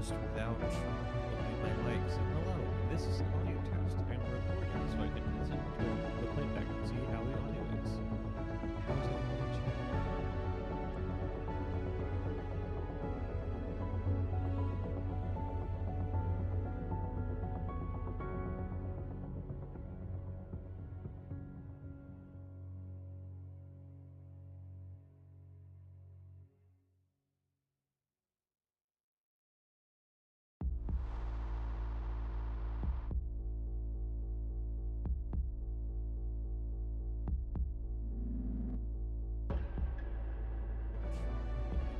test without opening my mics. Hello, this is an audio test. I'm recording so I can listen to the playback and see how the audio is. How's it going, chat?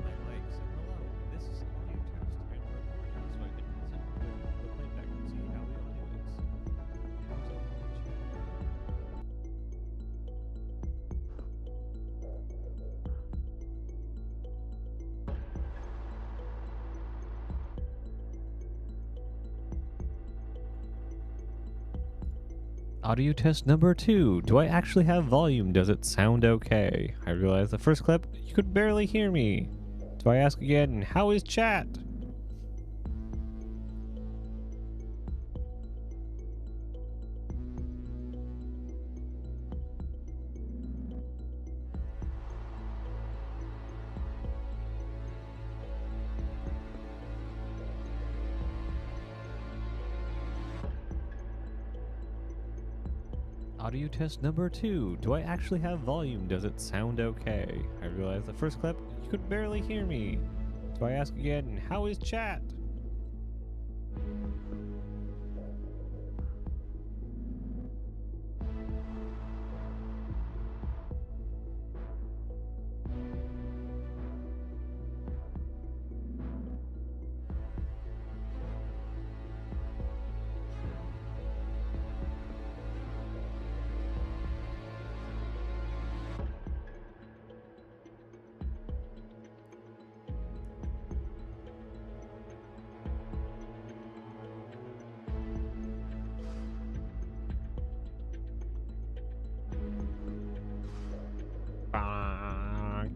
My mics. Hello, this is an audio test. I'm recording so I can listen to the playback and see how the audio is. How's it going, chat? Audio test number 2. Do I actually have volume? Does it sound okay? I realized the first clip, you could barely hear me. Do I ask again, how is chat? Audio test number 2. Do I actually have volume? Does it sound okay? I realized the first clip, you could barely hear me. Do I ask again, how is chat?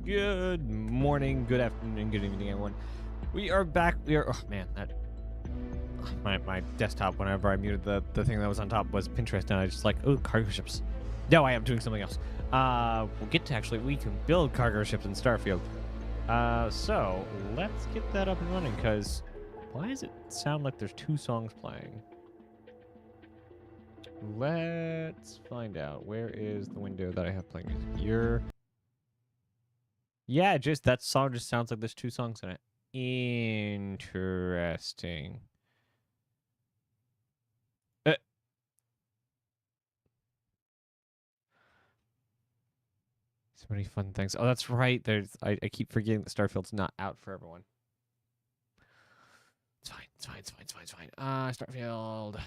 Good morning, good afternoon, good evening, everyone. We are back. Oh man, that my desktop. Whenever I muted the thing that was on top was Pinterest, and I just like, oh, cargo ships. No, I am doing something else. We'll get to actually we can build cargo ships in Starfield. So let's get that up and running. Cause why does it sound like there's two songs playing? Let's find out. Where is the window that I have playing music? Here. Yeah, just that song just sounds like there's two songs in it. Interesting. So many fun things. Oh, that's right. I keep forgetting that Starfield's not out for everyone. It's fine. It's fine. It's fine. It's fine. It's fine. Starfield.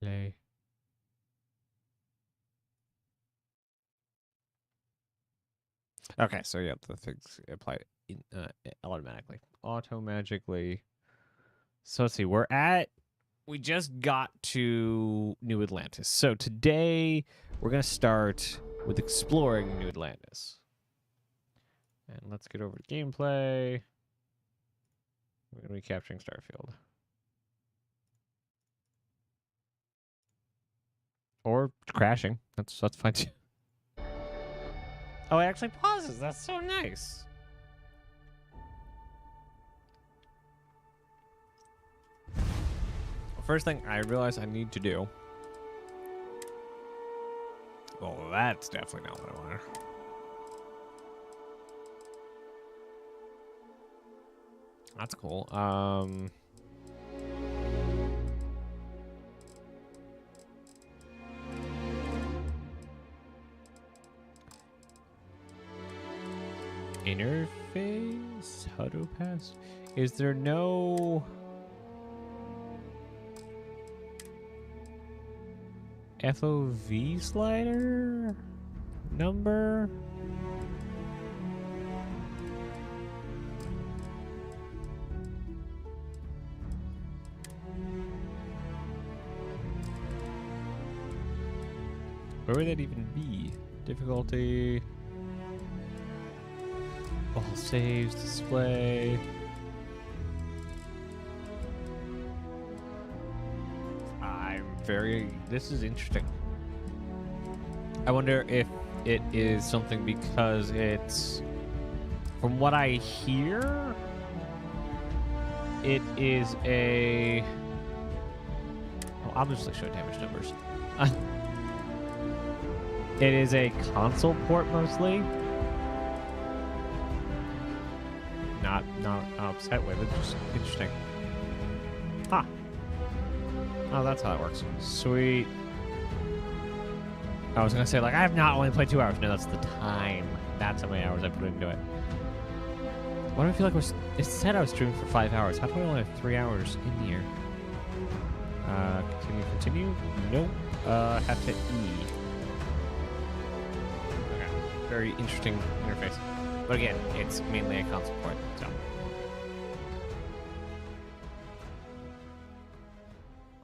Play. Okay, so yeah, the things apply in, automatically. Automagically. So let's see. We just got to New Atlantis. So today we're going to start with exploring New Atlantis. And let's get over to gameplay. We're going to be capturing Starfield. Or crashing. That's fine too. Oh, it actually pauses. That's so nice. First thing I realize I need to do. Well, that's definitely not what I want. That's cool. Interface? How to pass? Is there no FOV slider number? Where would that even be? Difficulty. All saves, display. This is interesting. I wonder if it is something because it's, from what I hear, it is a. Oh, I'll just show damage numbers. It is a console port mostly. Not upset with it. Just interesting. Huh. Oh, that's how that works. Sweet. I was gonna say, like, I have not only played 2 hours. No, that's the time. That's how many hours I put into it. Why do I feel like it said I was streaming for 5 hours? How do I only have 3 hours in here? Continue? Nope. Have to E. Okay. Very interesting interface. But again, it's mainly a console port, so.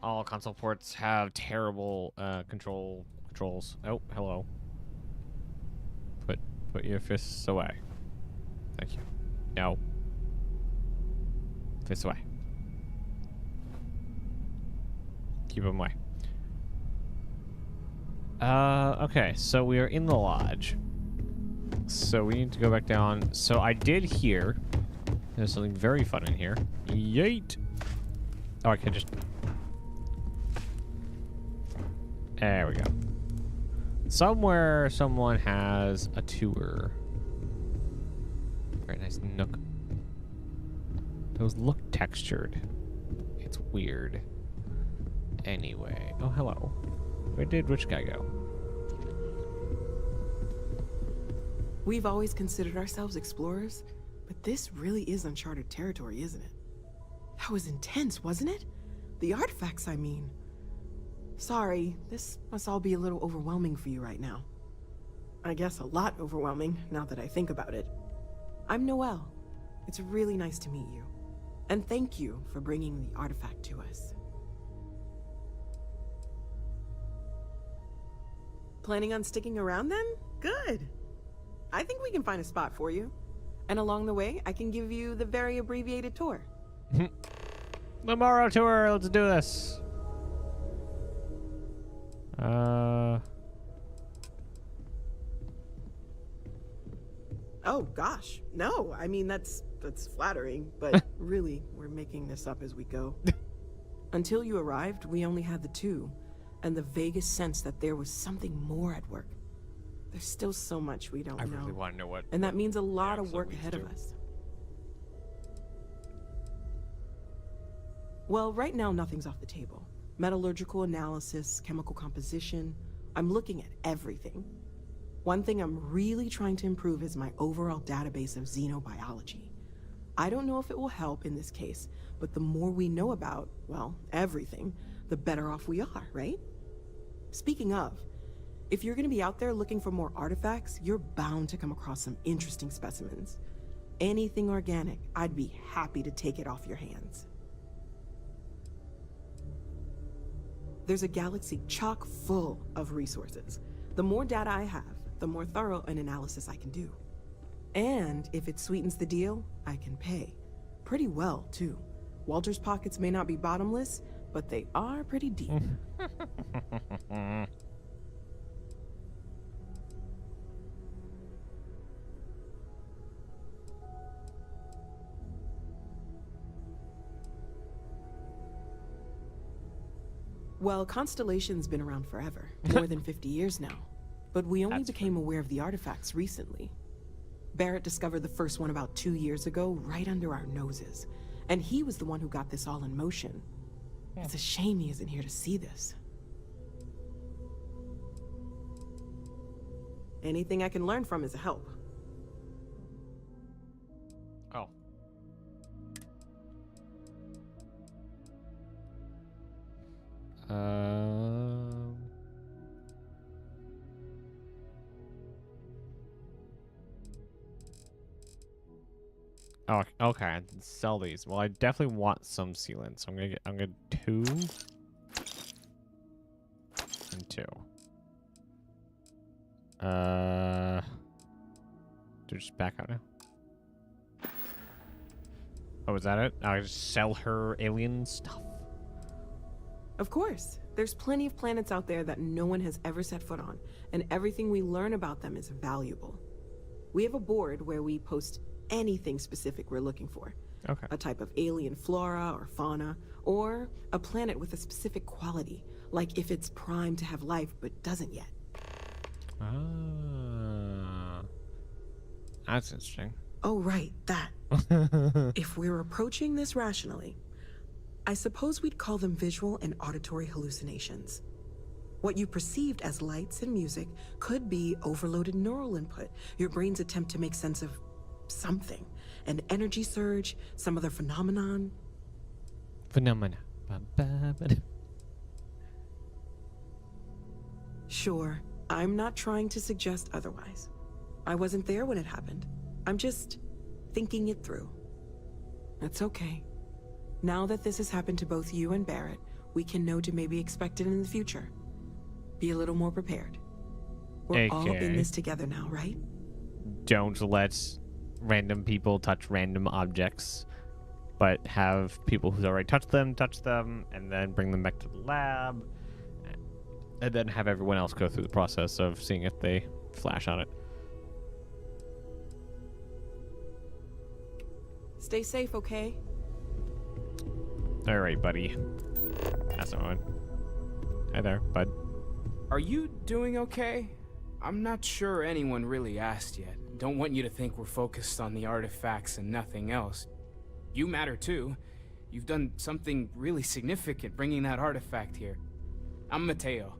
All console ports have terrible controls. Oh, hello. Put your fists away. Thank you. No. Fists away. Keep them away. Okay, so we are in the lodge. So we need to go back down. So I did hear there's something very fun in here. Yeet! Oh, I can just... There we go. Somewhere someone has a tour. Very nice nook. Those look textured. It's weird. Anyway. Oh, hello. Where did Rich Guy go? We've always considered ourselves explorers, but this really is uncharted territory, isn't it? That was intense, wasn't it? The artifacts, I mean. Sorry, this must all be a little overwhelming for you right now. I guess a lot overwhelming, now that I think about it. I'm Noelle. It's really nice to meet you. And thank you for bringing the artifact to us. Planning on sticking around then? Good. I think we can find a spot for you. And along the way, I can give you the very abbreviated tour. The Morrow tour, let's do this. Oh gosh, no. I mean, that's flattering, but really, we're making this up as we go. Until you arrived, we only had the two, and the vaguest sense that there was something more at work. There's still so much we don't know. I really want to know what. And that means a lot of work ahead of us. Well, right now, nothing's off the table. Metallurgical analysis, chemical composition. I'm looking at everything. One thing I'm really trying to improve is my overall database of xenobiology. I don't know if it will help in this case, but the more we know about, well, everything, the better off we are, right? Speaking of, if you're going to be out there looking for more artifacts, you're bound to come across some interesting specimens. Anything organic, I'd be happy to take it off your hands. There's a galaxy chock full of resources. The more data I have, the more thorough an analysis I can do. And if it sweetens the deal, I can pay. Pretty well, too. Walter's pockets may not be bottomless, but they are pretty deep. Well, Constellation's been around forever, more than 50 years now. But we only became aware of the artifacts recently. Barrett discovered the first one about 2 years ago, right under our noses. And he was the one who got this all in motion. It's a shame he isn't here to see this. Anything I can learn from is a help. Oh. Oh, okay. I can sell these. Well, I definitely want some sealant, so I'm gonna 2 and 2. Do just back out now. Oh, is that it? I just sell her alien stuff. Of course. There's plenty of planets out there that no one has ever set foot on, and everything we learn about them is valuable. We have a board where we post anything specific we're looking for. Okay. A type of alien flora or fauna, or a planet with a specific quality, like if it's primed to have life but doesn't yet. Ah, that's interesting. Oh, right, that. If we're approaching this rationally, I suppose we'd call them visual and auditory hallucinations. What you perceived as lights and music could be overloaded neural input, your brain's attempt to make sense of something. An energy surge, some other phenomenon. Phenomena. Sure, I'm not trying to suggest otherwise. I wasn't there when it happened. I'm just thinking it through. That's okay. Now that this has happened to both you and Barrett, we can know to maybe expect it in the future. Be a little more prepared. We're all in this together now, right? Don't let random people touch random objects, but have people who's already touch them, and then bring them back to the lab, and then have everyone else go through the process of seeing if they flash on it. Stay safe, okay? All right, buddy. That's not one. Hi there, bud. Are you doing okay? I'm not sure anyone really asked yet. Don't want you to think we're focused on the artifacts and nothing else. You matter too. You've done something really significant bringing that artifact here. I'm Mateo,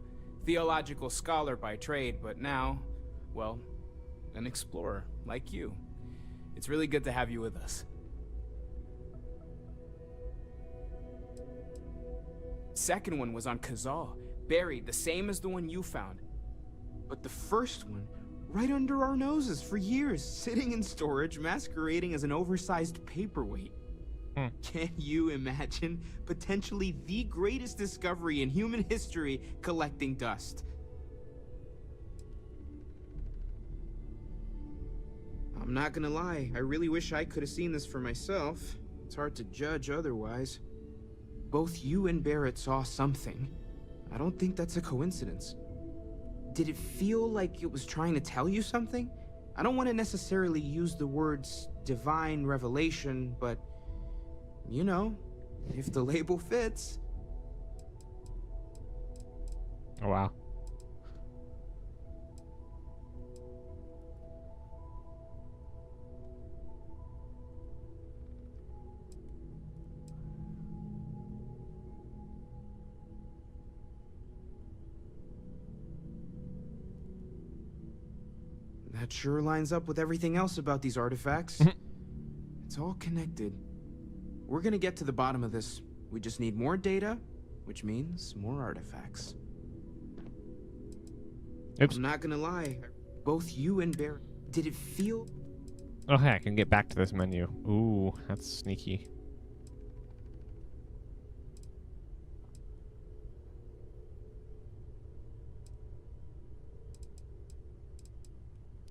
theological scholar by trade, but now, well, an explorer like you. It's really good to have you with us. Second one was on Kazal, buried the same as the one you found. But the first one, right under our noses for years, sitting in storage, masquerading as an oversized paperweight. Can you imagine potentially the greatest discovery in human history collecting dust? I'm not gonna lie, I really wish I could have seen this for myself. It's hard to judge otherwise. Both you and Barrett saw something. I don't think that's a coincidence. Did it feel like it was trying to tell you something? I don't want to necessarily use the words divine revelation, but you know, if the label fits. Oh, wow. That sure lines up with everything else about these artifacts. It's all connected. We're gonna get to the bottom of this. We just need more data, which means more artifacts. Oops. I'm not gonna lie. Both you and Bear, did it feel... Oh, hey, I can get back to this menu. Ooh, that's sneaky.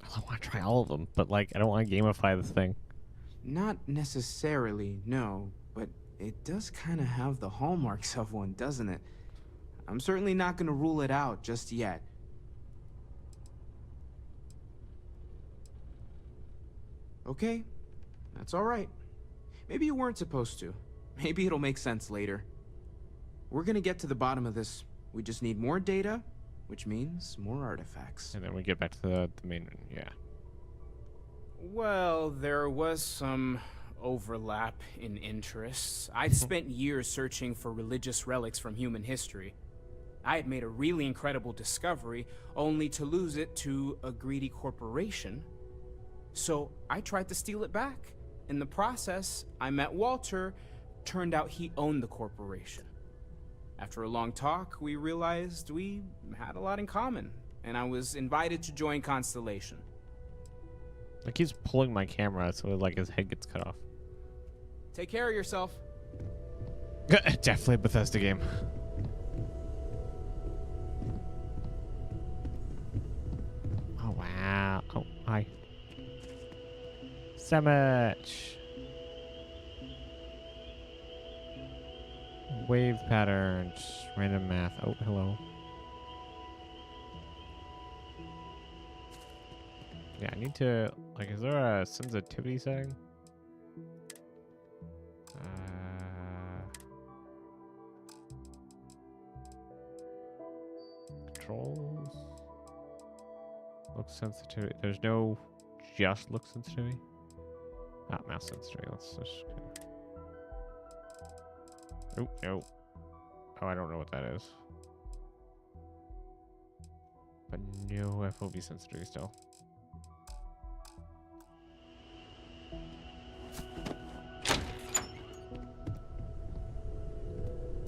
I want to try all of them, but like, I don't want to gamify this thing. Not necessarily, no, but it does kind of have the hallmarks of one, doesn't it? I'm certainly not gonna rule it out just yet. Okay, that's all right. Maybe you weren't supposed to. Maybe it'll make sense later. We're gonna get to the bottom of this. We just need more data, which means more artifacts. And then we get back to the main, yeah. Well, there was some overlap in interests. I'd spent years searching for religious relics from human history. I had made a really incredible discovery, only to lose it to a greedy corporation. So I tried to steal it back. In the process, I met Walter. Turned out he owned the corporation. After a long talk, we realized we had a lot in common, and I was invited to join Constellation. Like, he's pulling my camera so like his head gets cut off. Take care of yourself. Definitely a Bethesda game. Oh, wow. Oh, hi. So much. Wave patterns. Random math. Oh, hello. Yeah, I need to, like, is there a sensitivity setting? Controls. Look sensitivity. There's no just look sensitivity. Not mouse sensitivity. Let's just. Oh, no. Oh, I don't know what that is. But no FOV sensitivity still.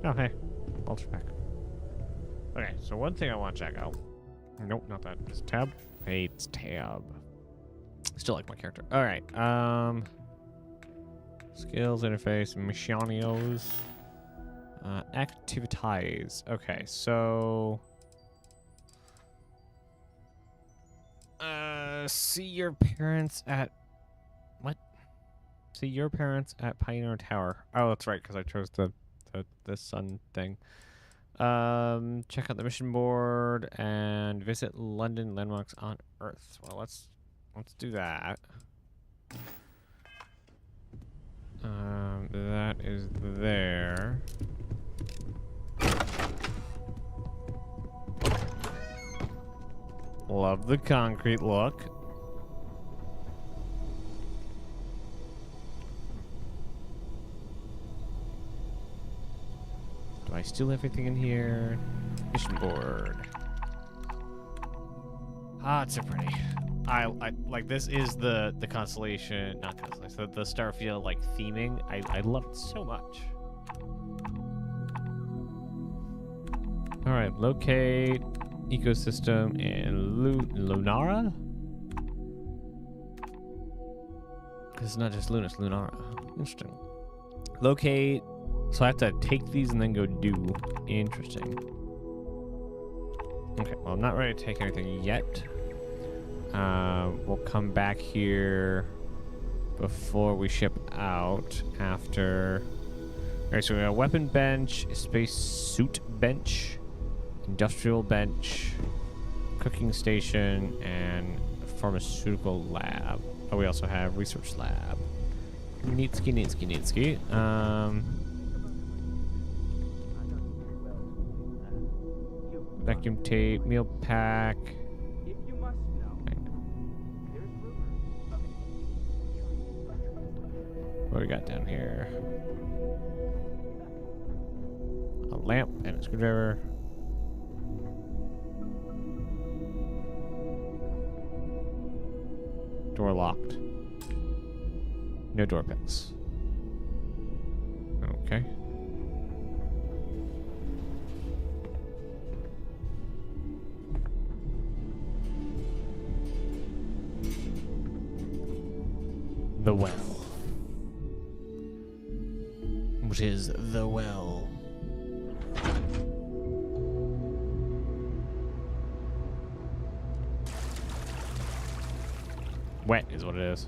Oh, hey. Ultra pack. Okay, so one thing I want to check out. Nope, not that. Just tab. Hey, it's tab. Still like my character. Alright, skills, interface, missionios. Activities. Okay, so... see your parents at... What? See your parents at Pioneer Tower. Oh, that's right, because I chose the sun thing. Check out the mission board and visit London landmarks on Earth. Well, let's do that. That is there. Love the concrete look. Do I steal everything in here? Mission board. Ah, it's so pretty. I like this is the constellation, not constellation, the Starfield like theming. I love it so much. All right, locate ecosystem in Lunara. This is not just Luna, it's Lunara. Interesting. Locate. So I have to take these and then go do. Interesting. Okay, well, I'm not ready to take anything yet. We'll come back here before we ship out after. Alright, so we got a weapon bench, a space suit bench, industrial bench, cooking station, and pharmaceutical lab. Oh, we also have research lab. Neatsky, neatsky, neatsky. Vacuum tape, meal pack. What do we got down here? A lamp and a screwdriver. Door locked. No door picks. Okay. The well. Which is the well. Wet is what it is.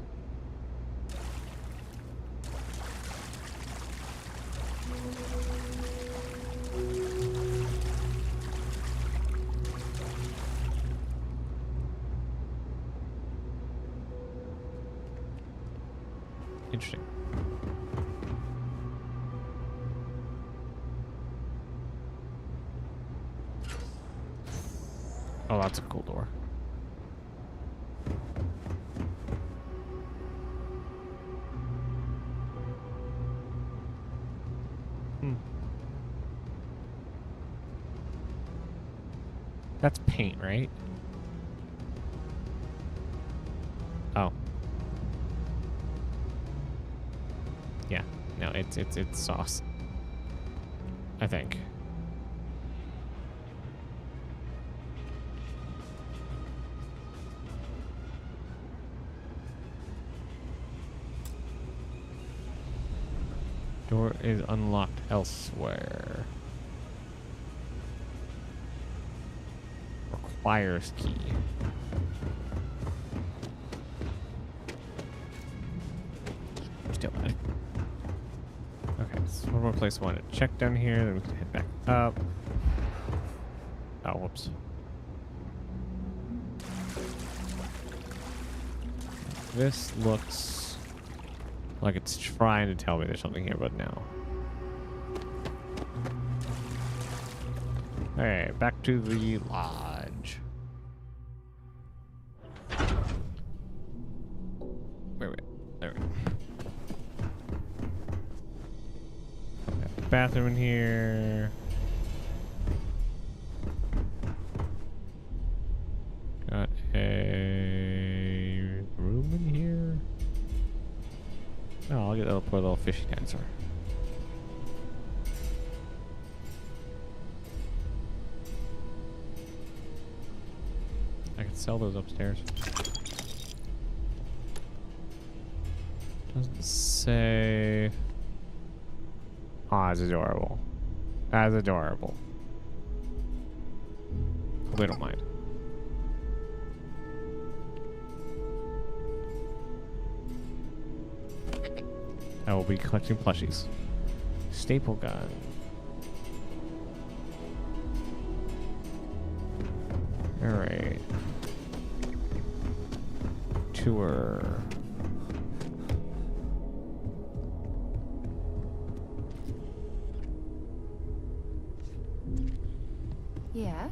Interesting. Oh, that's a cool door. That's paint, right? Oh. Yeah. No, it's sauce. I think. Door is unlocked elsewhere. Requires key. Still bad. Okay, so one more place I want to check down here, then we can head back up. Oh, whoops. This looks like it's trying to tell me there's something here, but no. Alright, back to the lodge. Wait. There we go. Got the bathroom in here. Got a room in here. Oh, I'll get a poor little fishy dinosaur. I could sell those upstairs. Doesn't say. Oh, that's adorable. That's adorable. We don't mind. I will be collecting plushies. Staple gun. Alright. Tour. Yeah?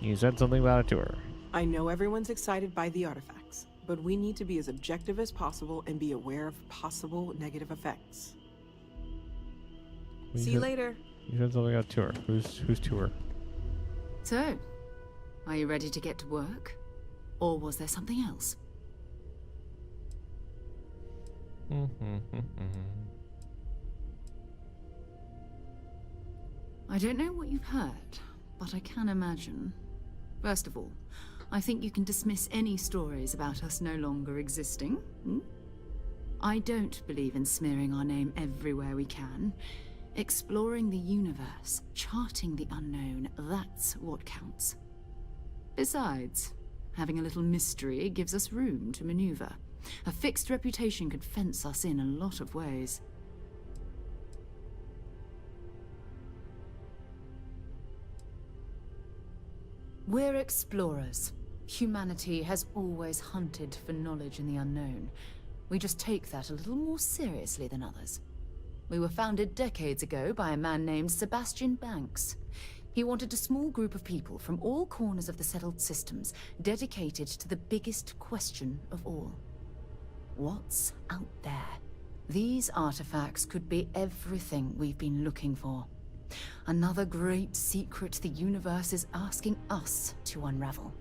You said something about a tour. I know everyone's excited by the artifacts, but we need to be as objective as possible and be aware of possible negative effects. See you later. You said something about tour. Who's tour? So, are you ready to get to work? Or was there something else? I don't know what you've heard, but I can imagine. First of all, I think you can dismiss any stories about us no longer existing. I don't believe in smearing our name everywhere we can. Exploring the universe, charting the unknown, that's what counts. Besides, having a little mystery gives us room to maneuver. A fixed reputation could fence us in a lot of ways. We're explorers. Humanity has always hunted for knowledge in the unknown. We just take that a little more seriously than others. We were founded decades ago by a man named Sebastian Banks. He wanted a small group of people from all corners of the settled systems dedicated to the biggest question of all. What's out there? These artifacts could be everything we've been looking for. Another great secret the universe is asking us to unravel.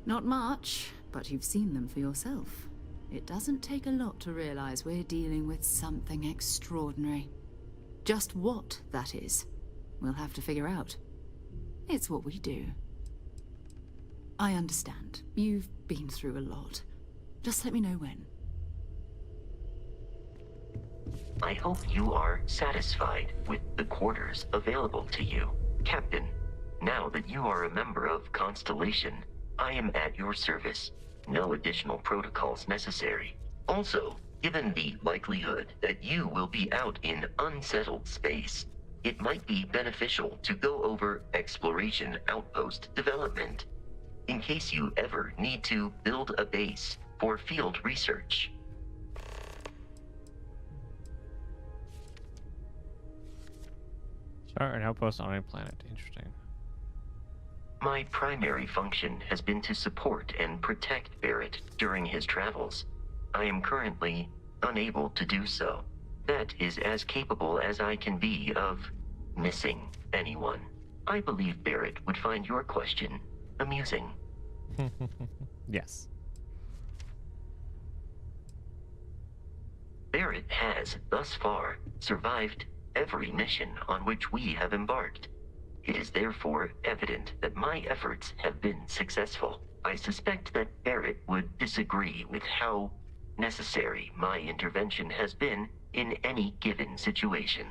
Not much, but you've seen them for yourself. It doesn't take a lot to realize we're dealing with something extraordinary. Just what that is, we'll have to figure out. It's what we do. I understand. You've been through a lot. Just let me know when. I hope you are satisfied with the quarters available to you, Captain. Now that you are a member of Constellation, I am at your service. No additional protocols necessary. Also, given the likelihood that you will be out in unsettled space, it might be beneficial to go over exploration outpost development, in case you ever need to build a base for field research. Start an outpost on a planet. Interesting. My primary function has been to support and protect Barrett during his travels. I am currently unable to do so. That is as capable as I can be of missing anyone. I believe Barrett would find your question amusing. Yes. Barrett has, thus far, survived every mission on which we have embarked. It is therefore evident that my efforts have been successful. I suspect that Barrett would disagree with how necessary my intervention has been in any given situation.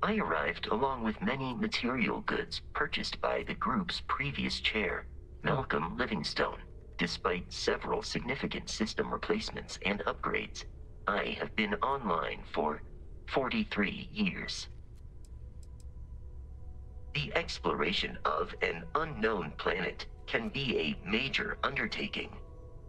I arrived along with many material goods purchased by the group's previous chair, Malcolm Livingstone. Despite several significant system replacements and upgrades, I have been online for 43 years. The exploration of an unknown planet can be a major undertaking.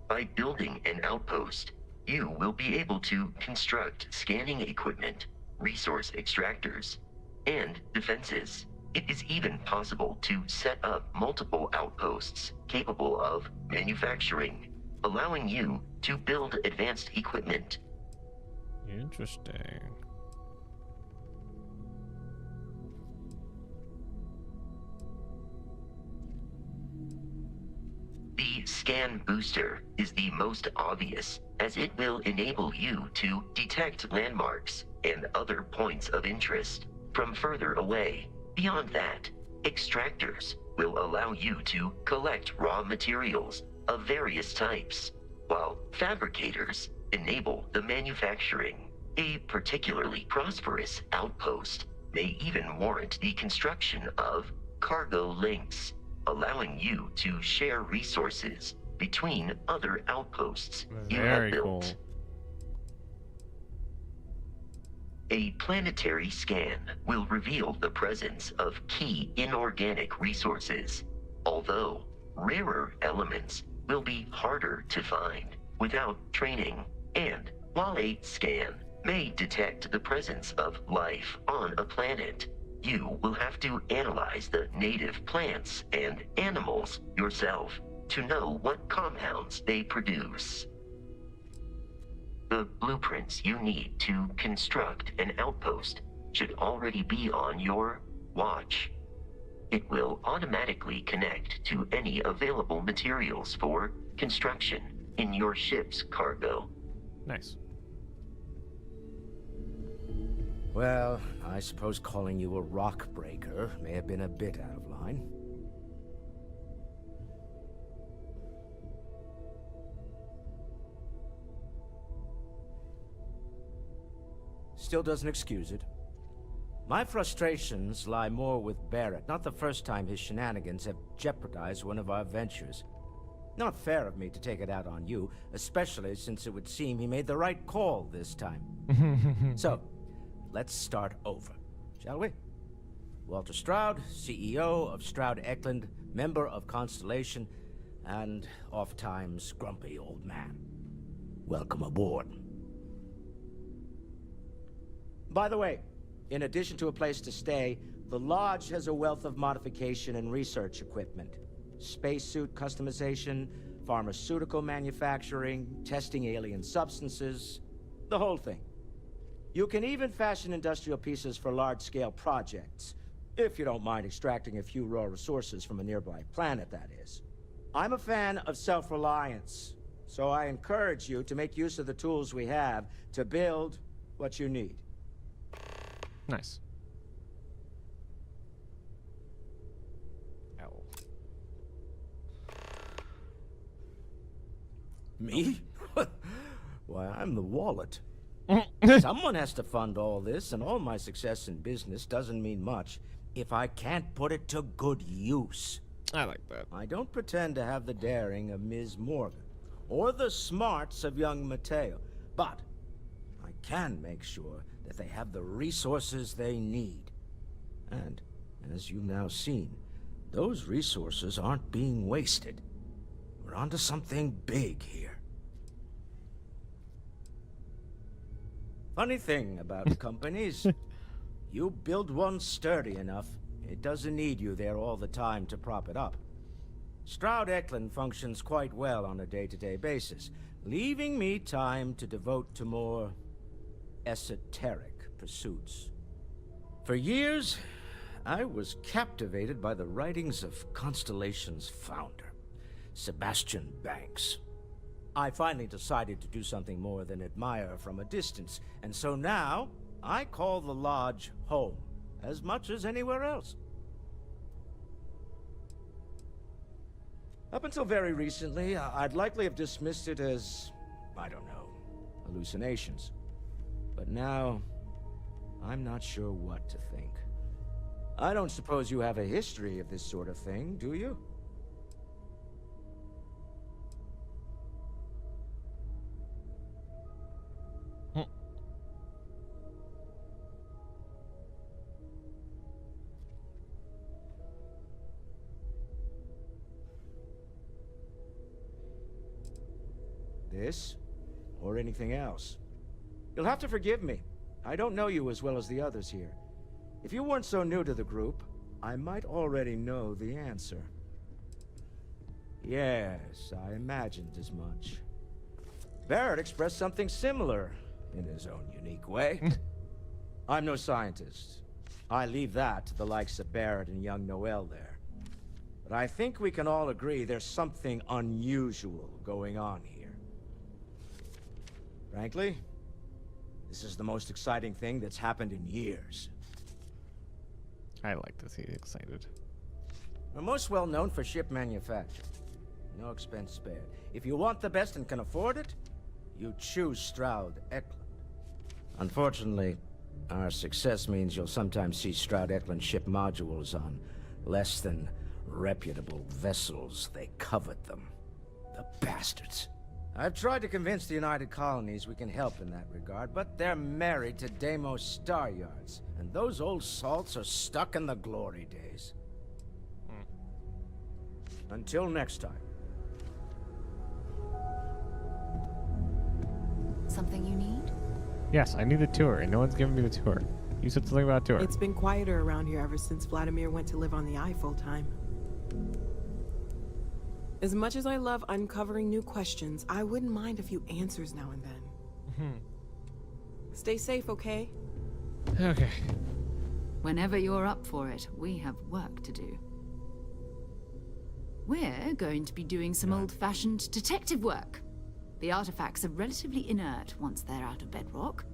By building an outpost, you will be able to construct scanning equipment, resource extractors, and defenses. It is even possible to set up multiple outposts capable of manufacturing, allowing you to build advanced equipment. Interesting. The scan booster is the most obvious, as it will enable you to detect landmarks and other points of interest from further away. Beyond that, extractors will allow you to collect raw materials of various types, while fabricators enable the manufacturing. A particularly prosperous outpost may even warrant the construction of cargo links, allowing you to share resources between other outposts you have Very cool. built. A planetary scan will reveal the presence of key inorganic resources, although rarer elements will be harder to find without training. And while a scan may detect the presence of life on a planet, you will have to analyze the native plants and animals yourself to know what compounds they produce. The blueprints you need to construct an outpost should already be on your watch. It will automatically connect to any available materials for construction in your ship's cargo. Nice. Well, I suppose calling you a rock breaker may have been a bit out of line. Still doesn't excuse it. My frustrations lie more with Barrett. Not the first time his shenanigans have jeopardized one of our ventures. Not fair of me to take it out on you, especially since it would seem he made the right call this time. So, let's start over, shall we? Walter Stroud, CEO of Stroud Eklund, member of Constellation, and oft-times grumpy old man. Welcome aboard. By the way, in addition to a place to stay, the Lodge has a wealth of modification and research equipment. Spacesuit customization, pharmaceutical manufacturing, testing alien substances, the whole thing. You can even fashion industrial pieces for large-scale projects, if you don't mind extracting a few raw resources from a nearby planet, that is. I'm a fan of self-reliance, so I encourage you to make use of the tools we have to build what you need. Nice. L. Me? Why, I'm the wallet. Someone has to fund all this, and all my success in business doesn't mean much if I can't put it to good use. I like that. I don't pretend to have the daring of Ms. Morgan, or the smarts of young Mateo, but I can make sure that they have the resources they need. And, as you've now seen, those resources aren't being wasted. We're onto something big here. Funny thing about companies, you build one sturdy enough, it doesn't need you there all the time to prop it up. Stroud Eklund functions quite well on a day-to-day basis, leaving me time to devote to more esoteric pursuits. For years, I was captivated by the writings of Constellation's founder, Sebastian Banks. I finally decided to do something more than admire from a distance, and so now I call the Lodge home, as much as anywhere else. Up until very recently, I'd likely have dismissed it as, I don't know, hallucinations. But now, I'm not sure what to think. I don't suppose you have a history of this sort of thing, do you? This, or anything else. You'll have to forgive me. I don't know you as well as the others here. If you weren't so new to the group, I might already know the answer. Yes, I imagined as much. Barrett expressed something similar, in his own unique way. I'm no scientist. I leave that to the likes of Barrett and young Noel there. But I think we can all agree there's something unusual going on here. Frankly, this is the most exciting thing that's happened in years. I like to see you excited. We're most well known for ship manufacture. No expense spared. If you want the best and can afford it, you choose Stroud Eklund. Unfortunately, our success means you'll sometimes see Stroud Eklund ship modules on less than reputable vessels. They covet them. The bastards. I've tried to convince the United Colonies we can help in that regard, but they're married to Deimos Star Yards, and those old salts are stuck in the glory days. Until next time. Something you need? Yes, I need the tour, and no one's giving me the tour. You said something about a tour. It's been quieter around here ever since Vladimir went to live on the Eye full time. As much as I love uncovering new questions, I wouldn't mind a few answers now and then. Stay safe, okay? Okay. Whenever you're up for it, we have work to do. We're going to be doing some old-fashioned detective work. The artifacts are relatively inert once they're out of bedrock.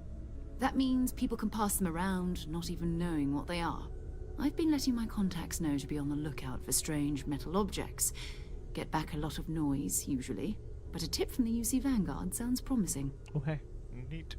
That means people can pass them around, not even knowing what they are. I've been letting my contacts know to be on the lookout for strange metal objects. Get back a lot of noise, usually. But a tip from the UC Vanguard sounds promising. Okay. Neat.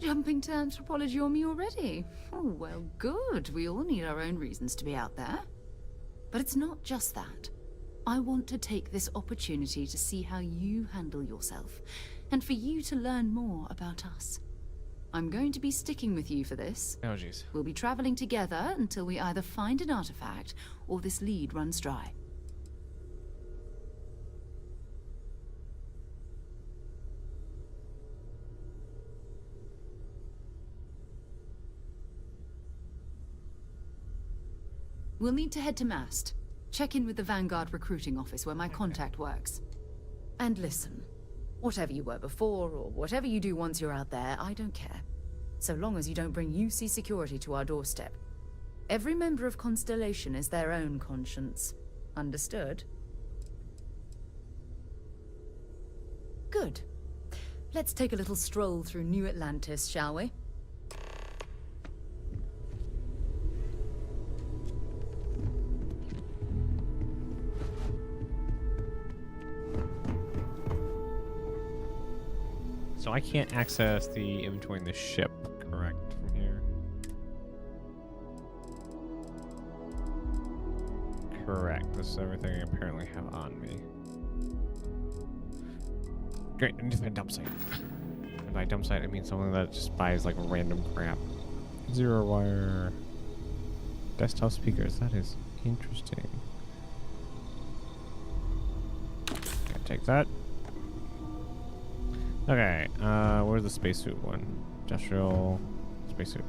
Jumping to anthropology on me already? Oh, well, good. We all need our own reasons to be out there. But it's not just that. I want to take this opportunity to see how you handle yourself, and for you to learn more about us. I'm going to be sticking with you for this. Oh, jeez. We'll be traveling together until we either find an artifact or this lead runs dry. We'll need to head to Mast. Check in with the Vanguard recruiting office where my contact works. And listen, whatever you were before, or whatever you do once you're out there, I don't care. So long as you don't bring UC security to our doorstep. Every member of Constellation is their own conscience. Understood? Good. Let's take a little stroll through New Atlantis, shall we? So I can't access the inventory in the ship, correct, from here? Correct. This is everything I apparently have on me. Great, I need to find a dump site. And by dump site, I mean something that just buys like random crap. Zero wire. Desktop speakers, that is interesting. Okay, take that. Okay, where's the spacesuit one? Industrial spacesuit.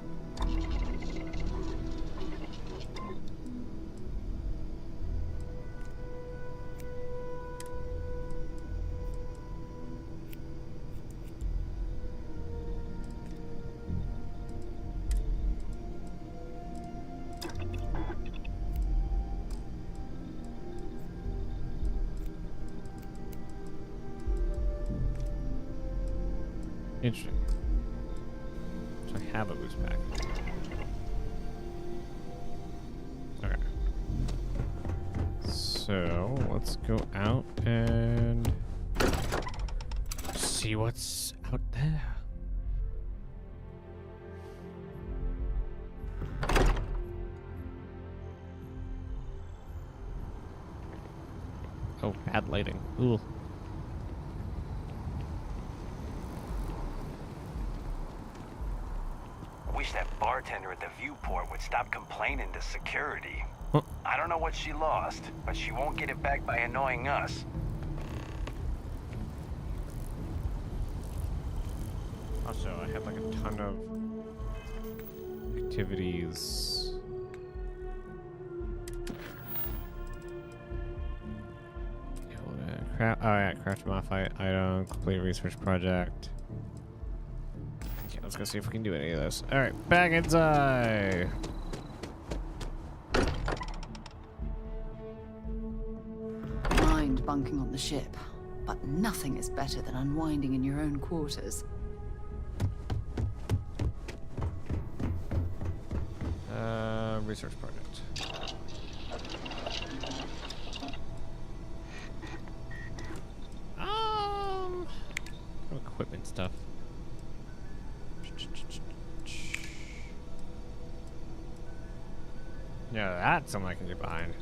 Interesting. So I have a boost pack. Okay. So let's go out and see what's out there. Oh, bad lighting. Ooh. at the viewport would stop complaining to security. Huh. I don't know what she lost, but she won't get it back by annoying us. Also, I had like a ton of activities. Oh yeah, craft modify item, complete research project. Okay, let's go see if we can do any of this. All right, back inside. Mind bunking on the ship, but nothing is better than unwinding in your own quarters. Research project. Equipment stuff. Yeah, that's something I can get behind.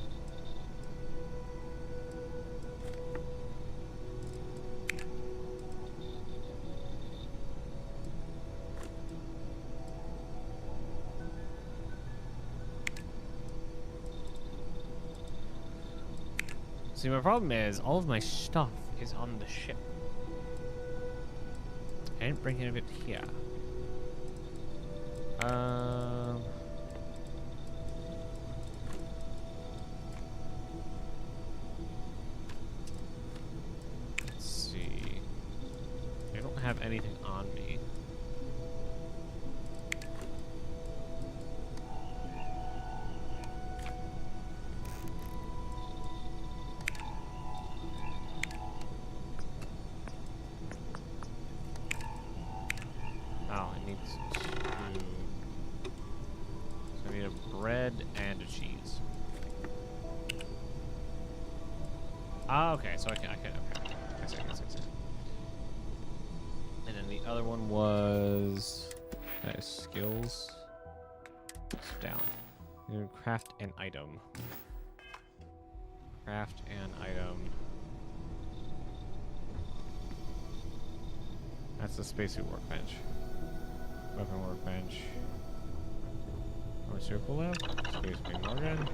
See, my problem is all of my stuff is on the ship. I didn't bring any of it here. Let's see. I don't have anything on me. Oh, it needs to. So I need a bread and a cheese. Ah, okay. So okay. I see. And then the other one was skills. It's down. You can craft an item. Craft an item. That's the spacesuit workbench. Weapon workbench. Pharmaceutical lab. Space Green Morgan.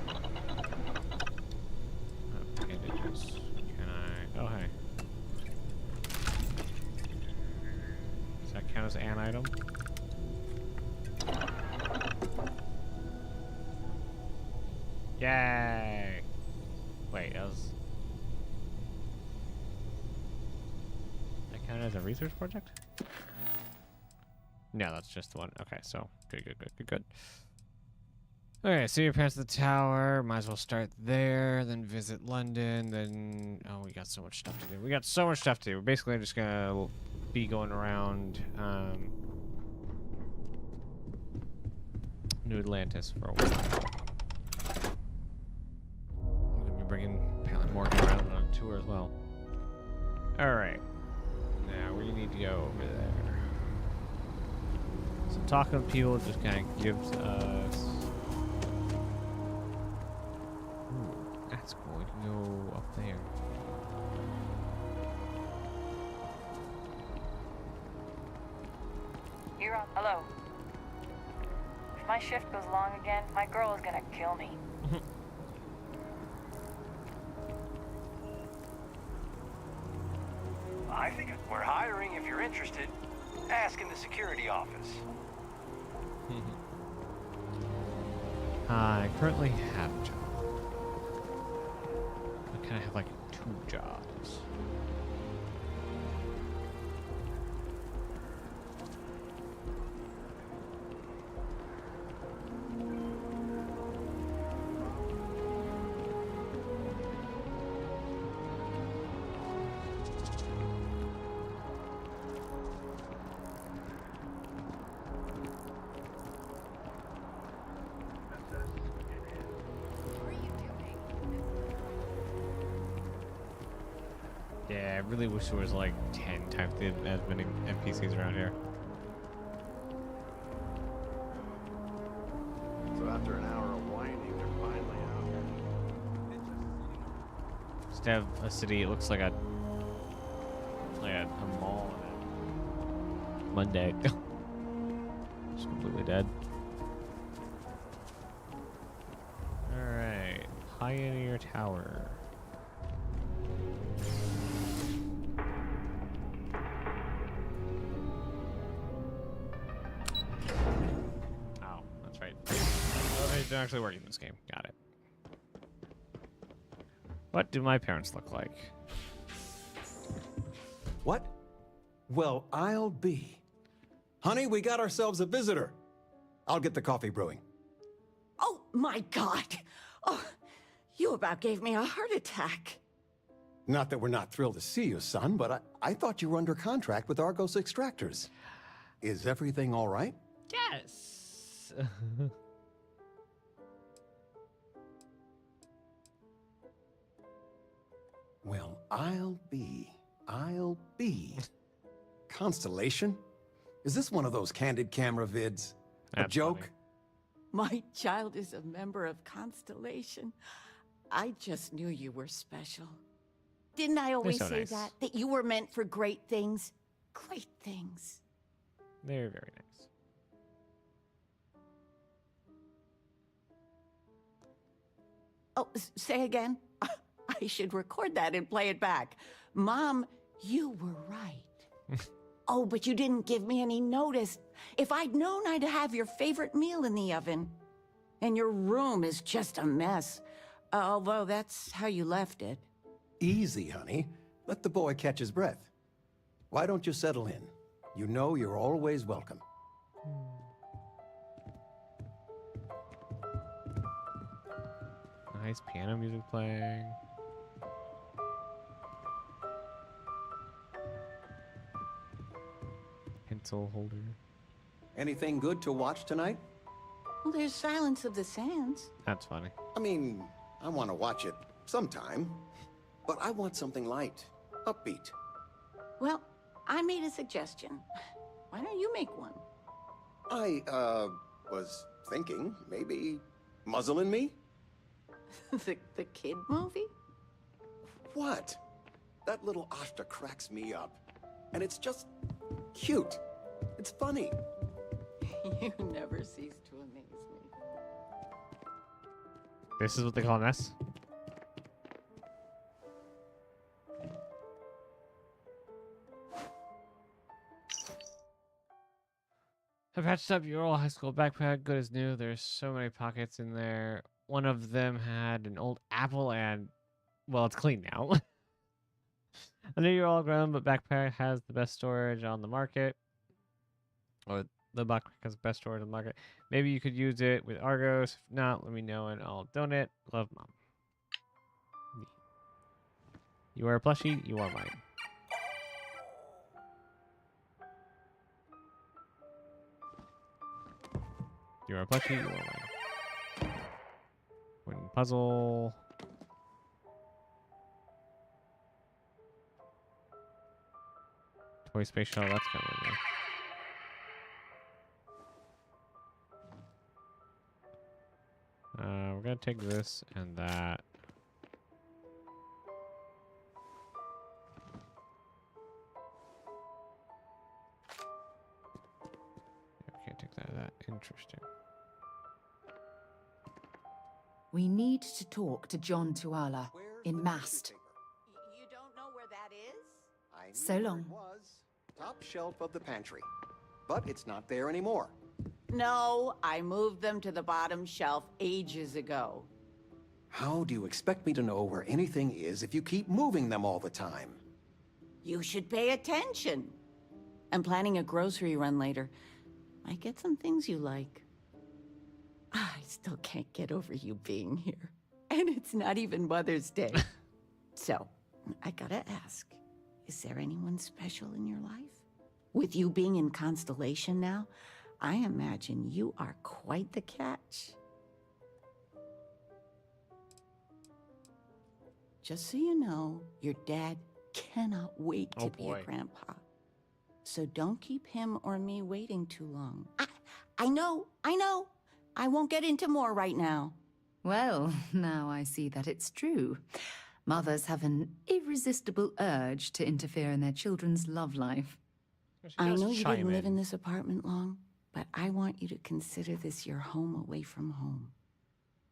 Bandages. Can I? Oh, hey. Does that count as an item? Yay! Wait, that was. That counted as a research project? No, that's just the one. Okay, so good. Okay, so you're past the tower. Might as well start there, then visit London, then... Oh, we got so much stuff to do. We got so much stuff to do. We're basically just gonna be going around New Atlantis for a while. I'm gonna be bringing apparently Morgan around on a tour as well. Alright. Now, we need to go over there. So talking to people just kind of gives us... Ooh, that's going to go up there. You're on. Hello. If my shift goes long again, my girl is gonna kill me. I think we're hiring if you're interested. Ask in the security office. I currently have a job. I kind of have like 2 jobs. Yeah, I really wish there was like 10 times as many NPCs around here. So after an hour of winding, they're finally out. Just have a city, it looks like a mall on Monday. Just completely dead. Pioneer Tower. Oh, that's right. Elevators don't actually work in this game. Got it. What do my parents look like? What? Well, I'll be. Honey, we got ourselves a visitor. I'll get the coffee brewing. Oh, my God. Oh, you about gave me a heart attack. Not that we're not thrilled to see you, son, but I thought you were under contract with Argos Extractors. Is everything all right? Yes. Well, I'll be. Constellation? Is this one of those candid camera vids? A That's joke? funny. My child is a member of Constellation. I just knew you were special. Didn't I always so say nice. that? That you were meant for great things? Great things. They're very nice. Oh, say again? I should record that and play it back. Mom, you were right. Oh, but you didn't give me any notice. If I'd known, I'd have your favorite meal in the oven. And your room is just a mess. Although that's how you left it. Easy, honey. Let the boy catch his breath. Why don't you settle in? You know you're always welcome. Nice piano music playing. Pencil holder. Anything good to watch tonight? Well, there's Silence of the Sands. That's funny. I mean, I want to watch it sometime, but I want something light, upbeat. Well, I made a suggestion. Why don't you make one? I, was thinking maybe Muzzle and Me? the kid movie? What? That little Ashta cracks me up. And it's just cute. It's funny. You never cease to amaze me. This is what they call an S? I patched up your old high school backpack, good as new. There's so many pockets in there. One of them had an old apple and, well, it's clean now. I know you're all grown, but backpack has the best storage on the market. Or the backpack has the best storage on the market. Maybe you could use it with Argos. If not, let me know and I'll donate. Love, Mom. You are a plushie, you are mine. You are a plushie, you are mine. Wooden puzzle. Toy space shuttle, that's kind of weird. We're gonna take this and that. Yeah, we can't take that. Interesting. We need to talk to John Tuala in Mast. You don't know where that is? I knew So where long. It was top shelf of the pantry, but it's not there anymore. No, I moved them to the bottom shelf ages ago. How do you expect me to know where anything is if you keep moving them all the time? You should pay attention. I'm planning a grocery run later. Might get some things you like. I still can't get over you being here. And it's not even Mother's Day. So, I gotta ask, is there anyone special in your life? With you being in Constellation now, I imagine you are quite the catch. Just so you know, your dad cannot wait to be a grandpa. So don't keep him or me waiting too long. I know. I won't get into more right now. Well, now I see that it's true. Mothers have an irresistible urge to interfere in their children's love life. I know you didn't live in this apartment long, but I want you to consider this your home away from home.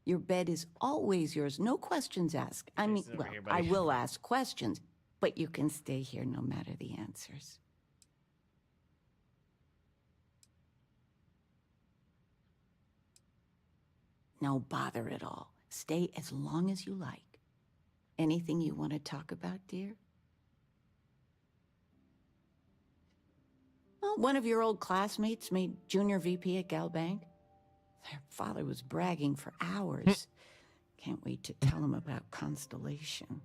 Your bed is always yours, no questions asked. I mean, over well, here, I buddy. will ask questions, but you can stay here no matter the answers. No bother at all. Stay as long as you like. Anything you want to talk about, dear? Well, one of your old classmates made junior VP at Galbank. Their father was bragging for hours. Can't wait to tell him about Constellation.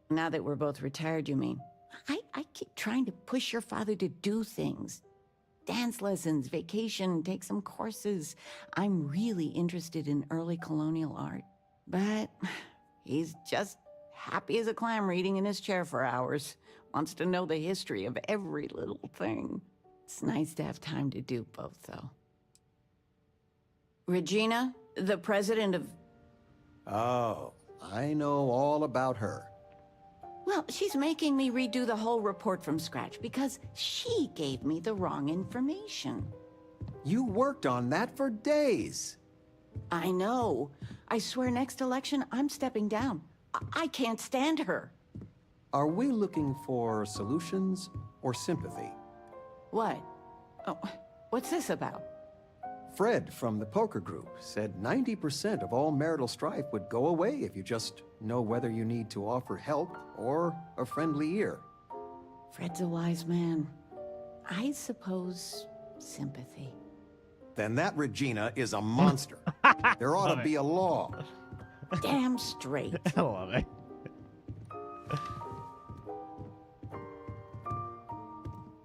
Now that we're both retired, you mean? I keep trying to push your father to do things. Dance lessons, vacation, take some courses. I'm really interested in early colonial art. But he's just happy as a clam reading in his chair for hours. Wants to know the history of every little thing. It's nice to have time to do both, though. Regina, the president of... Oh, I know all about her. Well, she's making me redo the whole report from scratch because she gave me the wrong information. You worked on that for days. I know. I swear next election, I'm stepping down. I can't stand her. Are we looking for solutions or sympathy? What? Oh, what's this about? Fred from the poker group said 90% of all marital strife would go away if you just know whether you need to offer help or a friendly ear. Fred's a wise man. I suppose sympathy. Then that Regina is a monster. There ought to be a law. Damn straight. I love it.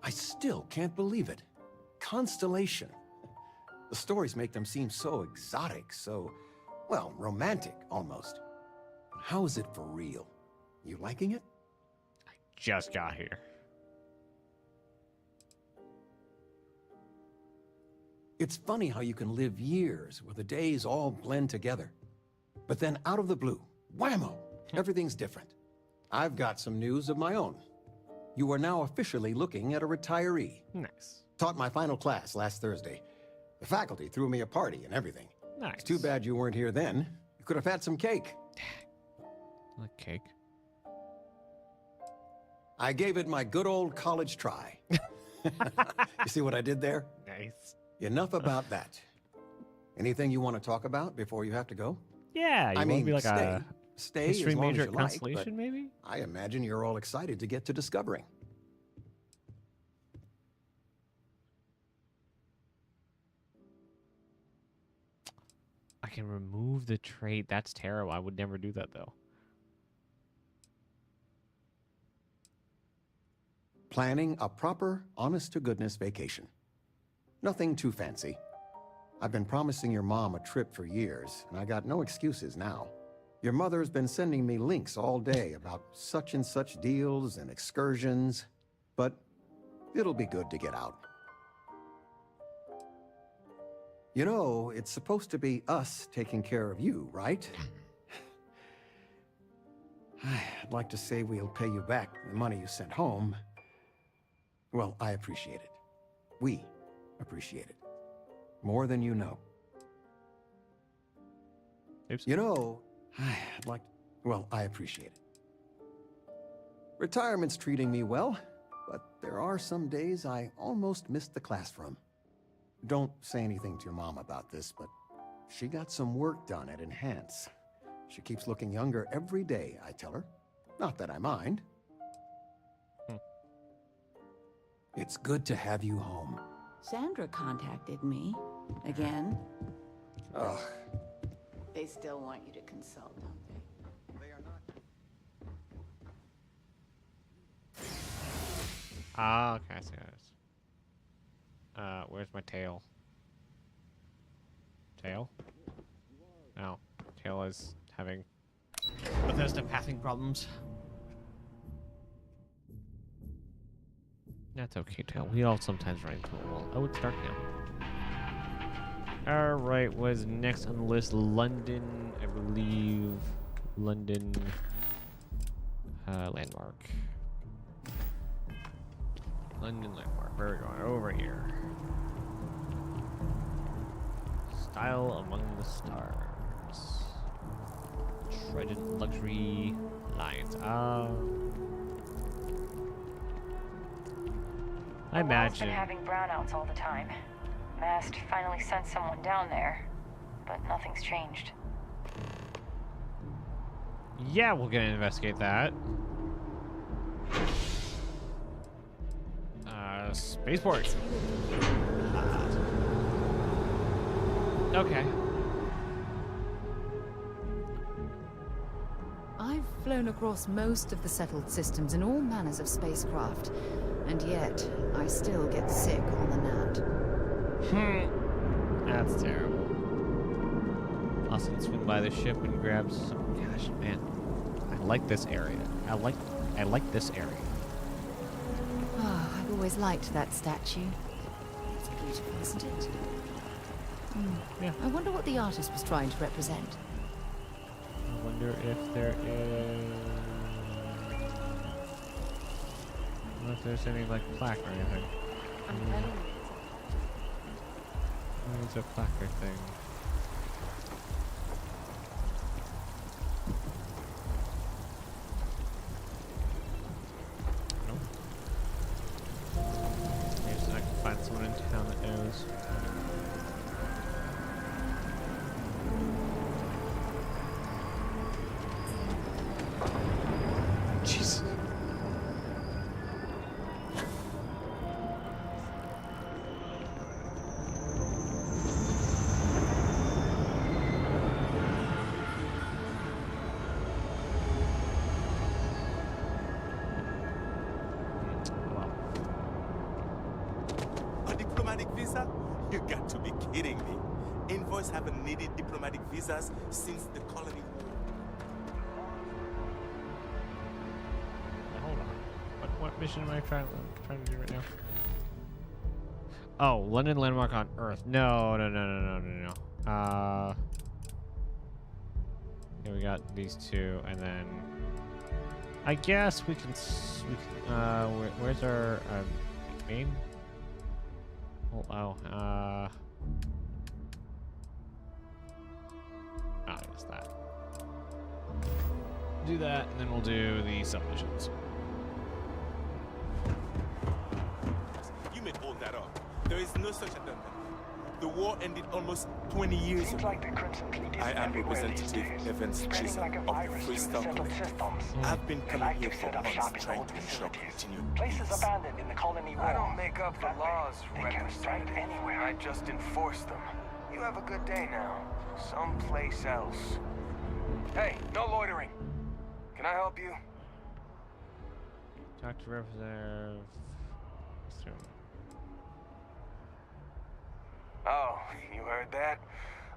I still can't believe it. Constellation. The stories make them seem so exotic, so, well, romantic, almost. How is it for real? You liking it? Just got here. It's funny how you can live years where the days all blend together. But then out of the blue, whammo, everything's different. I've got some news of my own. You are now officially looking at a retiree. Nice. Taught my final class last Thursday. The faculty threw me a party and everything. Nice. It's too bad you weren't here then. You could have had some cake. Like cake. I gave it my good old college try. You see what I did there? Nice. Enough about that. Anything you want to talk about before you have to go? Yeah, you I want mean, to be like a stay history as long major as at you like, Constellation, but maybe? I imagine you're all excited to get to discovering. I can remove the trait. That's terrible. I would never do that, though. Planning a proper, honest-to-goodness vacation. Nothing too fancy. I've been promising your mom a trip for years, and I got no excuses now. Your mother's been sending me links all day about such and such deals and excursions, but it'll be good to get out. You know, it's supposed to be us taking care of you, right? I'd like to say we'll pay you back the money you sent home. Well, I appreciate it. We appreciate it. More than you know. Oops. You know, I'd like... Well, I appreciate it. Retirement's treating me well, but there are some days I almost missed the classroom. Don't say anything to your mom about this, but she got some work done at Enhance. She keeps looking younger every day, I tell her. Not that I mind. It's good to have you home. Sandra contacted me. Again. Ugh. They still want you to consult, don't they? They are not. Ah, okay, I see how it is. Where's my tail? Tail? No. Tail is having Bethesda pathing problems. That's okay, Tail. We all sometimes run into a wall. Oh, it's dark now. Alright, was next on the list London, I believe. London landmark. London landmark. Where are we going? Over here. Style among the stars. Trident luxury lines. I imagine. Been having brownouts all the time. Mast finally sent someone down there, but nothing's changed. Yeah, we're gonna investigate that. Spaceport. Okay. I've flown across most of the settled systems in all manners of spacecraft, and yet I still get sick on the gnat. That's terrible. Also, can swing by the ship and grab some. Gosh, man, I like this area. I like this area. Oh, I've always liked that statue. It's beautiful, isn't it? Yeah. I wonder what the artist was trying to represent. I wonder if there is. I wonder if there's any like plaque or anything. There's a placard thing. Maybe I can find someone in town that knows. Jesus. A diplomatic visa? You got to be kidding me. Envoys haven't needed diplomatic visas since the colony war. Hold on. What mission am I trying to do right now? Oh, London landmark on Earth. No. Yeah, we got these two, and then I guess we can where's our main? I guess that. Do that, and then we'll do the submissions. You made all that up. There is no such attempt. The war ended almost 20 years ago. Like the Crimson Fleet is I am everywhere Representative these days, Evans spreading Chisholm like a of the virus through the Freestyle settled Collective. systems. I've been They coming like here to for set up months shop in trying old to ensure facilities. continued Places peace. abandoned in the colony wall. I don't make up the laws, They can strike Representative. anywhere. I just enforce them. You have a good day now. Someplace else. Hey, no loitering. Can I help you? Talk to Representative. Oh, you heard that?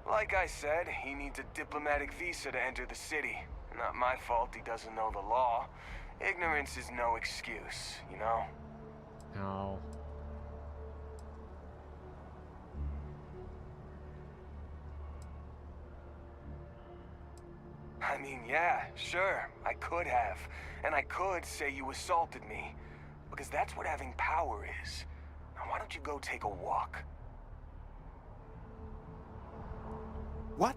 Like I said, he needs a diplomatic visa to enter the city. Not my fault he doesn't know the law. Ignorance is no excuse, you know? No. I mean, yeah, sure, I could have. And I could say you assaulted me. Because that's what having power is. Now why don't you go take a walk? What?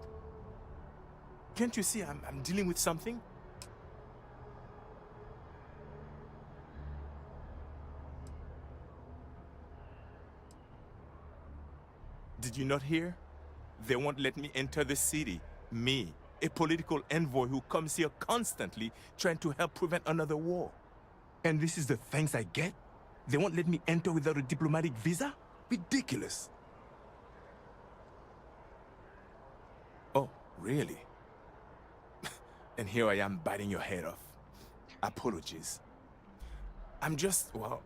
Can't you see I'm dealing with something? Did you not hear? They won't let me enter the city. Me, a political envoy who comes here constantly trying to help prevent another war. And this is the thanks I get? They won't let me enter without a diplomatic visa? Ridiculous. Oh, really? And here I am biting your head off. Apologies. I'm just, well,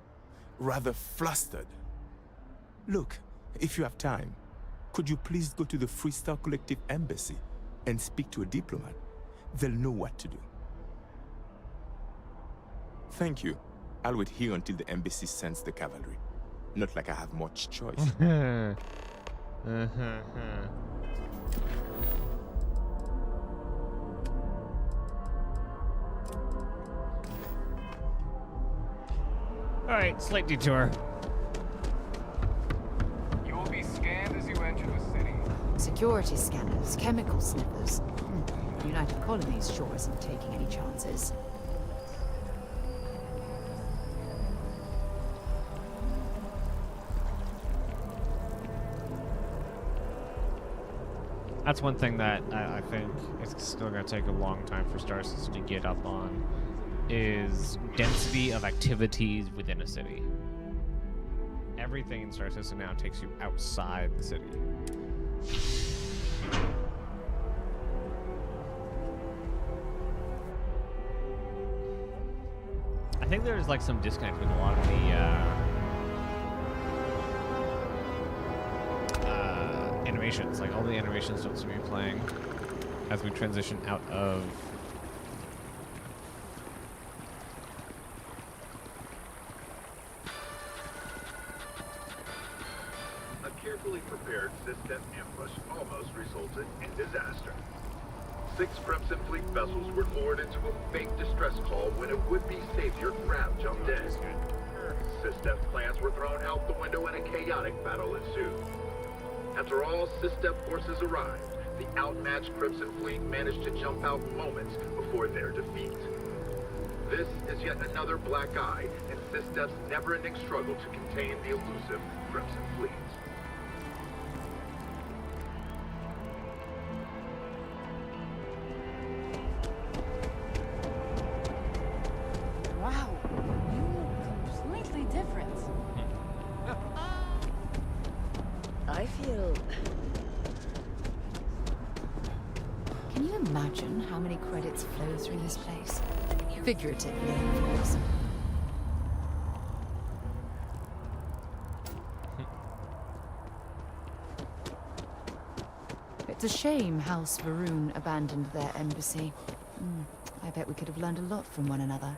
rather flustered. Look, if you have time, could you please go to the Freestyle Collective embassy and speak to a diplomat? They'll know what to do. Thank you. I'll wait here until the embassy sends the cavalry. Not like I have much choice. Alright, slight detour. You will be scanned as you enter the city. Security scanners, chemical sniffers. United Colonies sure isn't taking any chances. That's one thing that I think it's still going to take a long time for Star System to get up on, is density of activities within a city. Everything in Star System now takes you outside the city. I think there's like some disconnect with a lot of the animations. Like all the animations don't seem to be playing as we transition out of a carefully prepared system ambush almost resulted in disaster. 6 Crimson Fleet vessels were lured into a fake distress call when a would-be savior Grab jumped in. System plans were thrown out the window and a chaotic battle ensued. After all System forces arrived, the outmatched Crimson Fleet managed to jump out moments before their defeat. This is yet another black eye in System's never-ending struggle to contain the elusive Crimson Fleet. Wow, you look completely different. I feel... Can you imagine how many credits flow through this place? Figuratively, of course. It's a shame House Varun abandoned their embassy. I bet we could have learned a lot from one another.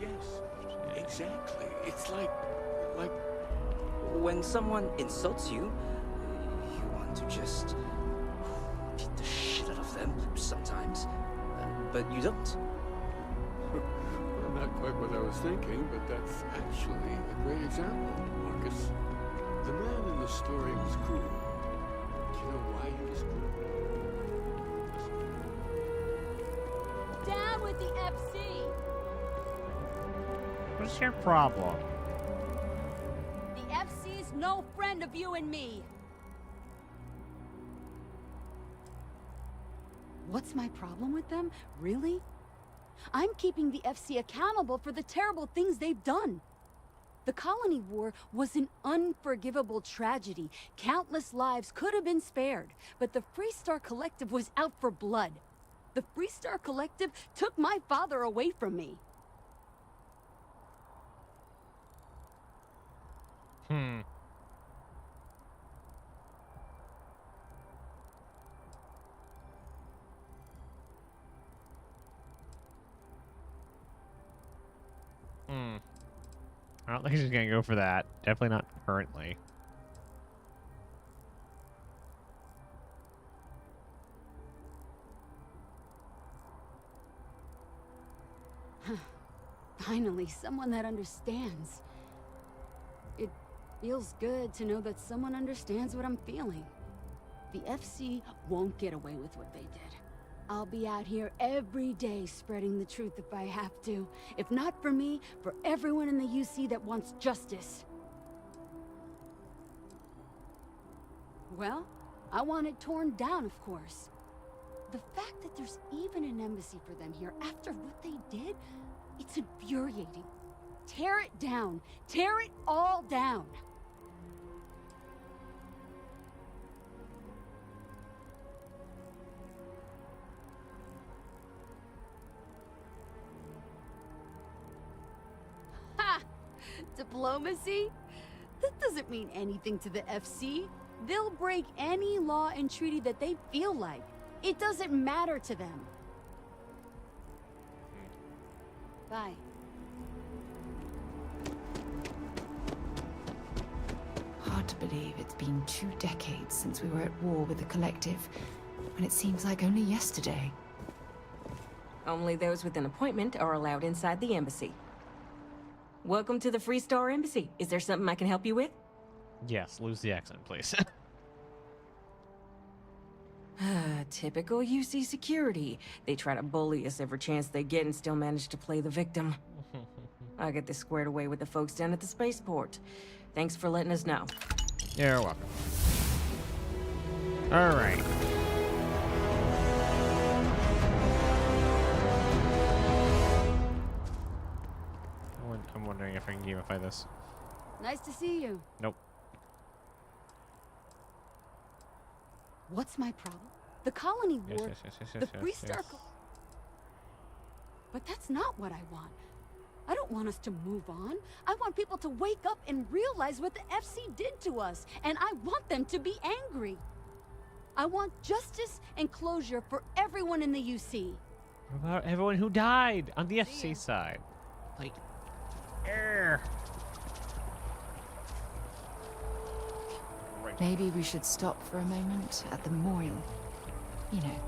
Yes, exactly. It's like when someone insults you, you want to just beat the shit out of them sometimes, but you don't. Well, not quite what I was thinking, but that's actually a great example, Marcus. The man in the story was cool. Do you know why he was cool? Down with the FC! What's your problem? The FC's no friend of you and me. What's my problem with them? Really? I'm keeping the FC accountable for the terrible things they've done. The Colony War was an unforgivable tragedy. Countless lives could have been spared, but the Freestar Collective was out for blood. The Freestar Collective took my father away from me. I don't think she's gonna go for that. Definitely not currently. Finally, someone that understands. It feels good to know that someone understands what I'm feeling. The FC won't get away with what they did. I'll be out here every day spreading the truth if I have to. If not for me, for everyone in the UC that wants justice. Well, I want it torn down, of course. The fact that there's even an embassy for them here after what they did, it's infuriating. Tear it down. Tear it all down. Ha! Diplomacy? That doesn't mean anything to the FC. They'll break any law and treaty that they feel like. It doesn't matter to them. Bye. Hard to believe it's been 2 decades since we were at war with the Collective, and it seems like only yesterday. Only those with an appointment are allowed inside the embassy. Welcome to the Free Star Embassy. Is there something I can help you with? Yes, lose the accent, please. Typical UC security. They try to bully us every chance they get and still manage to play the victim. I'll get this squared away with the folks down at the spaceport. Thanks for letting us know. You're welcome. All right. I'm wondering if I can gamify this. Nice to see you. Nope. What's my problem? The colony war, the Free Star. But that's not what I want. I don't want us to move on. I want people to wake up and realize what the FC did to us, and I want them to be angry. I want justice and closure for everyone in the UC. What about everyone who died on the FC side? Like, Maybe we should stop for a moment at the memorial. You know,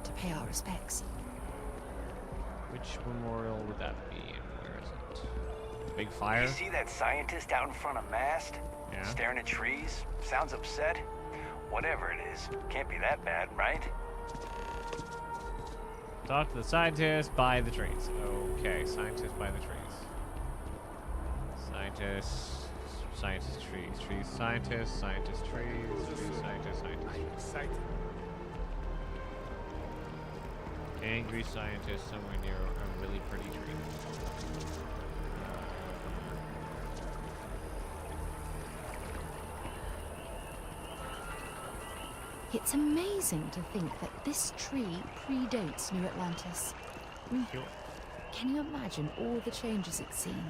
to pay our respects. Which memorial would that be? Where is it? Big fire? You see that scientist out in front of Mast? Yeah. Staring at trees? Sounds upset? Whatever it is, can't be that bad, right? Talk to the scientist by the trees. Okay, scientist by the trees. Scientist, trees, scientist, trees, scientist. Angry scientist somewhere near a really pretty tree. It's amazing to think that this tree predates New Atlantis. Sure. Can you imagine all the changes it's seen?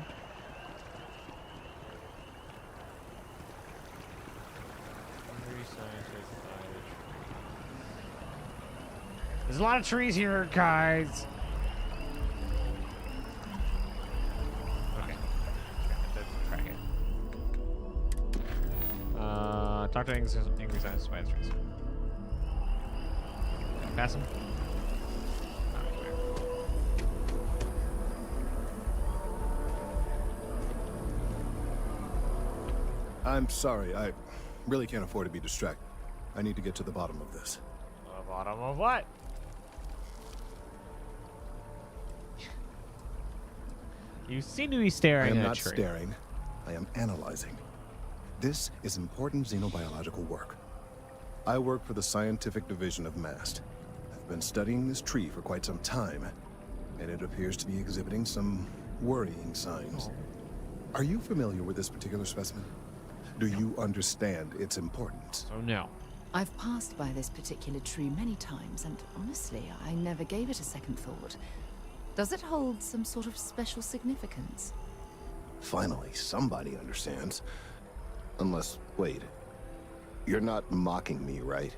There's a lot of trees here, guys. Okay. Let's try it. Talk to angry scientists by the trees. Can I pass him? I'm sorry, I really can't afford to be distracted. I need to get to the bottom of this. The bottom of what? You seem to be staring at a tree. I am not staring. I am analyzing. This is important xenobiological work. I work for the scientific division of MAST. I've been studying this tree for quite some time, and it appears to be exhibiting some worrying signs. Are you familiar with this particular specimen? Do you understand its importance? Oh no. I've passed by this particular tree many times, and honestly, I never gave it a second thought. Does it hold some sort of special significance? Finally, somebody understands. Unless, wait. You're not mocking me, right?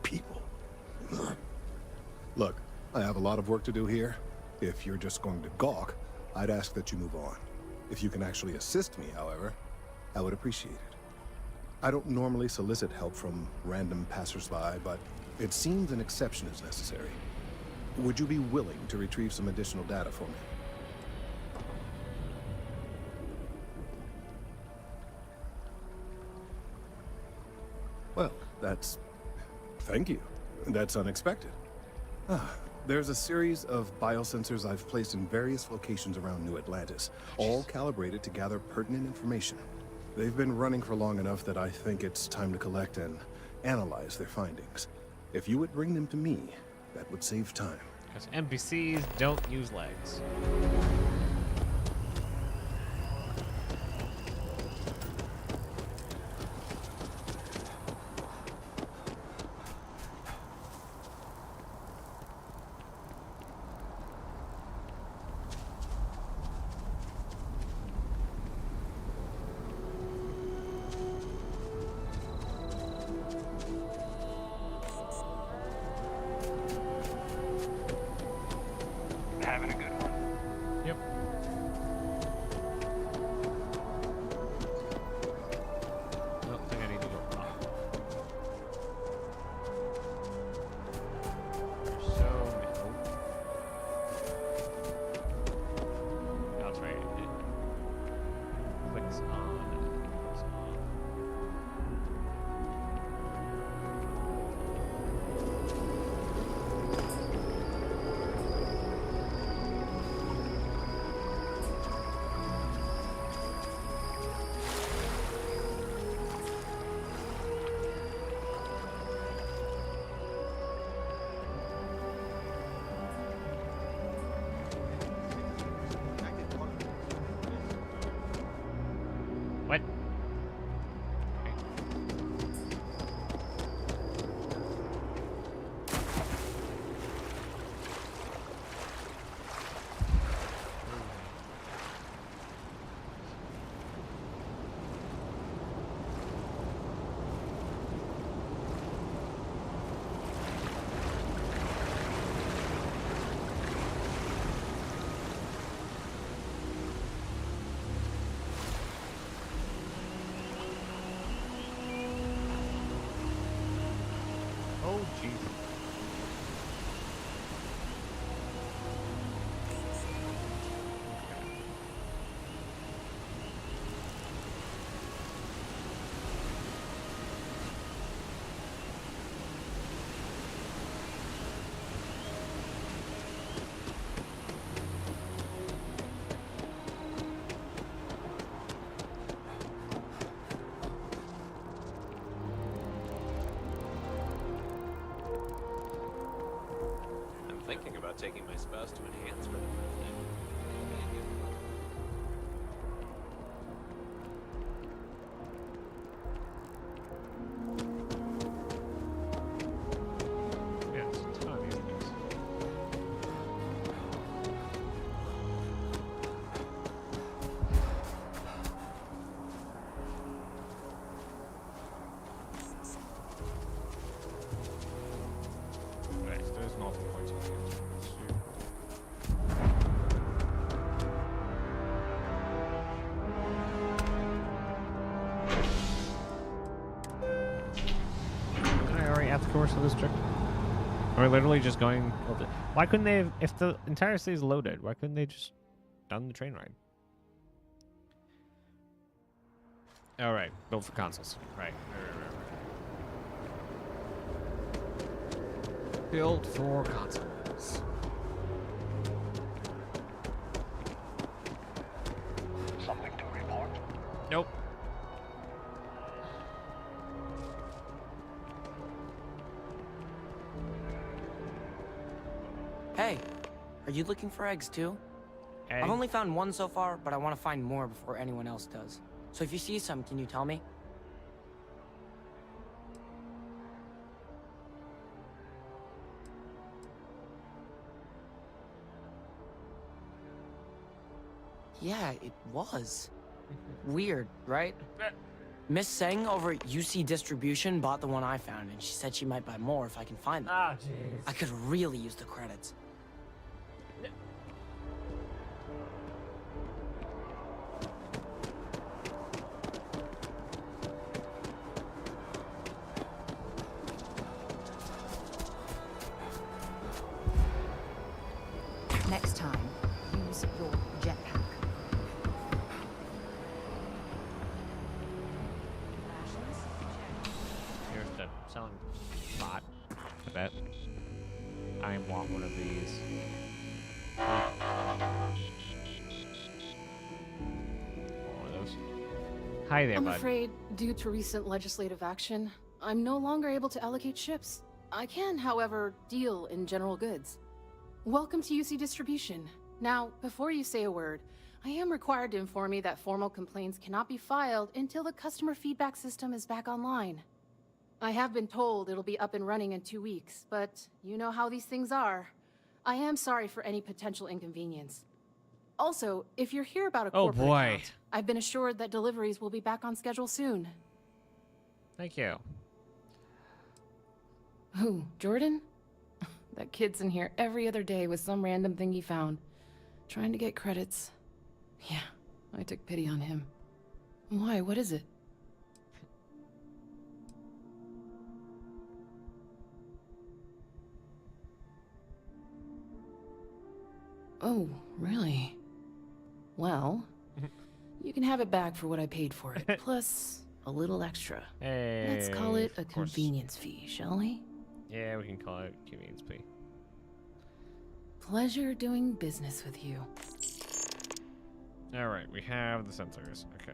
People. Look, I have a lot of work to do here. If you're just going to gawk, I'd ask that you move on. If you can actually assist me, however, I would appreciate it. I don't normally solicit help from random passersby, but it seems an exception is necessary. Would you be willing to retrieve some additional data for me? Well, thank you. That's unexpected. There's a series of biosensors I've placed in various locations around New Atlantis, all calibrated to gather pertinent information. They've been running for long enough that I think it's time to collect and analyze their findings. If you would bring them to me, that would save time. Because NPCs don't use legs. Having a good one. thinking about taking my spouse to enhancement. Yeah, it's a ton of these things. Right, so there's multiple points on here. Did I already have the course of this trick? Are we literally just going? Why couldn't they have, if the entire city is loaded, why couldn't they just done the train ride? All right, built for consoles. Right. Built for consoles. Something to report? Nope. Hey, are you looking for eggs too? Egg? I've only found one so far, but I want to find more before anyone else does. So if you see some, can you tell me? Yeah, it was. Weird, right? Miss Seng over at UC Distribution bought the one I found, and she said she might buy more if I can find them. Ah, jeez. I could really use the credits. Next time, use your jetpack. Here's the selling spot. I bet. I want one of these. One of those. Hi there, I'm bud. afraid, due to recent legislative action, I'm no longer able to allocate ships. I can, however, deal in general goods. Welcome to UC Distribution. Now, before you say a word, I am required to inform you that formal complaints cannot be filed until the customer feedback system is back online. I have been told it'll be up and running in 2 weeks, but you know how these things are. I am sorry for any potential inconvenience. Also, if you're here about a Oh, corporate boy. account, I've been assured that deliveries will be back on schedule soon. Thank you. Who, Jordan? That kid's in here every other day with some random thing he found. Trying to get credits. Yeah, I took pity on him. Why, what is it? Oh, really? Well, you can have it back for what I paid for it, plus a little extra. Hey, Let's call it a of course. convenience fee, shall we? Yeah, we can call it convenience fee. Pleasure doing business with you. All right, we have the sensors. Okay.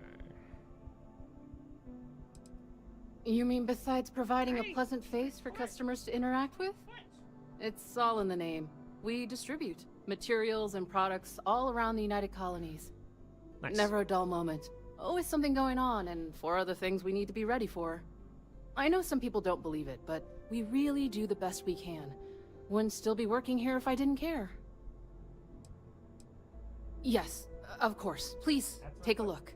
You mean besides providing a pleasant face for customers to interact with? It's all in the name. We distribute materials and products all around the United Colonies. Nice. Never a dull moment. Always something going on and 4 other things we need to be ready for. I know some people don't believe it, but we really do the best we can. Wouldn't still be working here if I didn't care. Yes, of course. Please, take a look.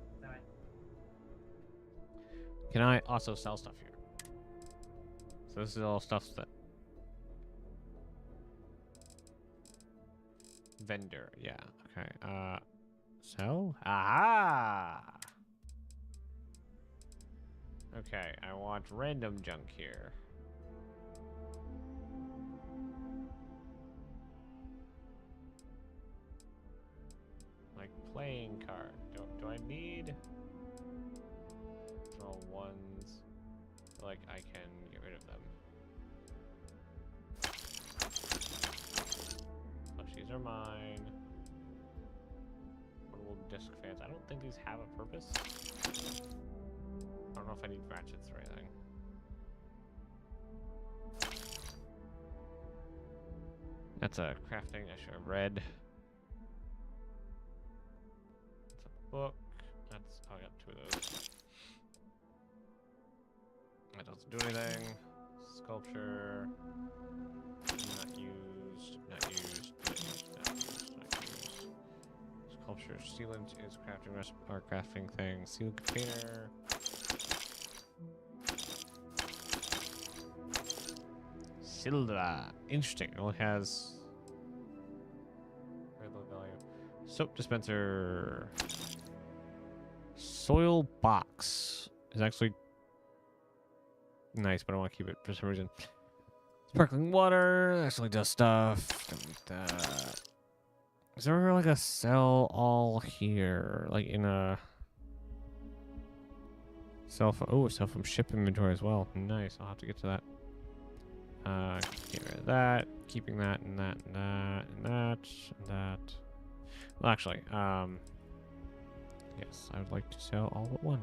Can I also sell stuff here? So this is all stuff that... Vendor, yeah, okay. Sell? Aha! Okay, I want random junk here. Like playing card. Do I need... Throw ones? I feel like I can get rid of them. Plushies are mine. Portable disc fans. I don't think these have a purpose. I don't know if I need ratchets or anything. That's a crafting. I should have read. That's a book. That's oh, I got 2 of those. That doesn't do anything. Sculpture. Not used. Not used. Not used. Not used. Not used. Sculpture. Sealant is crafting or crafting thing. Sealed container. Sildra. Interesting. It only has very low value. Soap dispenser. Soil box is actually nice, but I want to keep it for some reason. Sparkling water actually does stuff. Don't need that. Is there like a sell all here? Like in a sell from sell from ship inventory as well. Nice. I'll have to get to that. Get rid of that. Keeping that and that and that and that and that. Well, actually, yes, I would like to sell all but one.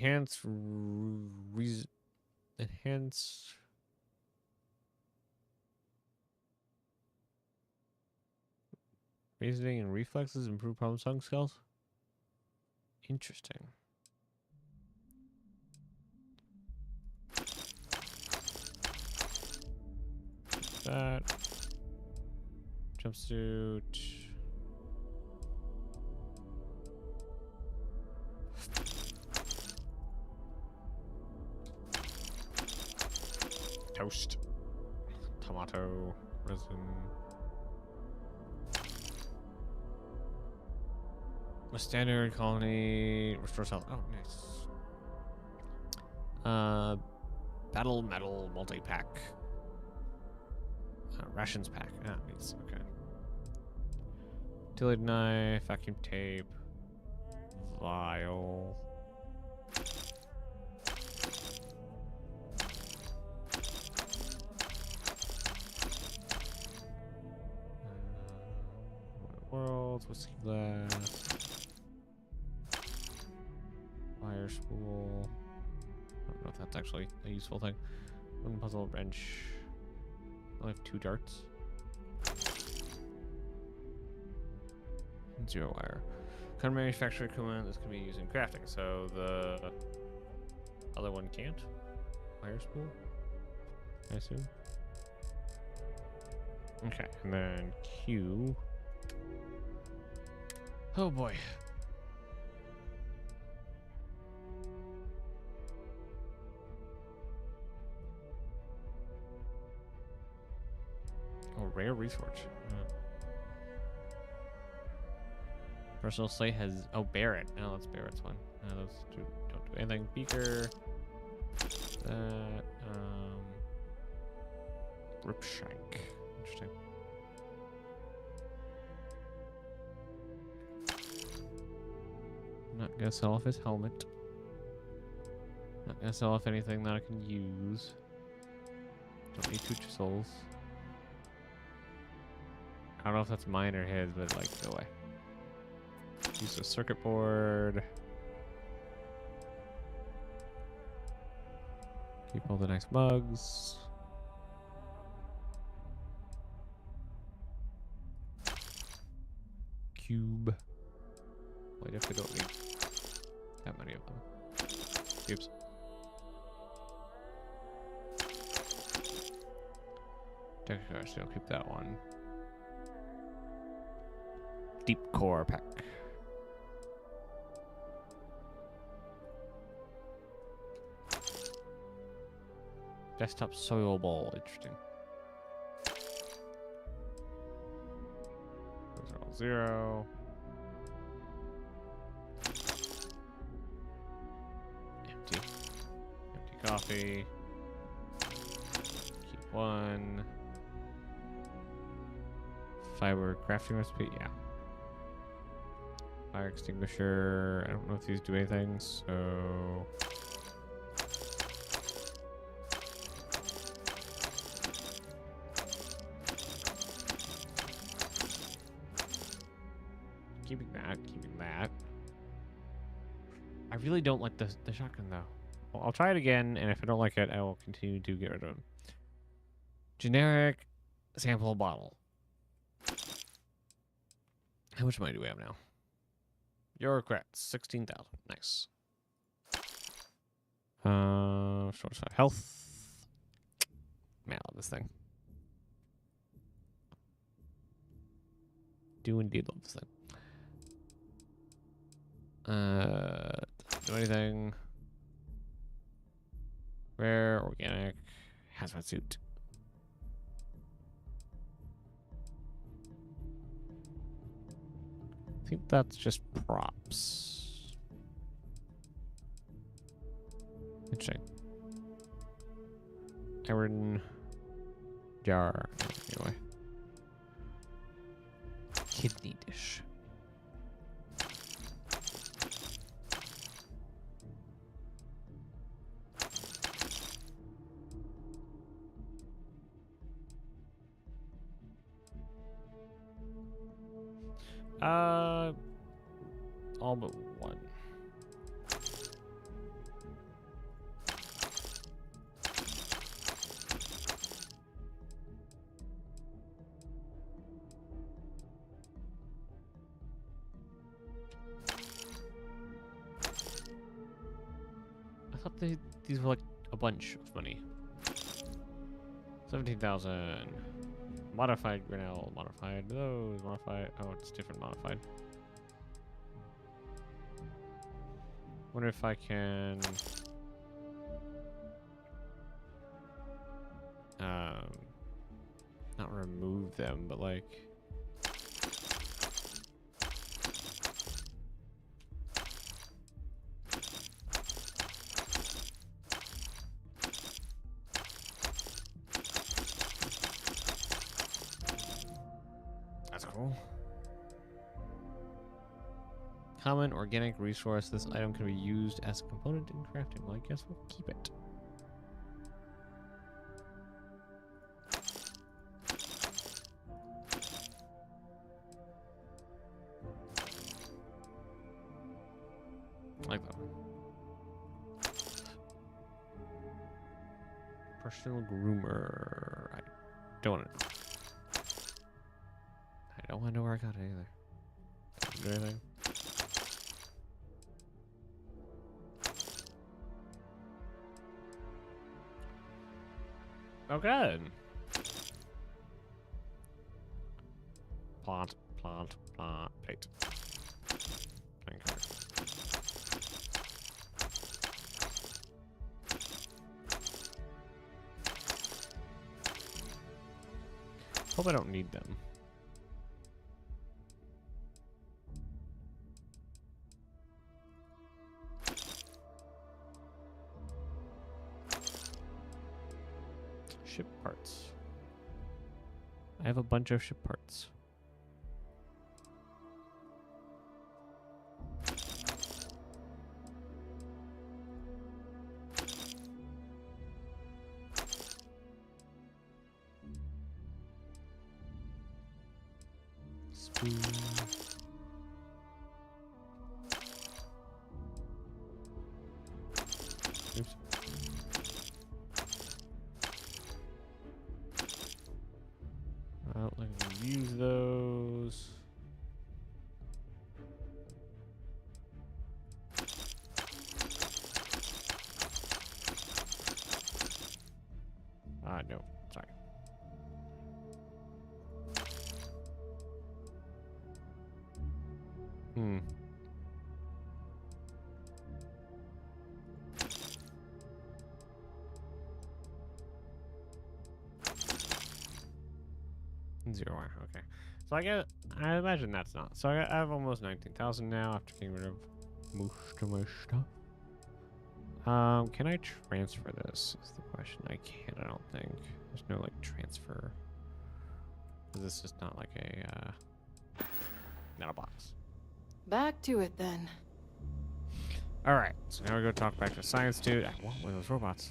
Enhance reasoning and reflexes, improve problem solving skills. Interesting. That jumpsuit. Toast. Tomato. Resin. A standard colony. Restores health. Oh, nice. Battle metal multi-pack. Rations pack. Ah, nice. Okay. Utility knife. Vacuum tape. Vial. World, whiskey glass, wire spool. I don't know if that's actually a useful thing. One puzzle wrench. I have 2 darts. And 0 wire. Kind of manufacturer equipment. This can be used in crafting. So the other one can't. Wire spool, I assume. Okay, and then Q. Oh boy. Oh, rare resource. Personal slate has Barrett. No, that's Barrett's one. No, those two don't do anything. Beaker. That Ripshank. Interesting. Not gonna sell off his helmet. Not gonna sell off anything that I can use. Don't need 2 souls. I don't know if that's mine or his, but like, go away. Use a circuit board. Keep all the nice mugs. Cube. Wait, if we don't need that many of them. Oops. Decker, so I'll keep that one. Deep core pack. Desktop soil ball, interesting. Those are all 0. Empty coffee. Keep 1. Fiber crafting recipe, yeah. Fire extinguisher. I don't know if these do anything, so... Keeping that, keeping that. I really don't like the shotgun, though. Well, I'll try it again, and if I don't like it, I will continue to get rid of it. Generic sample bottle. How much money do we have now? You're correct. 16,000. Nice. Short side health. Man, I love this thing. Do indeed love this thing. Doesn't do anything. Rare, organic, hazmat suit. I think that's just props. Interesting. Iron jar. Anyway. Kidney dish. All but one. I thought these were like a bunch of money. 17,000. Modified Grinnell, modified those, modified. Oh, it's different modified. Wonder if I can not remove them, but like that's cool. Common organic resource. This item can be used as a component in crafting. Well, I guess we'll keep it. I like that one. Personal groomer. I don't want to. I don't want to know where I got it either. Didn't do anything. Oh, good. Plant, plant, plant, plate. Playing card. Hope I don't need them. Ship parts. I have a bunch of ship parts. Spoon. Oops. Well, I can use those. No, sorry. Hmm. Zero. Okay. So I imagine that's not. So I have almost 19,000 now after getting rid of most of my stuff. Can I transfer this? Is the question. I can't. I don't think. There's no like transfer. This is not like a not a box. back to it then. All right, so now we go talk back to science dude. What were those robots?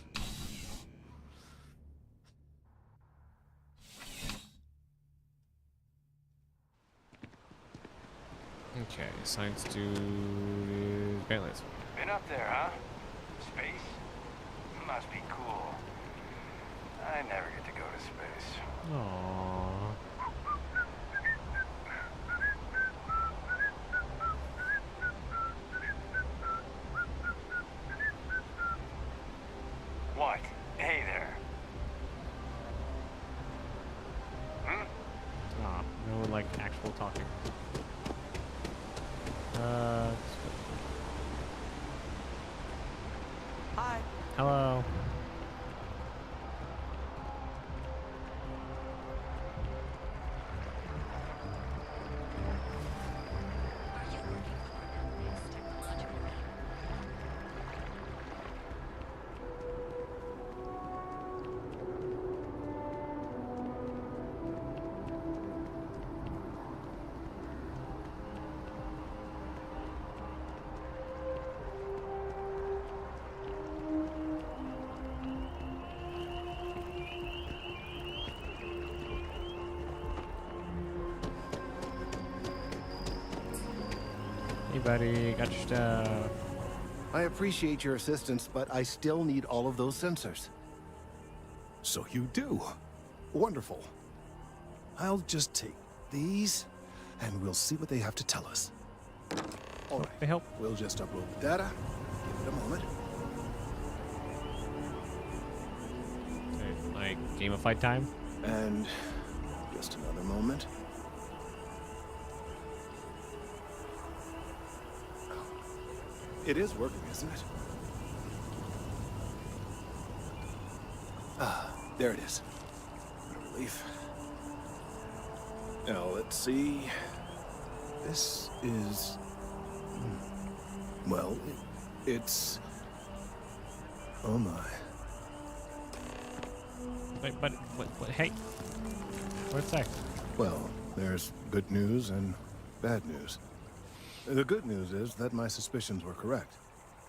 Okay, science dude is Bentleys. Been up there, huh? Space? Must be cool. I never get to go to space. Aww. What? Hey there. Aw, no like actual talking. Hi. Hello. Hey buddy, got your stuff. I appreciate your assistance, but I still need all of those sensors. So you do. Wonderful. I'll just take these, and we'll see what they have to tell us. All right. They help. We'll just upload the data. Give it a moment. Okay, like gamified time. And just another moment. It is working, isn't it? Ah, there it is. What a relief. Now, let's see. This is... Well, it's... Oh my. Wait, but hey, what's that? Well, there's good news and bad news. The good news is that my suspicions were correct.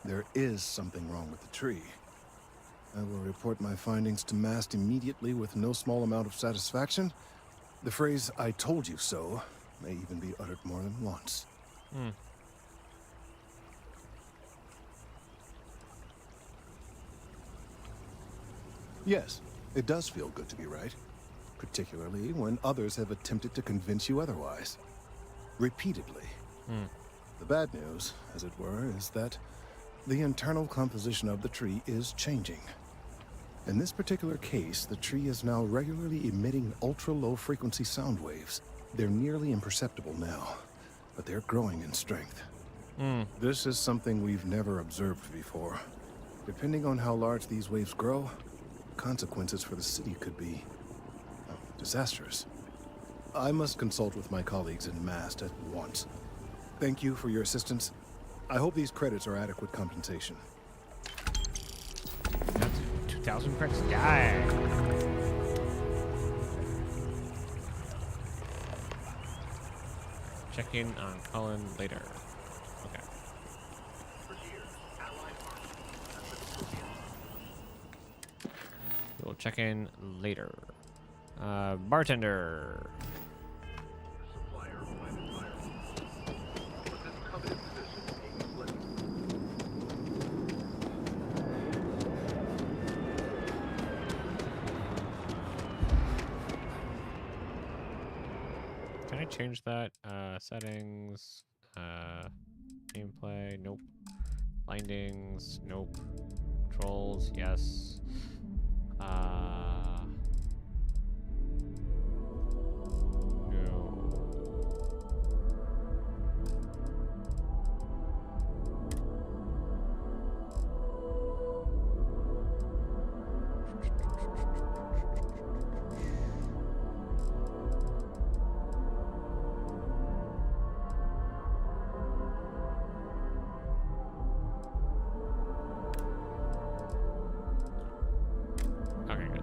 There is something wrong with the tree. I will report my findings to MAST immediately with no small amount of satisfaction. The phrase, "I told you so," may even be uttered more than once. Yes, it does feel good to be right. Particularly when others have attempted to convince you otherwise. Repeatedly. The bad news, as it were, is that the internal composition of the tree is changing. In this particular case, the tree is now regularly emitting ultra-low frequency sound waves. They're nearly imperceptible now, but they're growing in strength. This is something we've never observed before. Depending on how large these waves grow, consequences for the city could be disastrous. I must consult with my colleagues in MAST at once. Thank you for your assistance. I hope these credits are adequate compensation. That's 2,000 credits. Die. Check in on Cullen later. Okay. We'll check in later. Bartender. Can I change that? Settings, gameplay, nope. Bindings, nope. Controls, yes. No. Okay, good.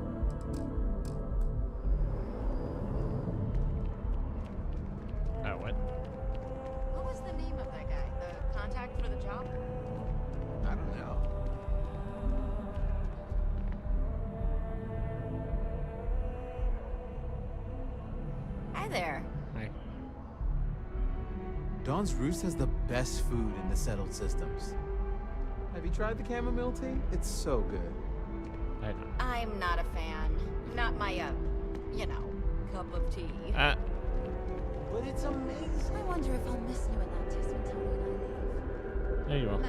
Hi there. Hi. Dawn's Roost has the best food in the settled systems. Have you tried the chamomile tea? It's so good. I don't. I'm not a fan. Not my, you know, cup of tea. But it's amazing. I wonder if I'll miss New Atlantis when Tony and I leave. There you are.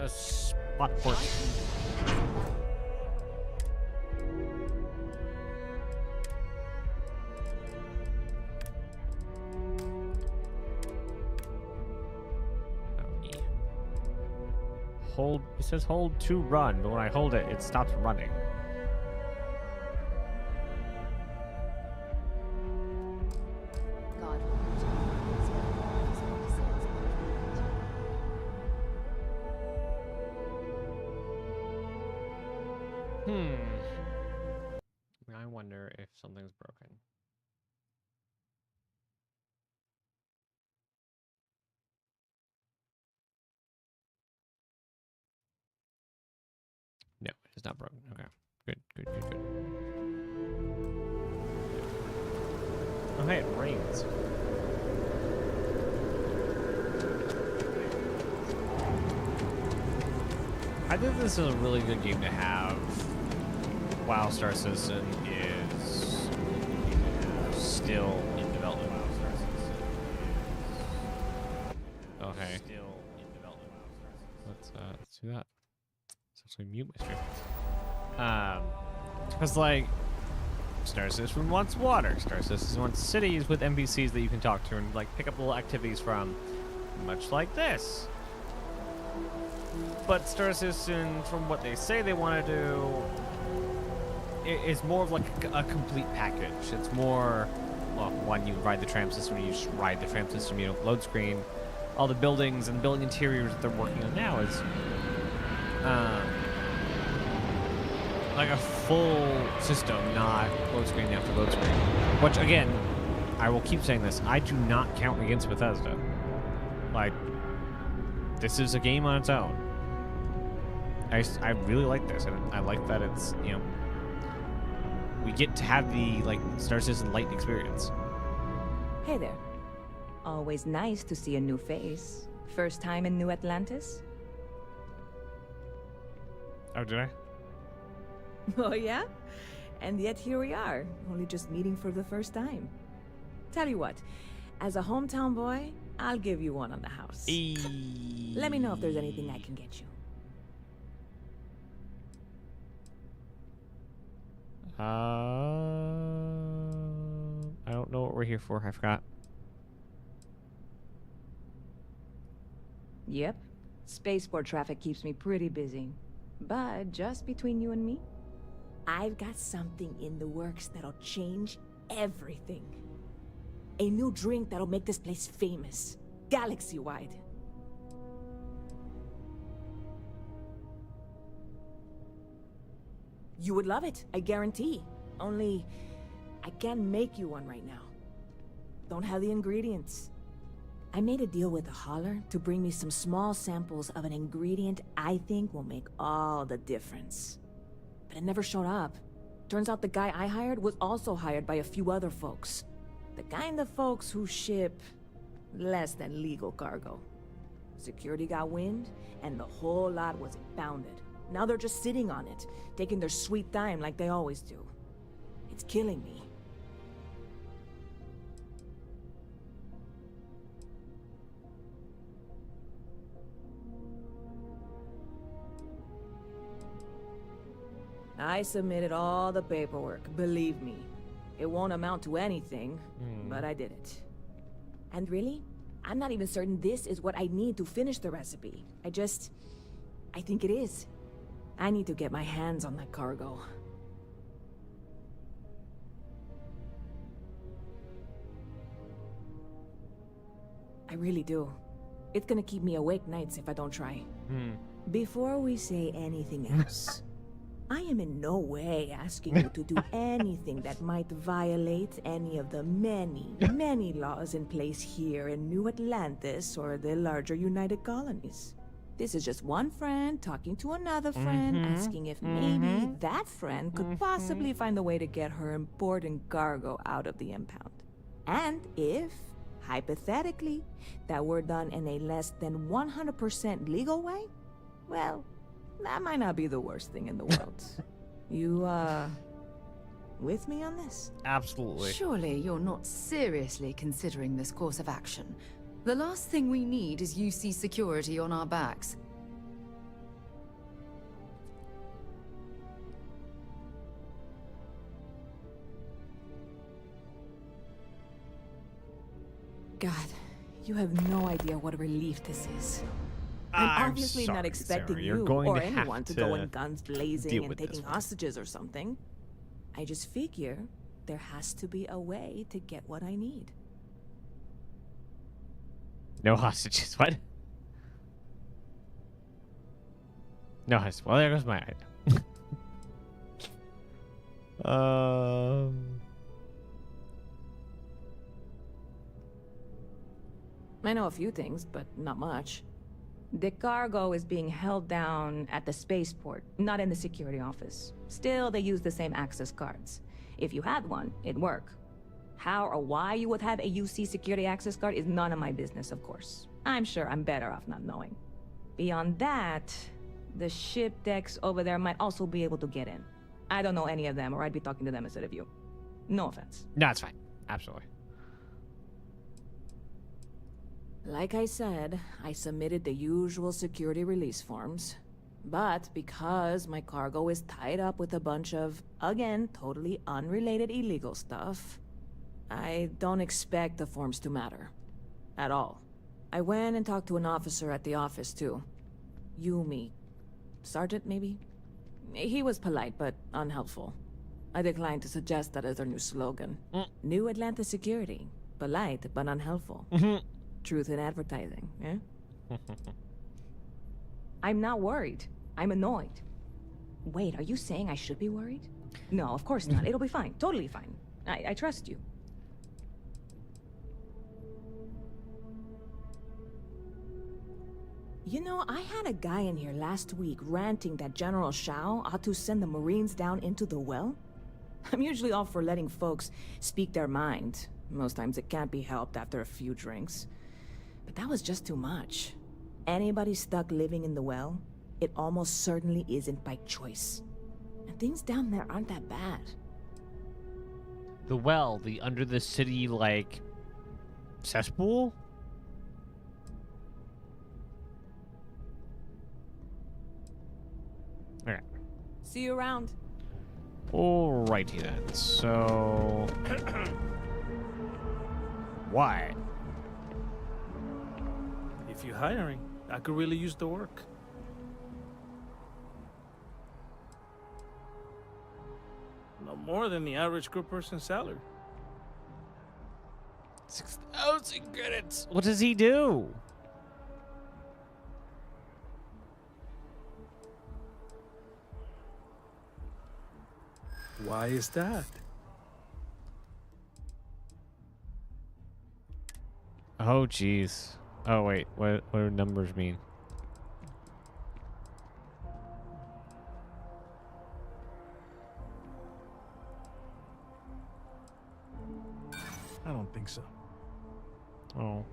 Spotport. Hold. It says hold to run, but when I hold it, it stops running. God. I wonder if something's broken. No, it's not broken. Okay. Good. Oh, hey, it rains. I think this is a really good game to have while Star Citizen is still in development. While Star Citizen is still in development. Let's do that. Let's actually mute my stream. Because like Star Citizen wants water. Star Citizen wants cities with NPCs that you can talk to and like pick up little activities from, much like this. But Star Citizen, from what they say they want to do, is more of like a complete package. It's more, well, one, you ride the tram system, you just ride the tram system, you know, load screen. All the buildings and building interiors that they're working on now is like a full system, not load screen after load screen. Which, again, I will keep saying this, I do not count against Bethesda. Like, this is a game on its own. I really like this, and I like that it's, you know, we get to have the, like, Star Citizen Light experience. Hey there. Always nice to see a new face. First time in New Atlantis? Oh, did I? Oh, yeah? And yet here we are, only just meeting for the first time. Tell you what, as a hometown boy, I'll give you one on the house. Let me know if there's anything I can get you. I don't know what we're here for. I forgot. Yep. Spaceport traffic keeps me pretty busy. But just between you and me, I've got something in the works that'll change everything. A new drink that'll make this place famous, galaxy-wide. You would love it, I guarantee. Only, I can't make you one right now. Don't have the ingredients. I made a deal with a hauler to bring me some small samples of an ingredient I think will make all the difference. But it never showed up. Turns out the guy I hired was also hired by a few other folks. The kind of folks who ship less than legal cargo. Security got wind, and the whole lot was impounded. Now they're just sitting on it, taking their sweet time like they always do. It's killing me. I submitted all the paperwork, believe me. It won't amount to anything, but I did it. And really, I'm not even certain this is what I need to finish the recipe. I think it is. I need to get my hands on that cargo. I really do. It's gonna keep me awake nights if I don't try. Before we say anything else, I am in no way asking you to do anything that might violate any of the many, many laws in place here in New Atlantis or the larger United Colonies. This is just one friend talking to another friend, asking if maybe that friend could possibly find a way to get her important cargo out of the impound. And if, hypothetically, that were done in a less than 100% legal way, well, that might not be the worst thing in the world. You, with me on this? Absolutely. Surely you're not seriously considering this course of action. The last thing we need is UC security on our backs. God, you have no idea what a relief this is. I'm obviously sorry, not expecting Sarah. You're you going or to have anyone to go in to guns deal blazing and with this taking one. hostages or something. I just figure there has to be a way to get what I need. No hostages. What? No hostages. Well, there goes my idea. I know a few things, but not much. The cargo is being held down at the spaceport, not in the security office. Still, they use the same access cards. If you had one, it'd work. How or why you would have a UC security access card is none of my business, of course. I'm sure I'm better off not knowing. Beyond that, the ship decks over there might also be able to get in. I don't know any of them, or I'd be talking to them instead of you. No offense. No, it's fine. Absolutely. Like I said, I submitted the usual security release forms. But because my cargo is tied up with a bunch of, again, totally unrelated illegal stuff, I don't expect the forms to matter. At all. I went and talked to an officer at the office, too. Yumi. Sergeant, maybe? He was polite, but unhelpful. I declined to suggest that as their new slogan. New Atlanta Security. Polite, but unhelpful. Truth in advertising, eh? I'm not worried. I'm annoyed. Wait, are you saying I should be worried? No, of course not. It'll be fine. Totally fine. I trust you. You know, I had a guy in here last week ranting that General Shao ought to send the Marines down into the well. I'm usually all for letting folks speak their mind. Most times it can't be helped after a few drinks. But that was just too much. Anybody stuck living in the well, it almost certainly isn't by choice. And things down there aren't that bad. The well, the under the city, like, cesspool? Okay. See you around. Alrighty then. So... Why? If you're hiring, I could really use the work. No more than the average crew person's salary. 6,000 credits. What does he do? Why is that? Oh, jeez. Oh, wait. What do numbers mean? I don't think so. Oh.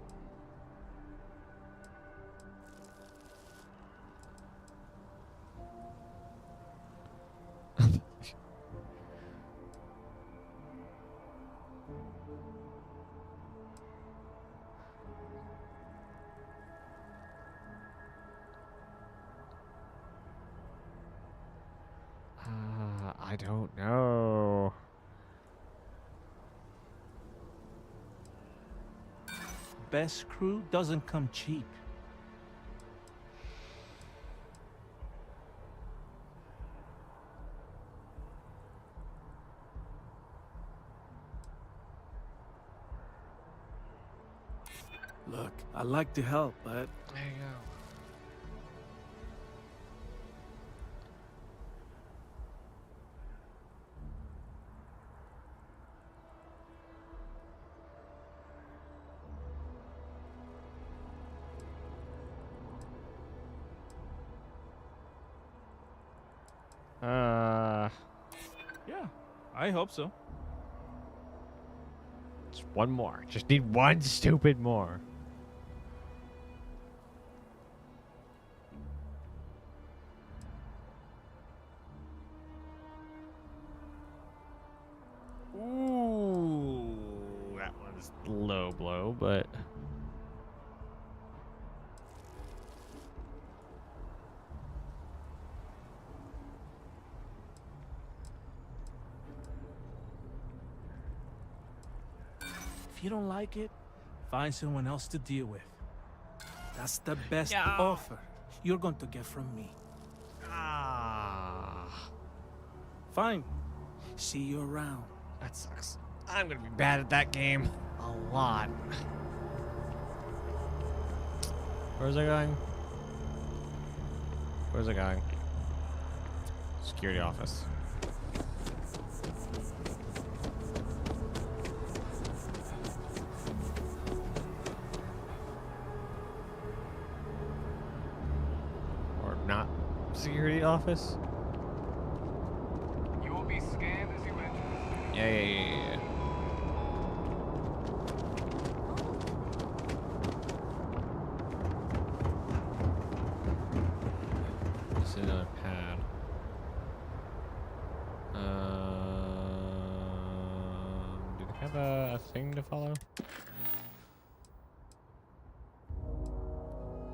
I don't know. Best crew doesn't come cheap. Look, I like to help, but... There you go. I hope so. Just one more. Just need one stupid more. Ooh, that one's low blow, but If you don't like it, find someone else to deal with. That's the best No. offer you're going to get from me. Fine. See you around. That sucks. I'm gonna be bad at that game a lot. Where's it going? Where's it going? Security office. Or not security office? You will be scanned as you enter. Yeah. This is another pad. Do they have a thing to follow?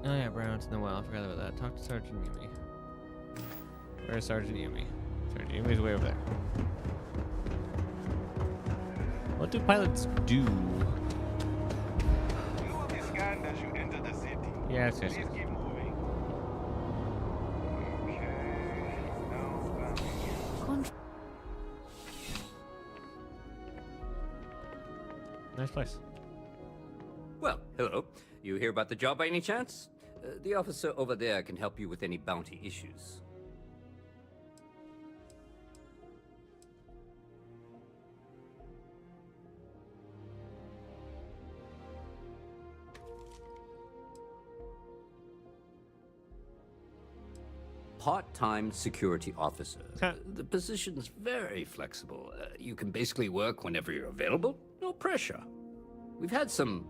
Oh yeah, Brown's in the well. I forgot about that. Talk to Sergeant Yumi. Where's Sergeant Yumi? Sergeant Yumi's way over there. What do pilots do? You will be scanned as you enter the city. Yes. Please keep moving. Okay. No bounty. Nice place. Well, hello. You hear about the job by any chance? The officer over there can help you with any bounty issues. Part-time security officer. The position's very flexible. You can basically work whenever you're available. No pressure. We've had some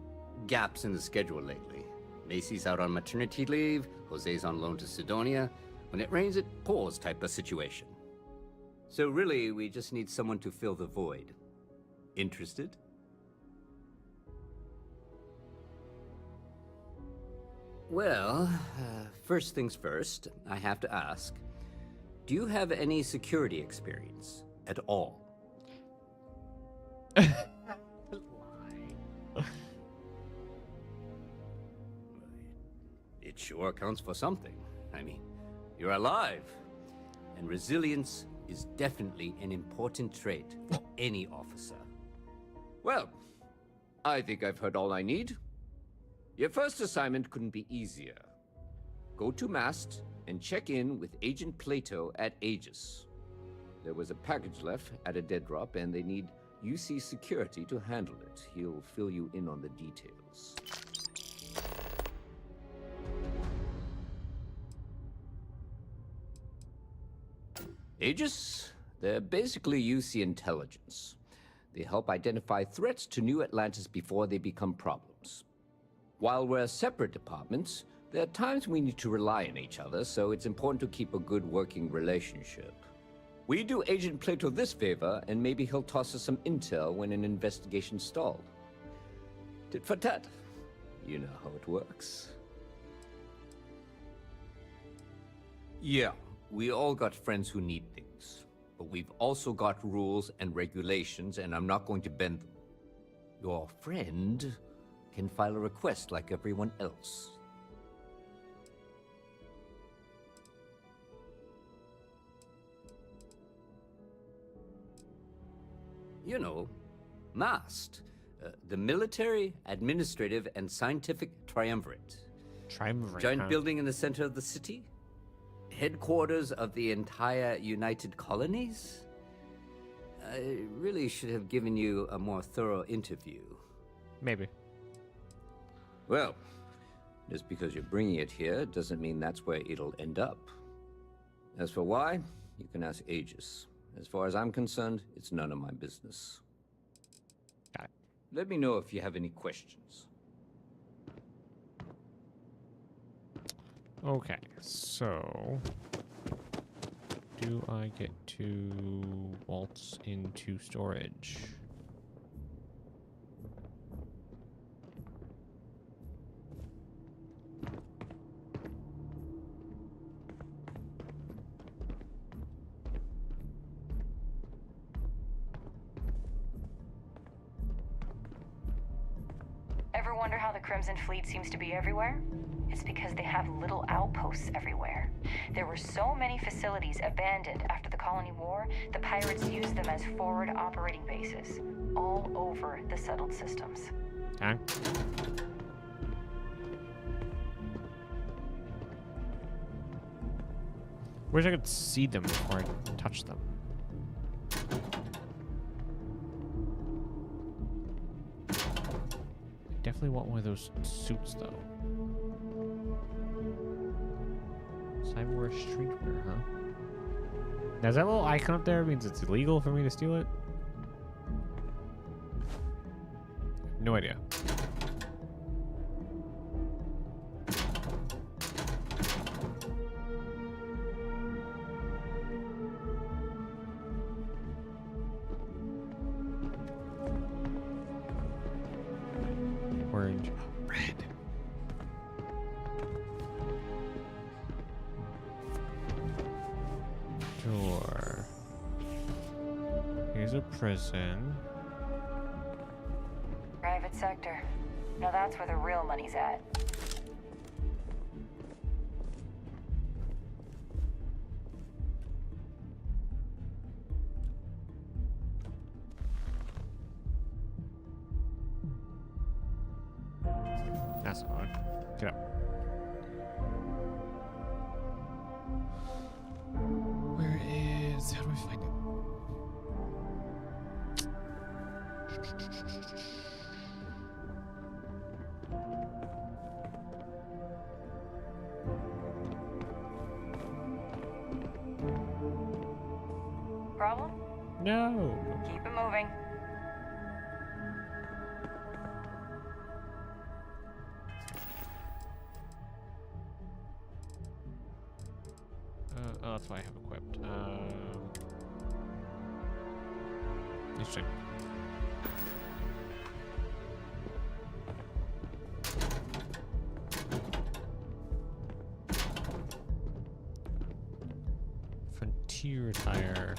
gaps in the schedule lately. Macy's out on maternity leave, Jose's on loan to Sidonia. When it rains, it pours type of situation. So really, we just need someone to fill the void. Interested? Well, first things first, I have to ask, do you have any security experience at all? It sure counts for something. I mean, you're alive. And resilience is definitely an important trait for any officer. Well, I think I've heard all I need. Your first assignment couldn't be easier. Go to Mast and check in with Agent Plato at Aegis. There was a package left at a dead drop, and they need UC security to handle it. He'll fill you in on the details. Aegis? They're basically UC intelligence. They help identify threats to New Atlantis before they become problems. While we're separate departments, there are times we need to rely on each other, so it's important to keep a good working relationship. We do Agent Plato this favor, and maybe he'll toss us some intel when an investigation stalled. Tit for tat. You know how it works. Yeah, we all got friends who need things. But we've also got rules and regulations, and I'm not going to bend them. Your friend can file a request like everyone else. You know, MAST, the Military, Administrative, and Scientific Triumvirate. Giant building in the center of the city? Headquarters of the entire United Colonies? I really should have given you a more thorough interview. Maybe. Well, just because you're bringing it here doesn't mean that's where it'll end up. As for why, you can ask Aegis. As far as I'm concerned, it's none of my business. Got it. Let me know if you have any questions. Okay, so do I get to waltz into storage? Ever wonder how the Crimson Fleet seems to be everywhere? It's because they have little outposts everywhere. There were so many facilities abandoned after the Colony War, the pirates used them as forward operating bases, all over the settled systems. Okay. Wish I could see them before I touch them. I definitely want one of those suits, though. Cyberware streetwear, huh? Now, is that little icon up there means it's illegal for me to steal it? No idea. Orange. Red. Door. Here's a prison. Private sector. Now that's where the real money's at. That's odd. Get up. Where is... How do I find it? Problem? No. Keep it moving. Oh, that's why I have equipped. Interesting. Frontier tire.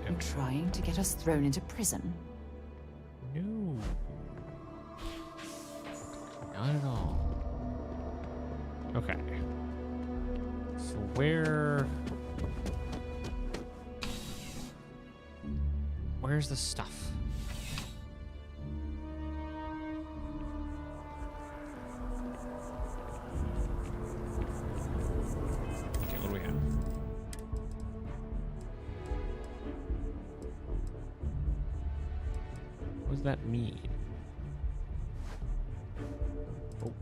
You're trying to get us thrown into prison? No. Not at all. Okay. So where's the stuff? Okay, what do we have? What does that mean? Oh.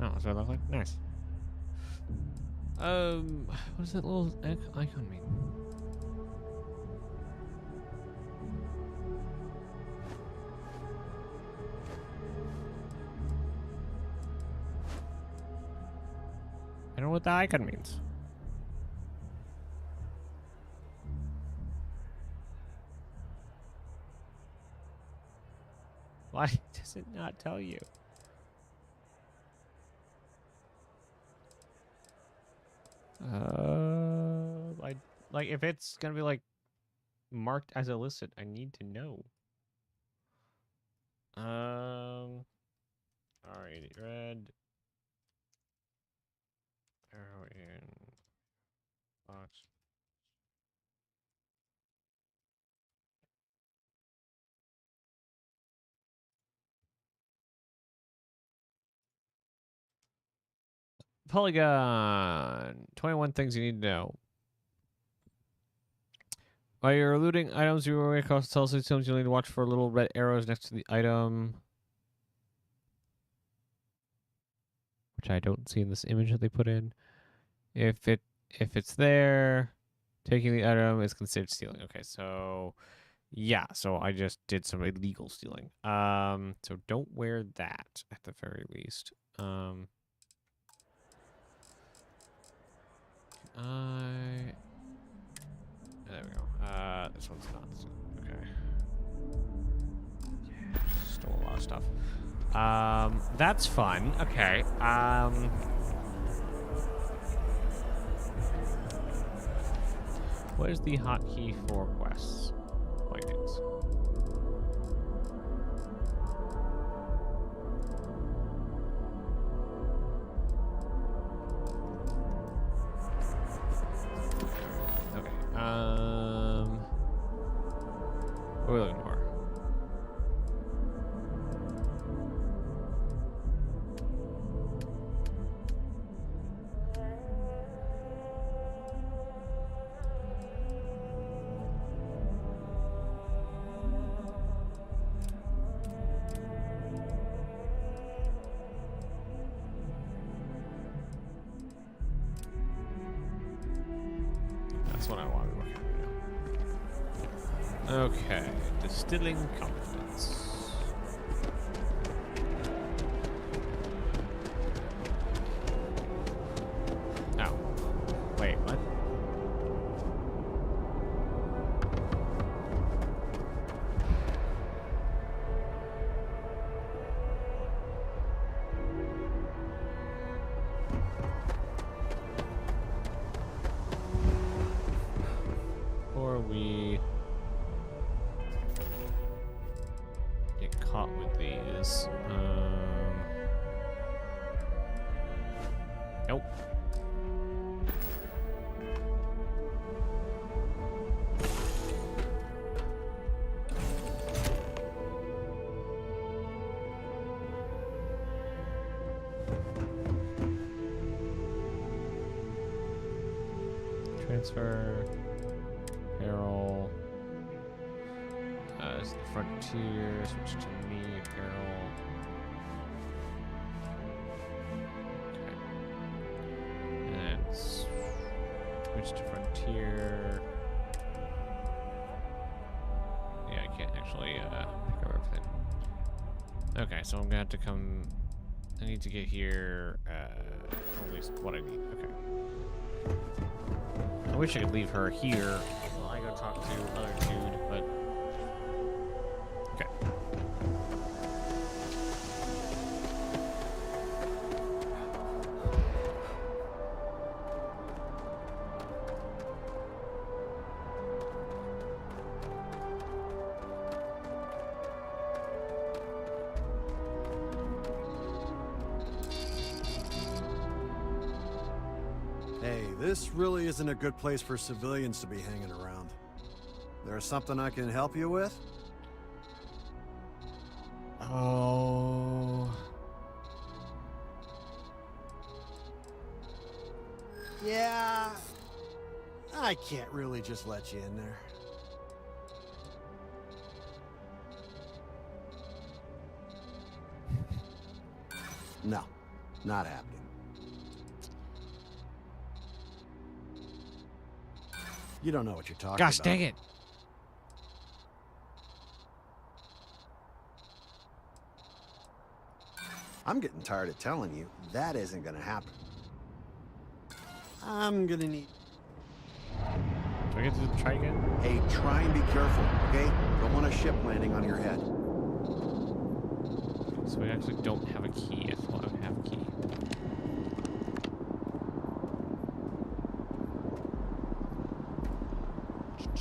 Oh, that's what it looks like. Nice. What does that little icon mean? I don't know what the icon means. Why does it not tell you? Like if it's gonna be like marked as illicit? I need to know. Alright, red. Arrow in box. Polygon. 21 things you need to know. While you're looting items, you will across the systems. You'll need to watch for little red arrows next to the item, which I don't see in this image that they put in. If it's there, taking the item is considered stealing. Okay, so yeah, so I just did some illegal stealing. So don't wear that at the very least. There we go. This one's not. Okay. Stole a lot of stuff. That's fun. Okay. What is the hotkey for quests? Findings. Okay. What are we looking for? That's what I want to be working on. Okay, distilling confidence. Oh, wait, what? Or we get caught with these. Nope. Transfer. Apparel. This is the frontier. Switch to me. Apparel. Okay. And then switch to frontier. Yeah, I can't actually pick up everything. Okay, so I'm gonna have to come. I need to get here. At least what I need. Okay. I wish I could leave her here while I go talk to other dude, but okay. Hey, this really isn't a good place for civilians to be hanging around. There's something I can help you with? Oh. Yeah, I can't really just let you in there. No, not happening. You don't know what you're talking about. Gosh dang it. I'm getting tired of telling you that isn't gonna happen. I'm gonna need... Do I get to try again? Hey, try and be careful, okay? Don't want a ship landing on your head. So we actually don't have a key. I thought I would have a key. Are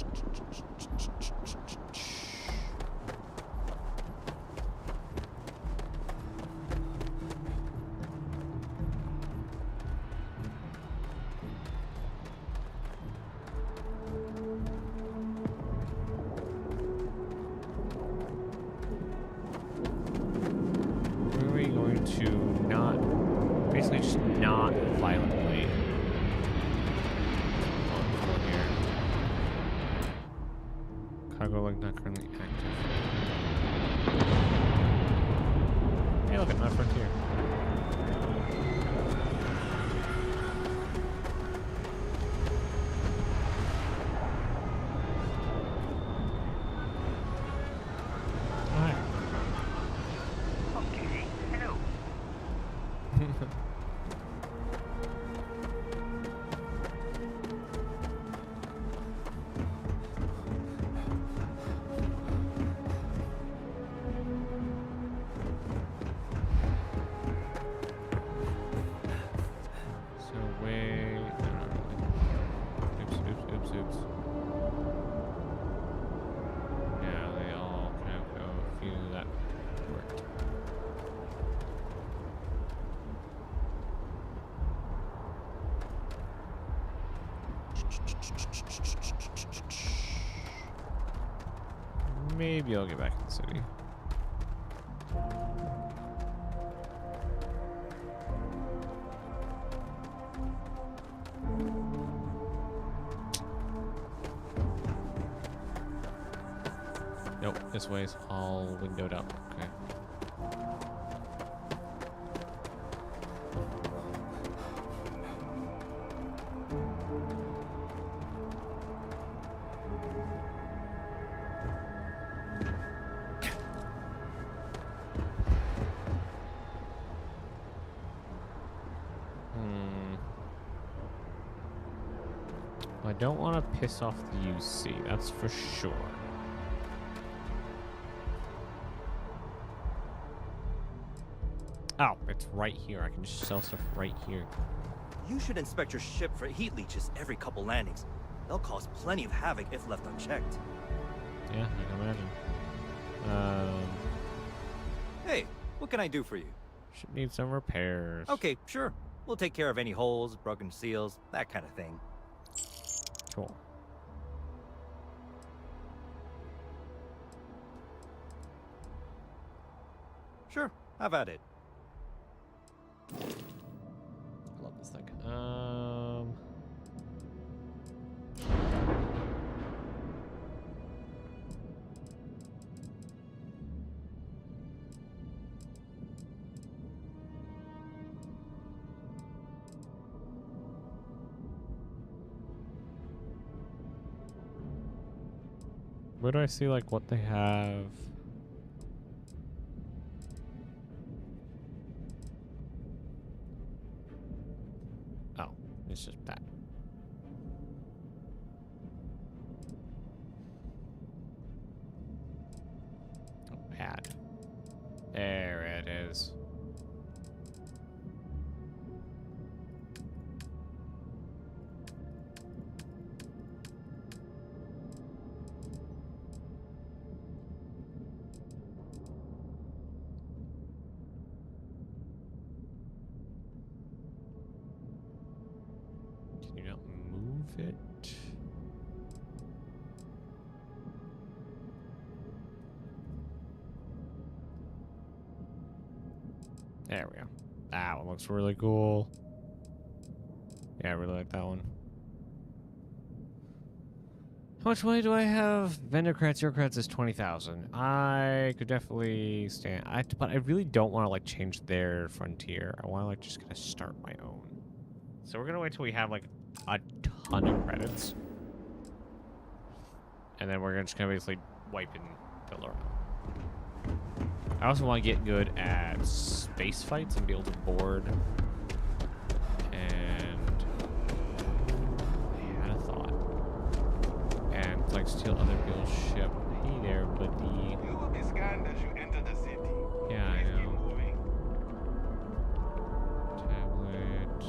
we going to not, basically just not violently on here? Cargo link not currently active. Hey, look, another frontier. Okay, hello. So wait, no, not really. Oops. Yeah, they all kind of go feed into that port. Maybe I'll get back in the city. Nope, this way is all windowed up. Okay. I don't want to piss off the UC, that's for sure. Oh, it's right here. I can just sell stuff right here. You should inspect your ship for heat leeches every couple landings. They'll cause plenty of havoc if left unchecked. Yeah, I can imagine. Hey, what can I do for you? Should need some repairs. Okay, sure. We'll take care of any holes, broken seals, that kind of thing. Cool. Sure, have at it. I love this thing. Where do I see like what they have? Oh, it's just that. Oh, pad. There it is. Can you not move it? There we go. That one looks really cool. Yeah, I really like that one. How much money do I have? Vendor credits, your credits is 20,000. I could definitely stand. But I really don't want to like change their frontier. I want to like just kind of start my own. So we're gonna wait till we have like a ton of credits, and then we're just gonna basically wipe and build our own. I also want to get good at space fights and be able to board. And I had a thought. And like steal other people's ship. Hey there, buddy. You will be scanned as you enter the city. Yeah, I know. Moving. Tablet.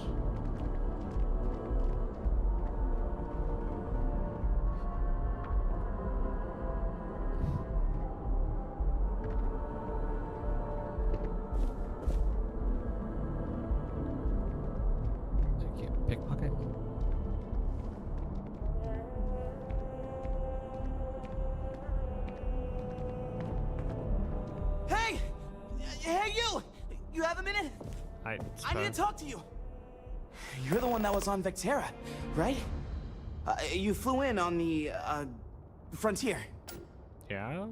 I need to talk to you. You're the one that was on Vectera, right? You flew in on the Frontier. Yeah.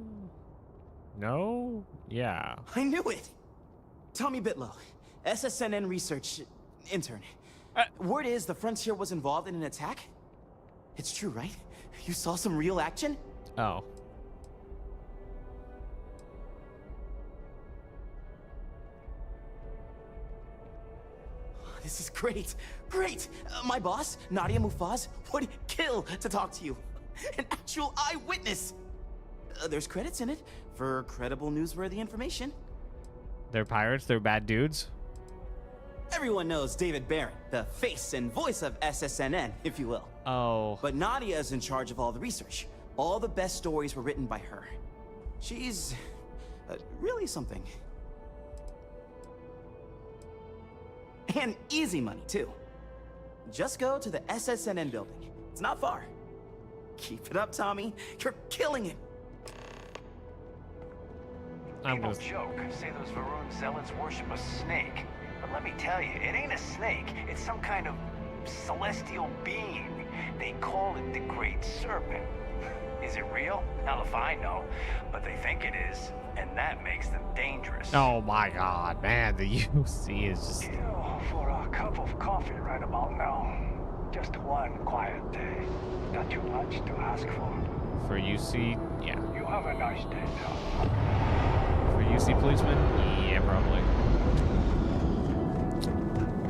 No. Yeah. I knew it. Tommy Bitlow, SSNN research intern. Word is the Frontier was involved in an attack? It's true, right? You saw some real action? Oh. This is great. Great. My boss, Nadia Mufaz, would kill to talk to you. An actual eyewitness. There's credits in it for credible, newsworthy information. They're pirates. They're bad dudes. Everyone knows David Barron, the face and voice of SSNN, if you will. Oh. But Nadia is in charge of all the research. All the best stories were written by her. She's really something. And easy money, too. Just go to the SSNN building. It's not far. Keep it up, Tommy. You're killing it. People joke, say those Varun zealots worship a snake. But let me tell you, it ain't a snake. It's some kind of celestial being. They call it the Great Serpent. Is it real? Hell if I know. But they think it is. And that makes them dangerous. Oh my god, man, the UC is just... For a cup of coffee right about now. Just one quiet day. Not too much to ask for. For UC, yeah. You have a nice day now. For UC policeman? Yeah, probably.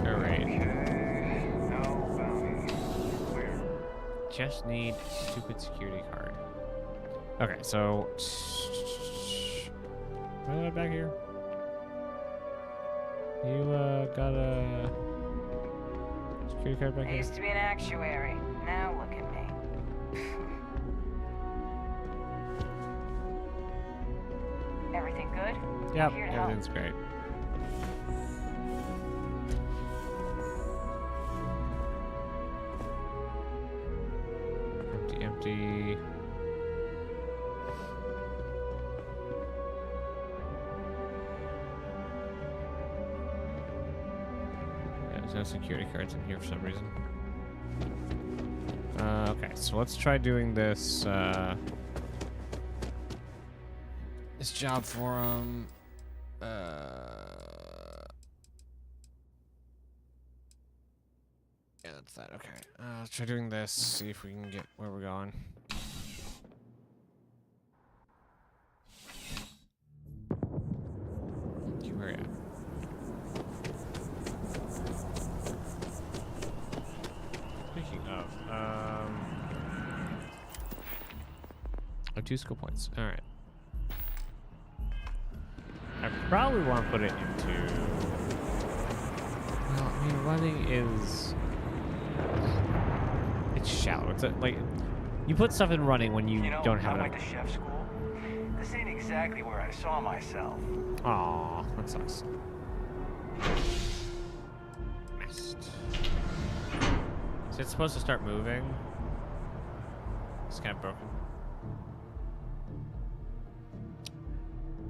Alright. Okay. No bounty. Weird. Just need stupid security card. Okay, so... Am I back here? You, got a... security card back I here? used to be an actuary. Now look at me. Everything good? Yep, Here to help. everything's great. Empty. Yeah, there's no security cards in here for some reason. Okay, so let's try doing this, this job for him. Yeah, that's that. Okay. Let's try doing this. See if we can get where we're going. Where at? Speaking of, oh, 2 skill points. All right. I probably want to put it into. Well, I mean, running is. It's shallow. It's like you put stuff in running when you don't have I enough. went to chef school. This ain't exactly where I saw myself. Aw, that sucks. Missed. So it's supposed to start moving. It's kind of broken.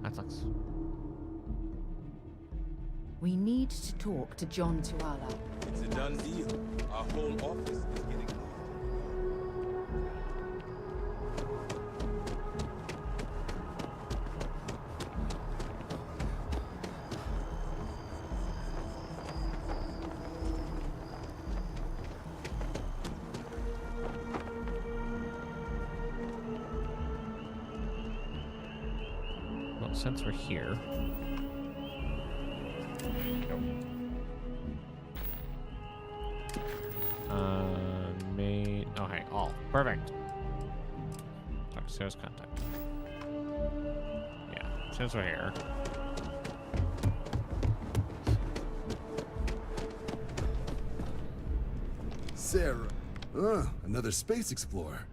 That sucks. We need to talk to John Tuala. It's a done deal. Our home office is getting cleared. Well, since we're here. Main. Oh, hey, all. Perfect. Talk to sales contact. Yeah, since we're here. Sarah. Another space explorer.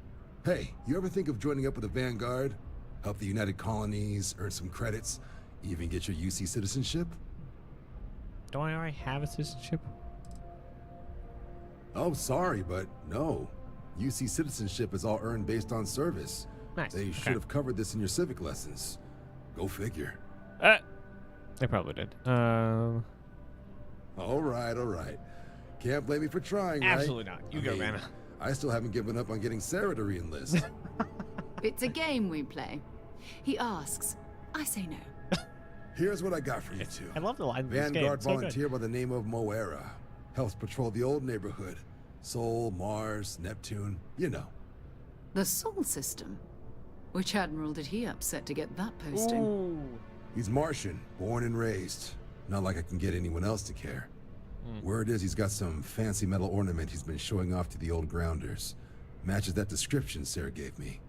Hey, you ever think of joining up with the Vanguard? Help the United Colonies, earn some credits, even get your UC citizenship? Don't I already have a citizenship? Oh, sorry, but no. UC citizenship is all earned based on service. Nice. They should have covered this in your civic lessons. Go figure. They probably did. All right. Can't blame me for trying, right? Absolutely not. You go, man. I still haven't given up on getting Sarah to re-enlist. It's a game we play. He asks, I say no. Here's what I got for you two. I love the line in this game. Vanguard It's so good. volunteer by the name of Moera. Helps patrol the old neighborhood. Sol, Mars, Neptune, you know. The Sol system? Which admiral did he upset to get that posting? Ooh. He's Martian, born and raised. Not like I can get anyone else to care. Word is he's got some fancy metal ornament he's been showing off to the old grounders. Matches that description Sarah gave me.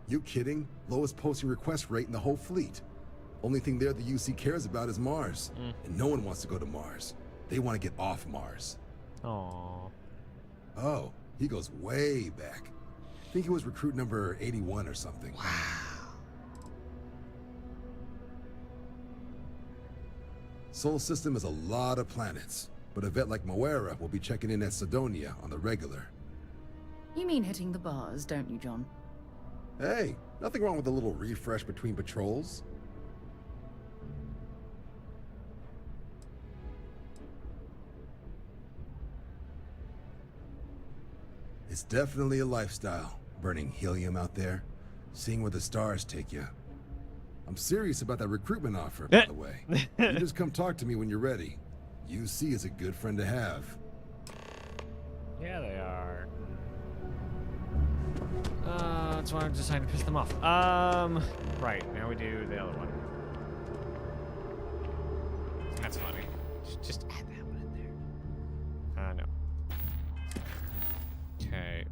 You kidding? Lowest posting request rate in the whole fleet. Only thing there the UC cares about is Mars. And no one wants to go to Mars. They want to get off Mars. Aww. Oh, he goes way back. I think he was recruit number 81 or something. Wow. Sol system is a lot of planets, but a vet like Moera will be checking in at Sidonia on the regular. You mean hitting the bars, don't you, John? Hey, nothing wrong with a little refresh between patrols. It's definitely a lifestyle, burning helium out there, seeing where the stars take you. I'm serious about that recruitment offer, by the way. You just come talk to me when you're ready. UC is a good friend to have. Yeah, they are. That's why I'm just trying to piss them off. Right, now we do the other one. That's funny. Just add that one in there. No. Okay.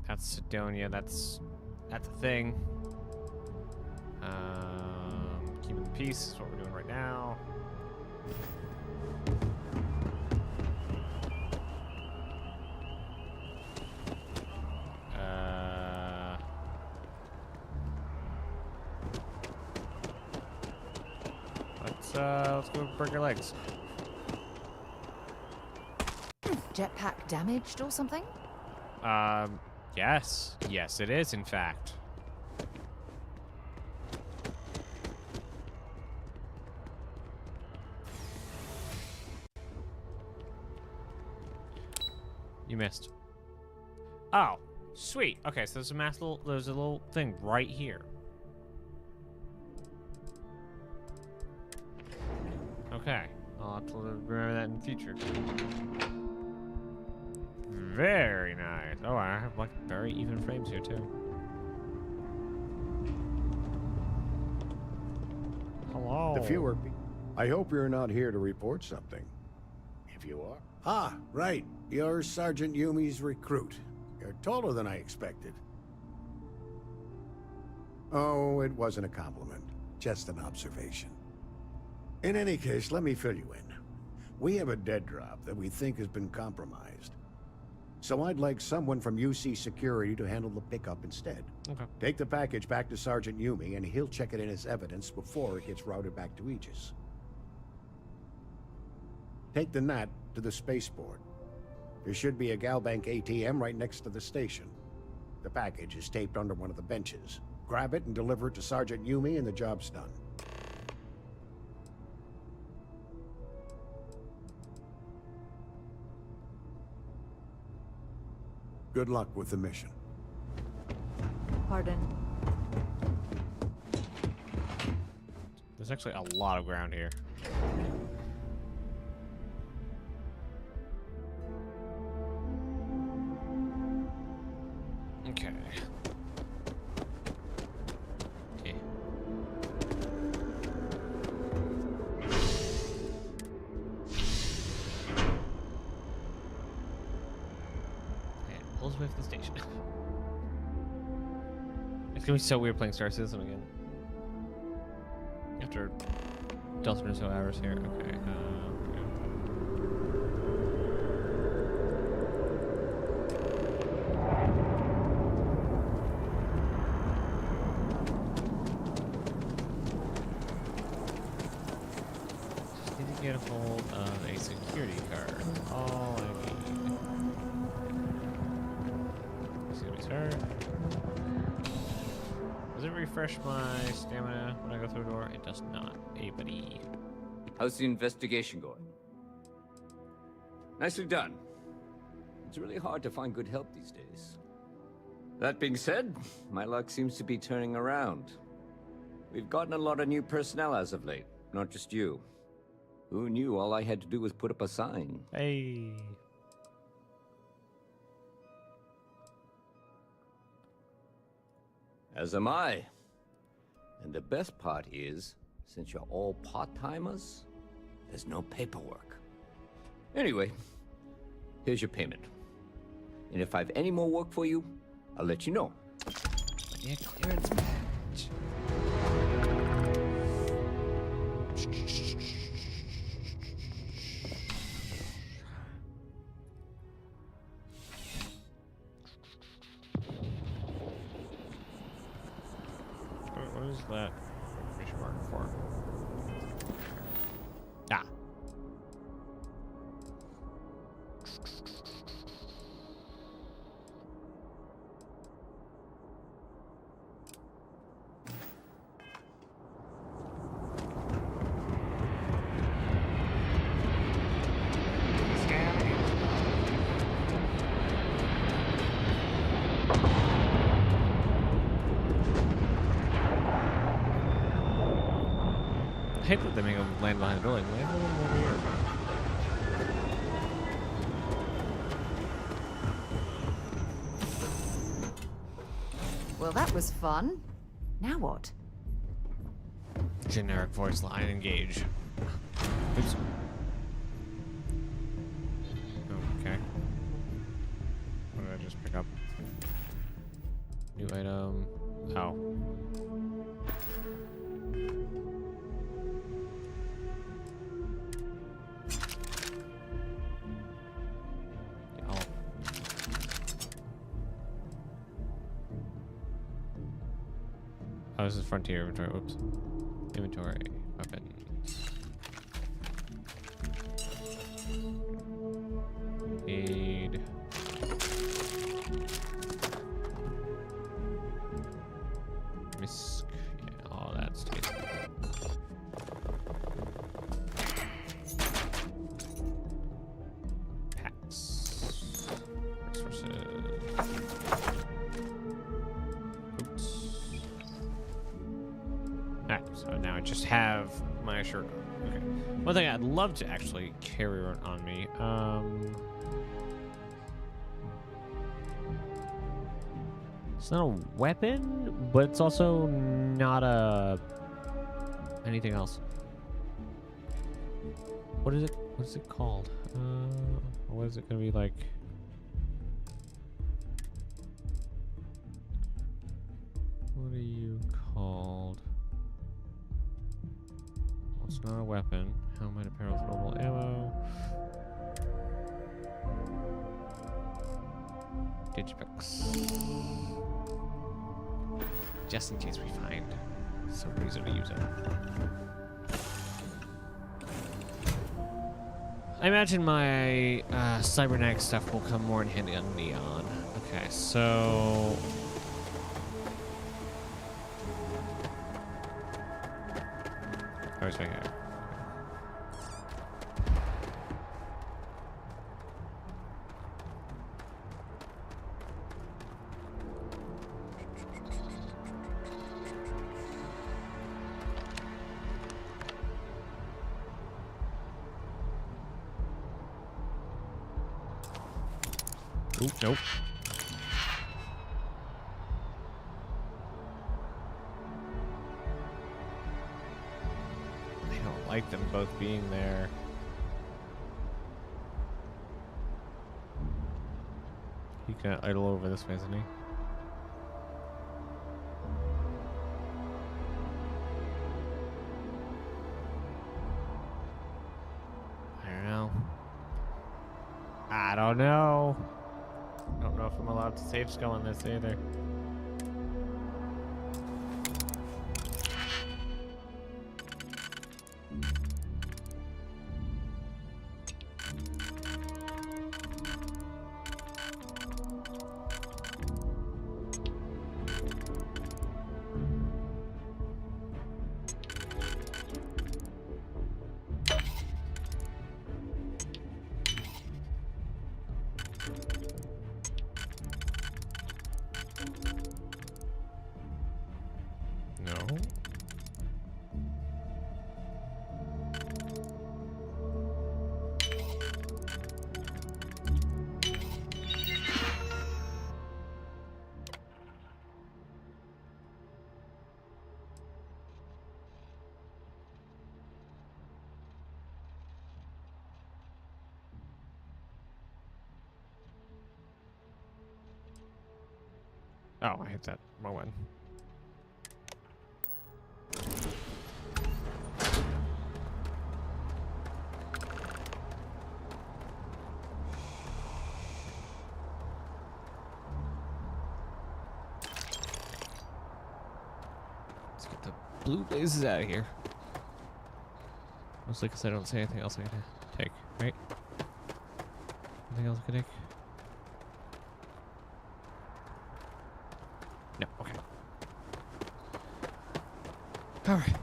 That's Sidonia, that's a thing. Keeping the peace is what we're doing right now. Let's go break our legs. Jetpack damaged or something? Yes. Yes, it is, in fact. You missed. Oh, sweet. Okay, so there's a little thing right here. Okay, I'll have to remember that in the future. Very nice. Oh, I have like very even frames here too. Hello. The viewer. I hope you're not here to report something. If you are. Ah, right. You're Sergeant Yumi's recruit. You're taller than I expected. Oh, it wasn't a compliment. Just an observation. In any case, let me fill you in. We have a dead drop that we think has been compromised. So I'd like someone from UC Security to handle the pickup instead. Okay. Take the package back to Sergeant Yumi, and he'll check it in as evidence before it gets routed back to Aegis. Take the NAT to the spaceport. There should be a Galbank ATM right next to the station. The package is taped under one of the benches. Grab it and deliver it to Sergeant Yumi, and the job's done. Good luck with the mission. Pardon. There's actually a lot of ground here. Okay. Okay. And pulls away from the station. It's gonna be so weird playing Star Citizen again. After a dozen or so hours here. Okay. Just need to get a hold of a security card. All I need. refresh my stamina when I go through a door? It does not. Hey, buddy. How's the investigation going? Nicely done. It's really hard to find good help these days. That being said, my luck seems to be turning around. We've gotten a lot of new personnel as of late, not just you. Who knew all I had to do was put up a sign? Hey. As am I. And the best part is, since you're all part-timers, there's no paperwork. Anyway, here's your payment. And if I have any more work for you, I'll let you know. Yeah, clearance badge. What is that information mark for? Ah. I hate that they make them land behind a building. Land a little more weird. Well, that was fun. Now what? Generic voice line, engage. Oops. Okay. What did I just pick up? New item. Oh. Oh, this is frontier inventory. Whoops. Inventory. Weapons. Aid. Misk. Yeah, all that stays. Packs. Resources. Alright, so now I just have my shirt on. Okay. One thing I'd love to actually carry on me. It's not a weapon, but it's also not a anything else. What is it? What's it called? What is it gonna be like? What are you called? Well, it's not a weapon. Helmet, apparel, throwable ammo. Digipix. Just in case we find some reason to use it. I imagine my cybernetic stuff will come more in handy on Neon. Okay, so... I was right here. Oop, nope. I don't like them both being there. He can idle over this way, isn't he? I don't know. I don't know. I don't know if I'm allowed to safe skill on this either. No. Oh, I hit that wrong one. Let's get the blue blazes out of here. Mostly because I don't see anything else I can take, right? Anything else I can take? No, okay. Alright.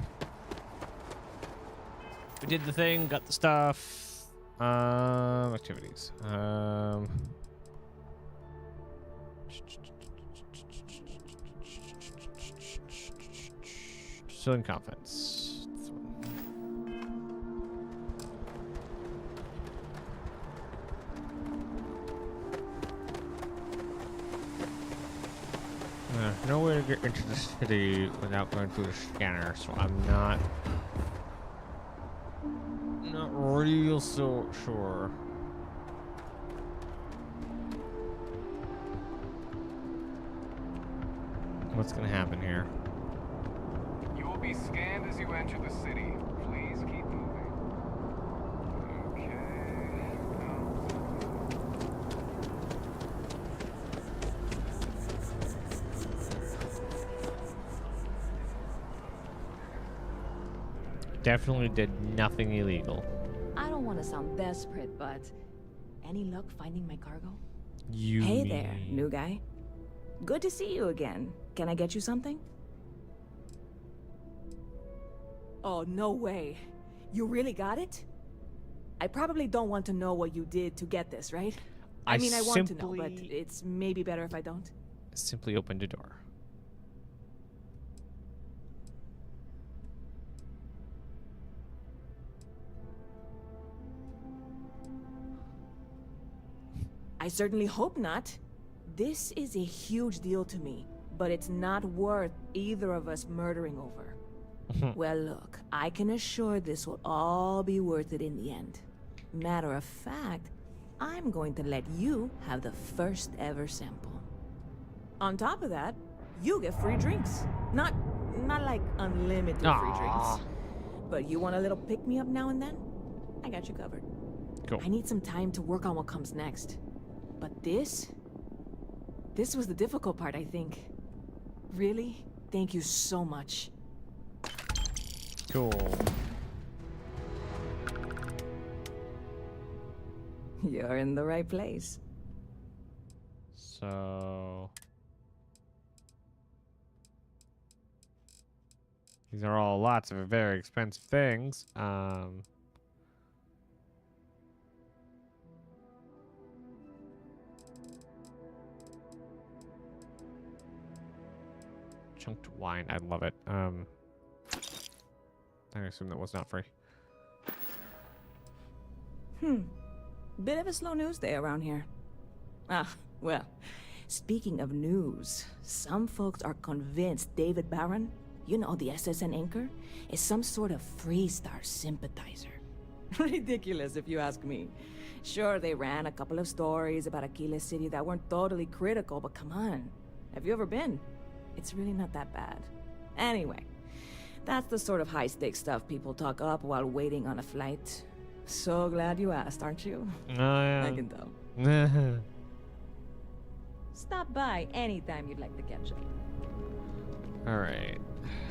We did the thing, got the stuff. Activities. Still in confidence. This one. No way to get into the city without going through the scanner, so I'm not real so sure. What's gonna happen here? You will be scanned as you enter the city. Please keep moving. Definitely did nothing illegal. I don't want to sound desperate, but any luck finding my cargo? You Hey there, new guy. Good to see you again. Can I get you something? Oh, no way. You really got it? I probably don't want to know what you did to get this, right? I mean, I want to know, but it's maybe better if I don't. Simply opened a door. I certainly hope not. This is a huge deal to me, but it's not worth either of us murdering over. Well, look, I can assure this will all be worth it in the end. Matter of fact, I'm going to let you have the first ever sample. On top of that, you get free drinks. Not like unlimited free drinks. But you want a little pick-me-up now and then? I got you covered. Cool. I need some time to work on what comes next. But this was the difficult part, I think. Really? Thank you so much. Cool. You're in the right place. So these are all lots of very expensive things. Chunked wine, I love it. I assume that was not free. Bit of a slow news day around here. Ah, well, speaking of news, some folks are convinced David Barron, you know, the SSN anchor, is some sort of Freestar sympathizer. Ridiculous if you ask me. Sure, they ran a couple of stories about Aquila City that weren't totally critical, but come on. Have you ever been? It's really not that bad. Anyway, that's the sort of high-stakes stuff people talk up while waiting on a flight. So glad you asked, aren't you? Oh, yeah. I can tell. Stop by anytime you'd like to catch up. All right.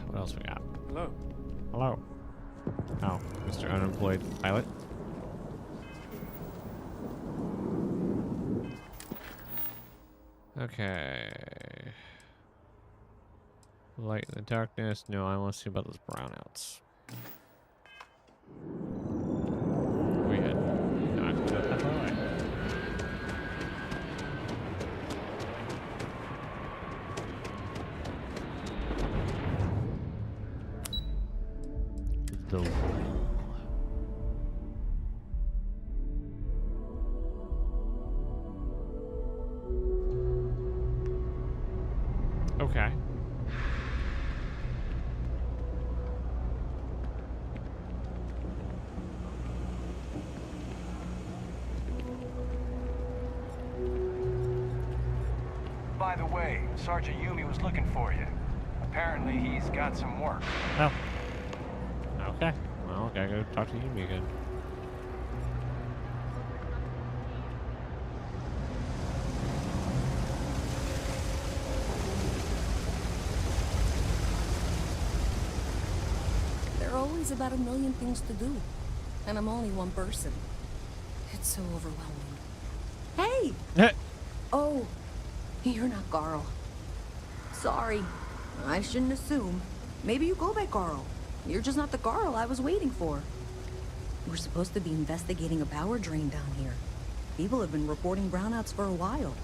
What else we got? Hello. Hello. Oh, Mr. Unemployed Pilot. Okay. Light in the darkness. No, I want to see about those brownouts. We had not go that far away. the wall. Okay. By the way, Sergeant Yumi was looking for you. Apparently, he's got some work. Oh. Okay. Well, gotta go talk to Yumi again. There are always about a million things to do, and I'm only one person. It's so overwhelming. Hey! Oh, you're not Carl. Sorry, I shouldn't assume. Maybe you go by Carl. You're just not the Carl I was waiting for. We're supposed to be investigating a power drain down here. People have been reporting brownouts for a while,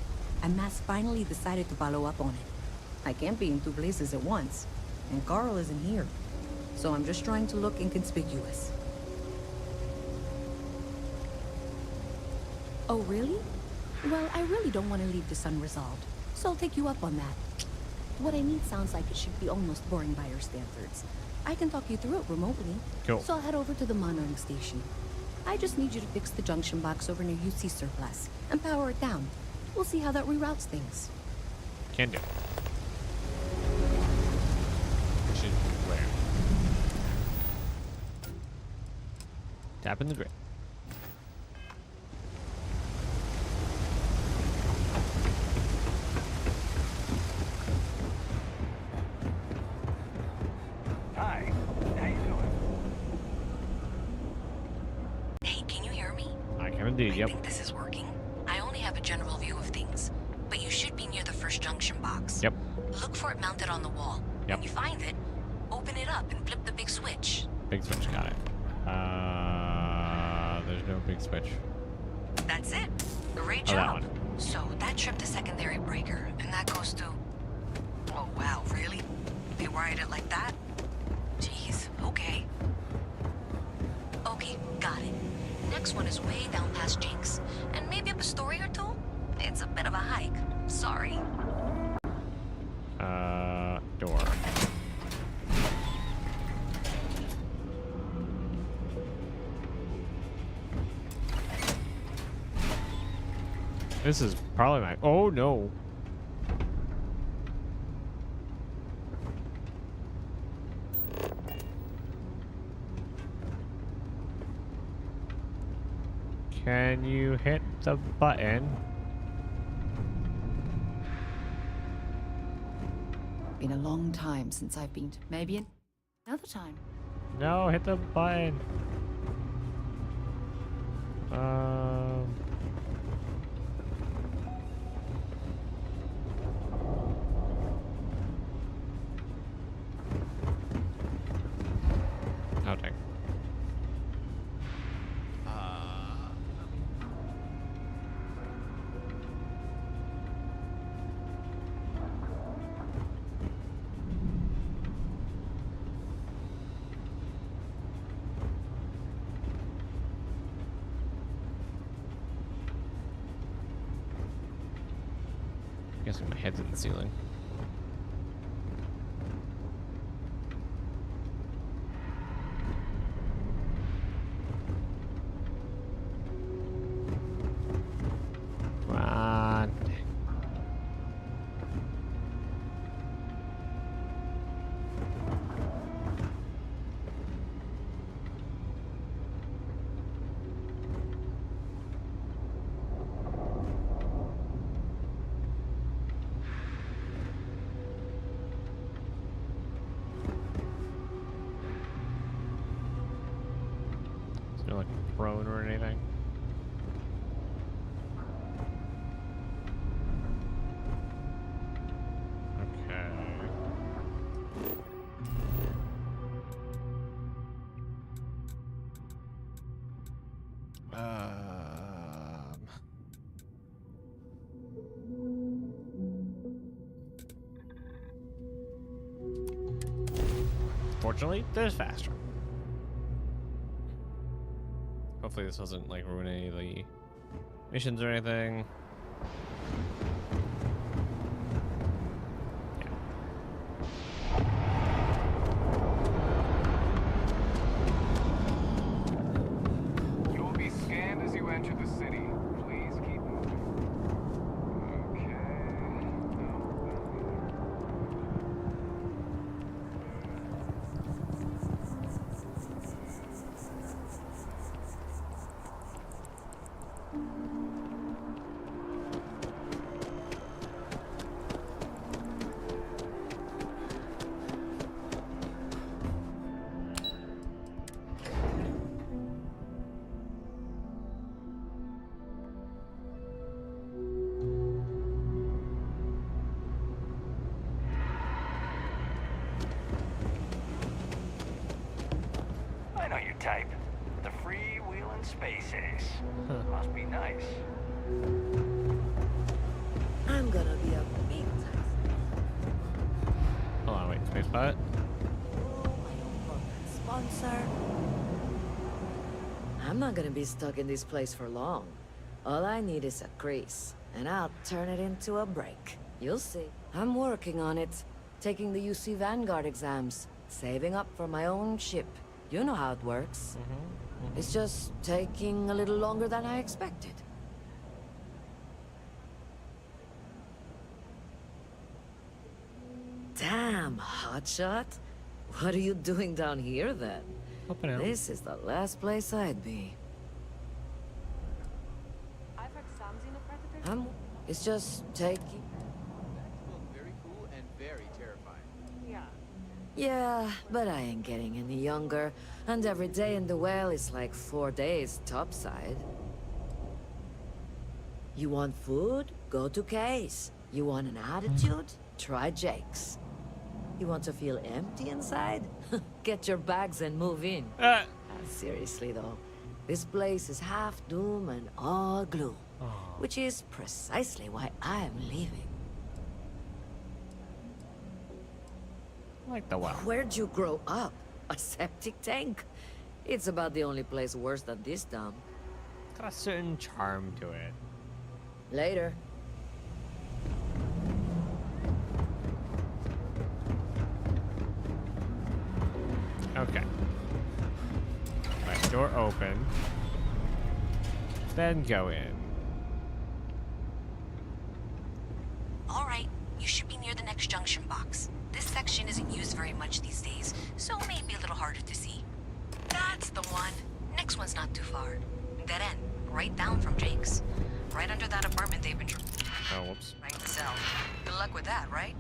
and Mass finally decided to follow up on it. I can't be in two places at once, and Carl isn't here. So I'm just trying to look inconspicuous. Oh, really? Well, I really don't want to leave this unresolved, so I'll take you up on that. What I need sounds like it should be almost boring by your standards. I can talk you through it remotely. Cool. So I'll head over to the monitoring station. I just need you to fix the junction box over near UC Surplus and power it down. We'll see how that reroutes things. Can do. Which is where? Tap in the grid. Hi, how you doing? Hey, can you hear me? I can indeed, yep. I think this is working. I only have a general view of things, but you should be near the first junction box. Yep. Look for it mounted on the wall. Yep. When you find it, open it up and flip the big switch. Big switch, got it. There's no big switch. That's it. Great Oh, that job. one. So that tripped the secondary breaker, and that goes to... Oh, wow, really? They wired it like that? Jeez, okay. Okay, got it. Next one is way down past Jinx, and maybe up a story or two? It's a bit of a hike. Sorry. Door. This is probably my... Oh, no. Can you hit the button? Been a long time since I've been to... Maybe another time. No, hit the button. Oh, dang. Guessing my head's in the ceiling. Come on. Is there like a throne or anything? Fortunately, there's faster. Hopefully this doesn't like ruin any of the missions or anything. You will be scanned as you enter the city. Please keep moving. Okay. I know your type. The free-wheeling space ace. Must be nice. I'm gonna be a big Hold on, wait, space pilot. sponsor. I'm not gonna be stuck in this place for long. All I need is a crease, and I'll turn it into a break. You'll see. I'm working on it. Taking the UC Vanguard exams. Saving up for my own ship. You know how it works. It's just taking a little longer than I expected. Damn, hotshot. What are you doing down here then? Helping out. This is the last place I'd be. I've heard some xenopredators. It's just taking... Very cool and very terrifying. Yeah. Yeah, but I ain't getting any younger. And every day in the well is like 4 days topside. You want food? Go to Kay's. You want an attitude? Try Jake's. You want to feel empty inside? Get your bags and move in. Seriously though, this place is half doom and all gloom. Which is precisely why I am leaving. Like the well. Where'd you grow up? A septic tank? It's about the only place worse than this dump. Got a certain charm to it. Later. Okay. Right, door open. Then go in. All right, you should be near the next junction box. This section isn't used very much these days, so it may be a little harder to see. That's the one. Next one's not too far. Dead end, right down from Jake's. Right under that apartment they've been Oh, whoops. trying to sell. Good luck with that, right?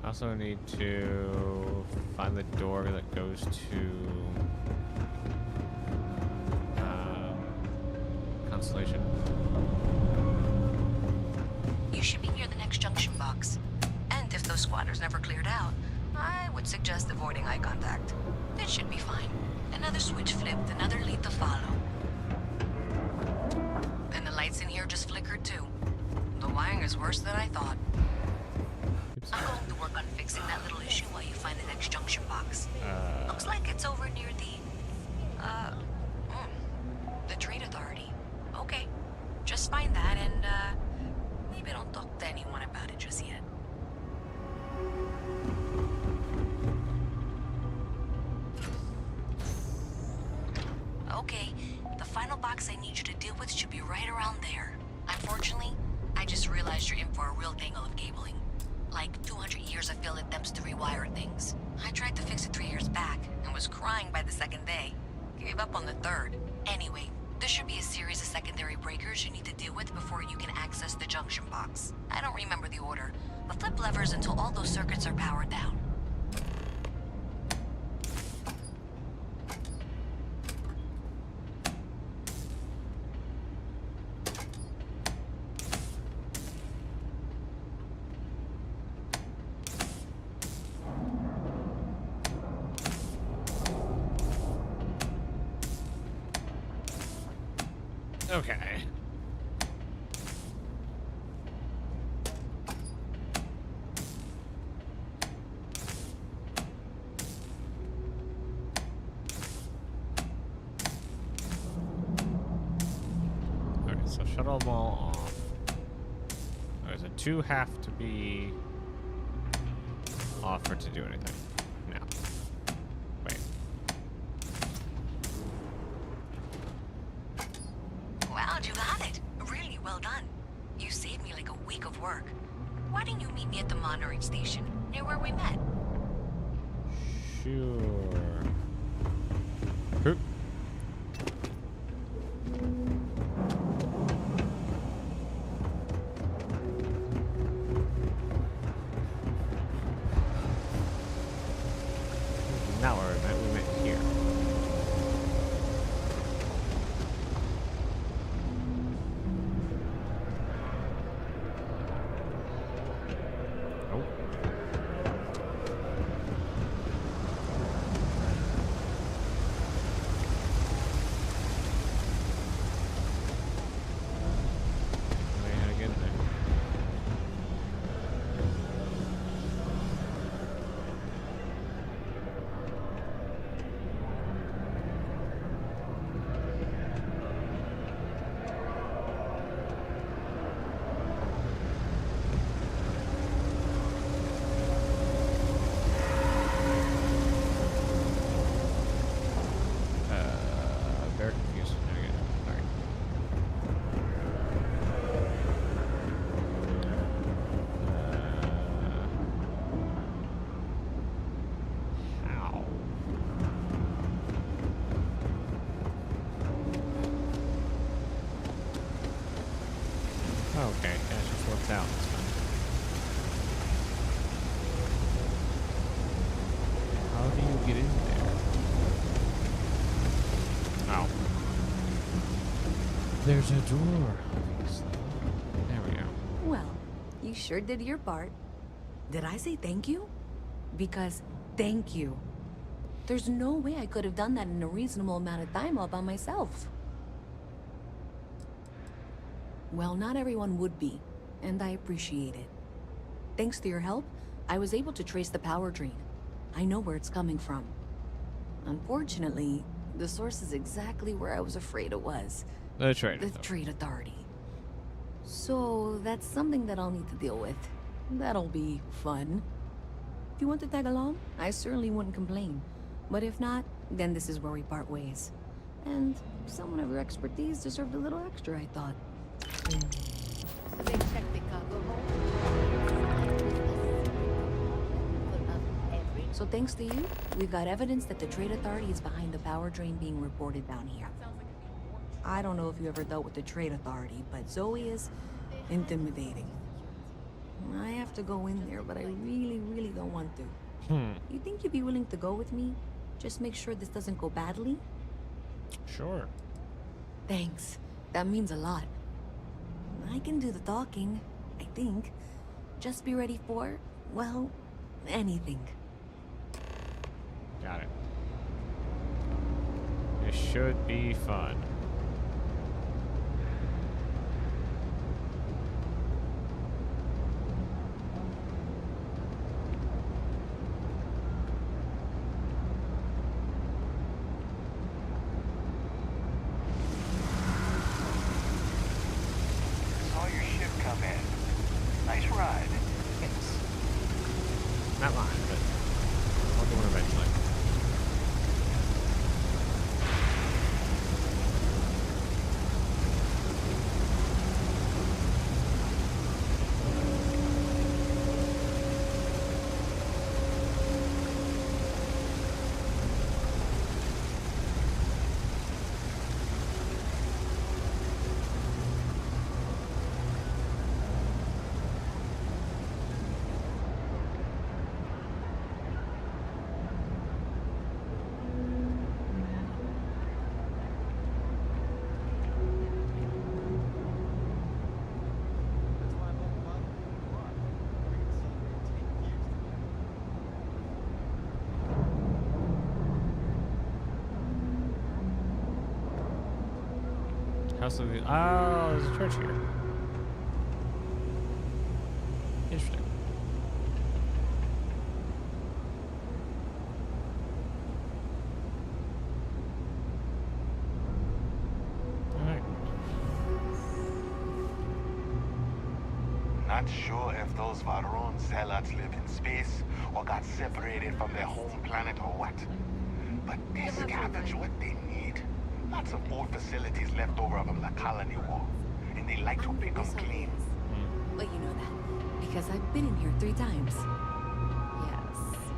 I also need to find the door that goes to Constellation. You should be near the next junction box. And if those squatters never cleared out, I would suggest avoiding eye contact. That should be fine. Another switch flipped, another lead to follow. And the lights in here just flickered too. The wiring is worse than I thought. I'm going to work on fixing that little issue while you find the next junction box. Looks like it's over near the Trade Authority. Okay, just find that and, maybe don't talk to anyone about it just yet. Okay, the final box I need you to deal with should be right around there. Unfortunately, I just realized you're in for a real tangle of cabling. Like 200 years of field attempts to rewire things. I tried to fix it 3 years back and was crying by the second day. Gave up on the third. Anyway, there should be a series of secondary breakers you need to deal with before you can access the junction box. I don't remember the order, but flip levers until all those circuits are powered down. Okay. shuttle them all off. There's a 2 have to be off for it to do anything. No. Wait. Wow, you got it. Really well done. You saved me like a week of work. Why didn't you meet me at the monitoring station, near where we met? Sure. Cool. Not where we met here. Okay, yeah, it just works out. It's fine. How do you get in there? Oh. There's a door, obviously. There we go. Well, you sure did your part. Did I say thank you? Because thank you. There's no way I could have done that in a reasonable amount of time all by myself. Well, not everyone would be, and I appreciate it. Thanks to your help, I was able to trace the power drain. I know where it's coming from. Unfortunately, the source is exactly where I was afraid it was. The Trade The Trade Authority. So, that's something that I'll need to deal with. That'll be fun. If you want to tag along, I certainly wouldn't complain. But if not, then this is where we part ways. And someone of your expertise deserved a little extra, I thought. So they checked the cargo hold? So thanks to you, we've got evidence that the Trade Authority is behind the power drain being reported down here. I don't know if you ever dealt with the Trade Authority, but Zoe is intimidating. I have to go in there, but I really don't want to. You think you'd be willing to go with me? Just make sure this doesn't go badly? Sure. Thanks. That means a lot. I can do the talking, I think. Just be ready for, well, anything. Got it. It should be fun. Saw your ship come in. Nice ride. Not mine, but I'll do one eventually. House of the... Oh, there's a church here. Interesting. Alright. not sure if those Varun zealots live in space or got separated from their home planet or what. But they scavenge what they need. Lots of old facilities left over from the colony war, and they like to pick them clean. Well, you know that, because I've been in here 3 times.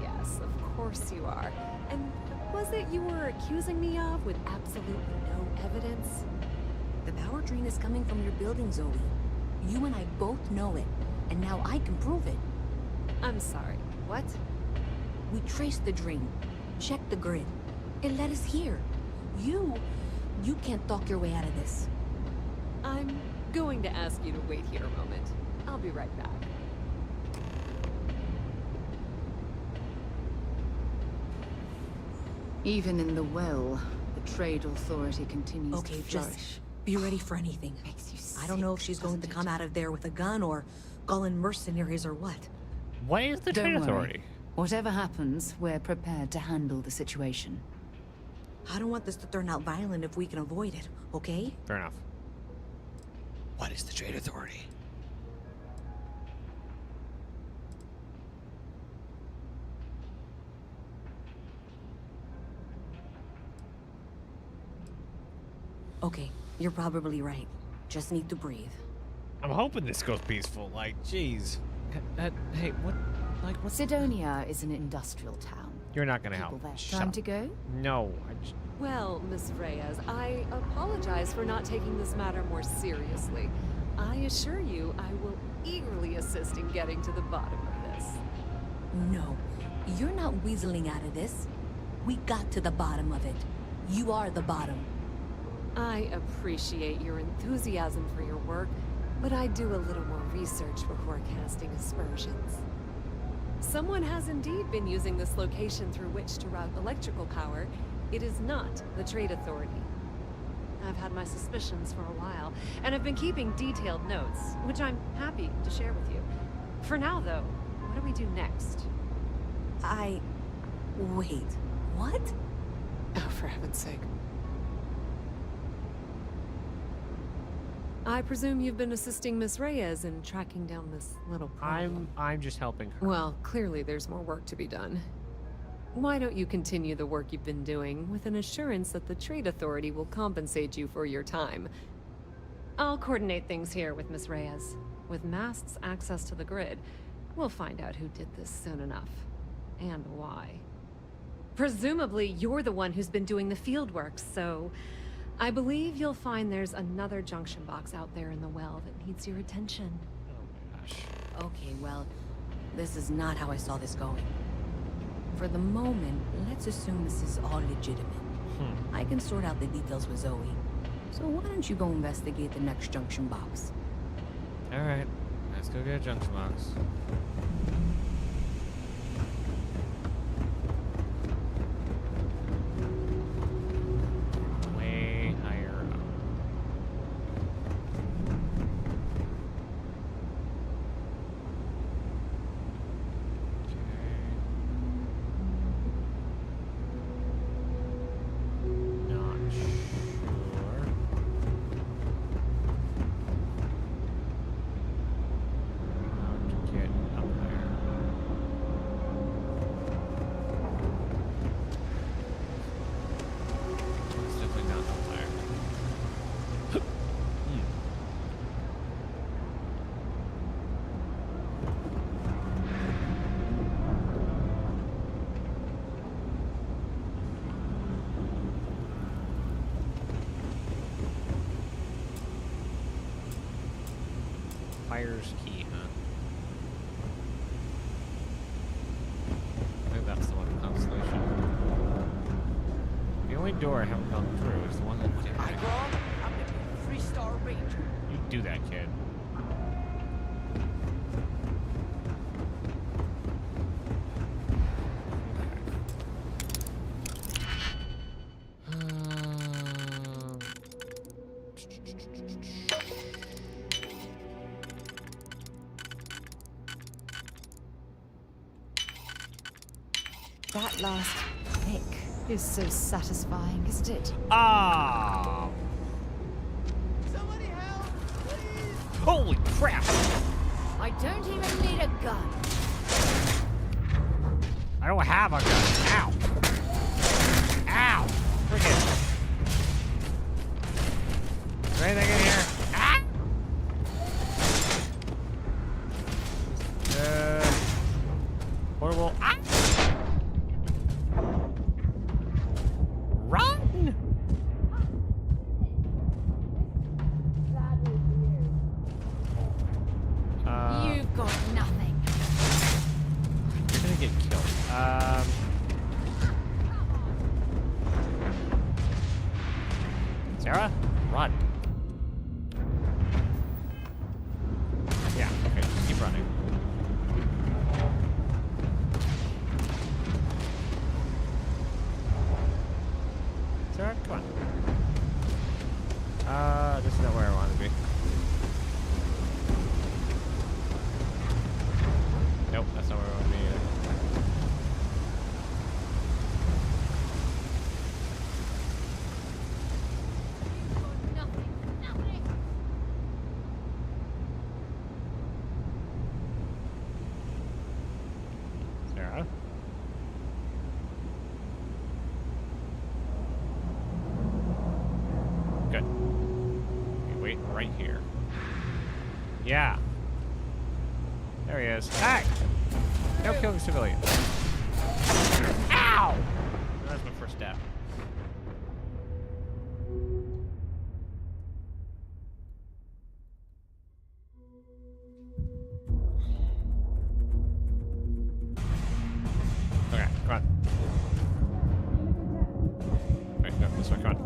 Yes, of course you are. And was it you were accusing me of with absolutely no evidence? The power drain is coming from your building, Zoe. You and I both know it, and now I can prove it. I'm sorry, what? We traced the drain, checked the grid. It led us here. You can't talk your way out of this. I'm going to ask you to wait here a moment. I'll be right back. Even in the well, the Trade Authority continues to flourish. Just be ready for anything. I don't know if she's going to come out of there with a gun or call in mercenaries or what. What is the Trade Authority? Whatever happens, we're prepared to handle the situation. I don't want this to turn out violent if we can avoid it, okay? Fair enough. What is the Trade Authority? Okay, you're probably right. Just need to breathe. I'm hoping this goes peaceful. Like, jeez. Hey, what? Like, what? Sidonia is an industrial town. You're not gonna help. Time to go? No. Well, Miss Reyes, I apologize for not taking this matter more seriously. I assure you, I will eagerly assist in getting to the bottom of this. No, you're not weaseling out of this. We got to the bottom of it. You are the bottom. I appreciate your enthusiasm for your work, but I do a little more research before casting aspersions. Someone has indeed been using this location through which to route electrical power. It is not the Trade Authority. I've had my suspicions for a while, and I've been keeping detailed notes, which I'm happy to share with you. For now, though, what do we do next? Wait, what? Oh, for heaven's sake. I presume you've been assisting Miss Reyes in tracking down this little problem. I'm just helping her. Well, clearly there's more work to be done. Why don't you continue the work you've been doing with an assurance that the Trade Authority will compensate you for your time? I'll coordinate things here with Miss Reyes. With Mast's access to the grid, we'll find out who did this soon enough. And why. Presumably, you're the one who's been doing the field work, so I believe you'll find there's another junction box out there in the well that needs your attention. Oh my gosh. Okay, well, this is not how I saw this going. For the moment, let's assume this is all legitimate. I can sort out the details with Zoe. So why don't you go investigate the next junction box? Alright, let's go get a junction box. Way higher up. Not sure. How to get up there. It's definitely not up there. Fire's key, huh? I think that's the one in Constellation. The only door I haven't gone through is the one that I'm the 3-star ranger. You do that, kid. That last click is so satisfying, isn't it? Ah! Somebody help, please! Holy crap! I don't even need a gun. I don't have a gun. Ow. Ow. Freaking. Is there anything in here? Ah! Portable. Ah! Run! You've got nothing. You're gonna get killed. Sarah? Run. Yeah, okay, just keep running. Sarah, come on. This is not where I want to be. Nope, that's not where I want to be either. Sarah? Good. Okay, wait right here. Yeah. There he is. Hey! No killing civilians. Ow! That's my first step. Okay, come on. Wait, no, this way, come on.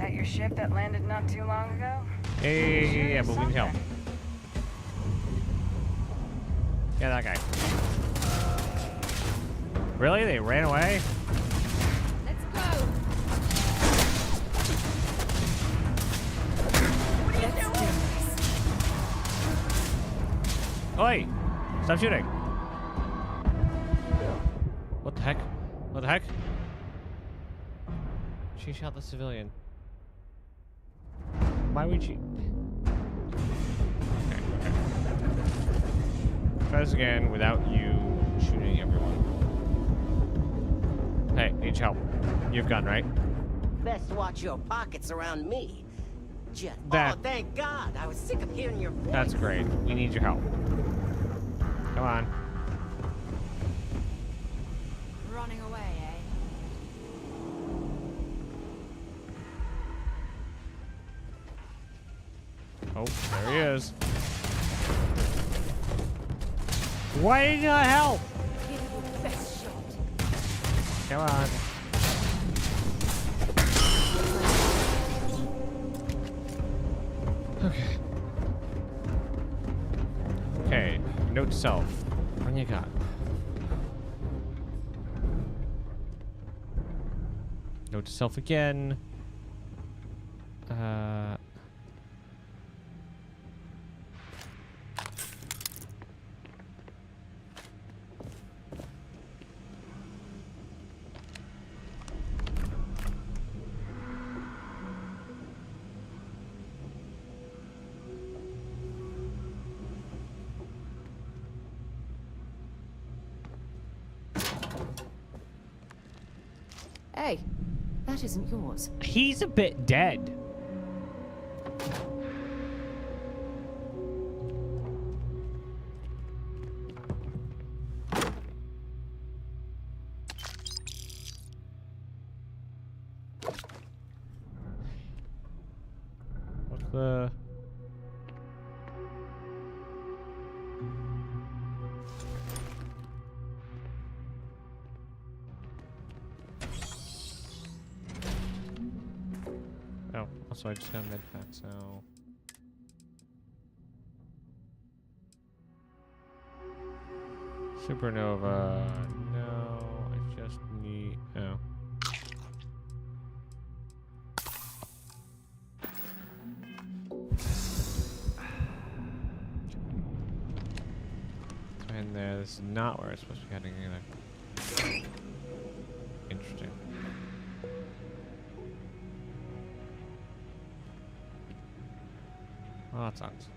At your ship that landed not too long ago? Yeah, but we need help. Yeah, that guy. Really? They ran away? Let's go. Oi! Stop shooting! What the heck? What the heck? She shot the civilian. Why would she? Okay, okay. Try this again without you shooting everyone. Hey, need help. You've gun, right? Best watch your pockets around me. Just, That- oh, thank God. I was sick of hearing your voice. That's great. We need your help. Come on. Running away, eh? Oh, there he is. Why did you not help? Give it your best shot. Come on. Okay. Okay. Note to self. What you got? Note to self again. Hey, that isn't yours. He's a bit dead. What's the... Oh, also I just got med pack, so... Supernova... No, I just need... Oh. In there, this is not where it's supposed to be heading either. Interesting. Oh, that sucks.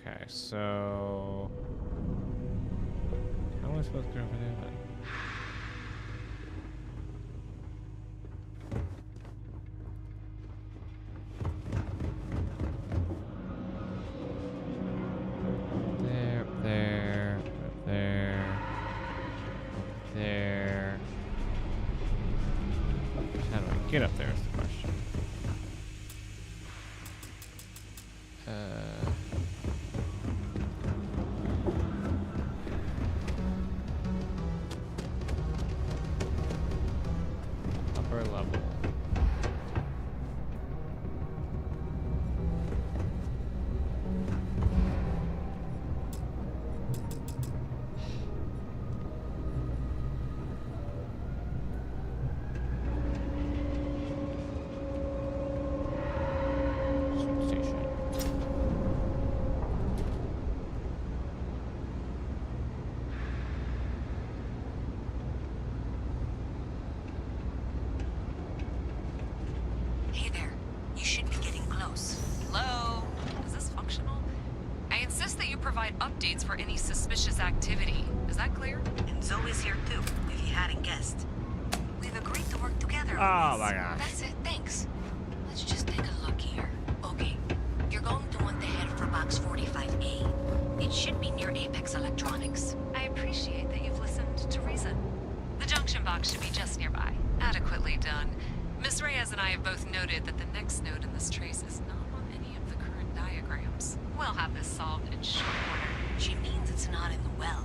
Okay, so how am I supposed to go over there then? There. How do I get up there is the question. Upper level. Hey there. You should be getting close. Hello? Is this functional? I insist that you provide updates for any suspicious activity. Is that clear? And Zoe's here too, if you hadn't guessed. We've agreed to work together Oh on this. my gosh. That's it, thanks. Let's just take a look here. Okay, you're going to want to head for box 45A. It should be near Apex Electronics. I appreciate that you've listened to reason. The junction box should be just nearby. Adequately done. Miss Reyes and I have both noted that the next node in this trace is not on any of the current diagrams. We'll have this solved in short order. She means it's not in the well.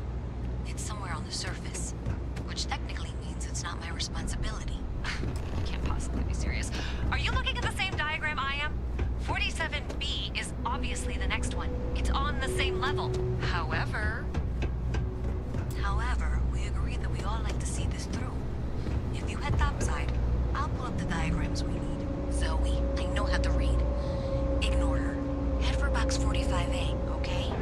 It's somewhere on the surface. Which technically means it's not my responsibility. Can't possibly be serious. Are you looking at the same diagram I am? 47B is obviously the next one. It's on the same level. However, we agreed that we all like to see this through. If you head topside, I'll pull up the diagrams we need. Zoe, I know how to read. Ignore her. Head for box 45A, okay?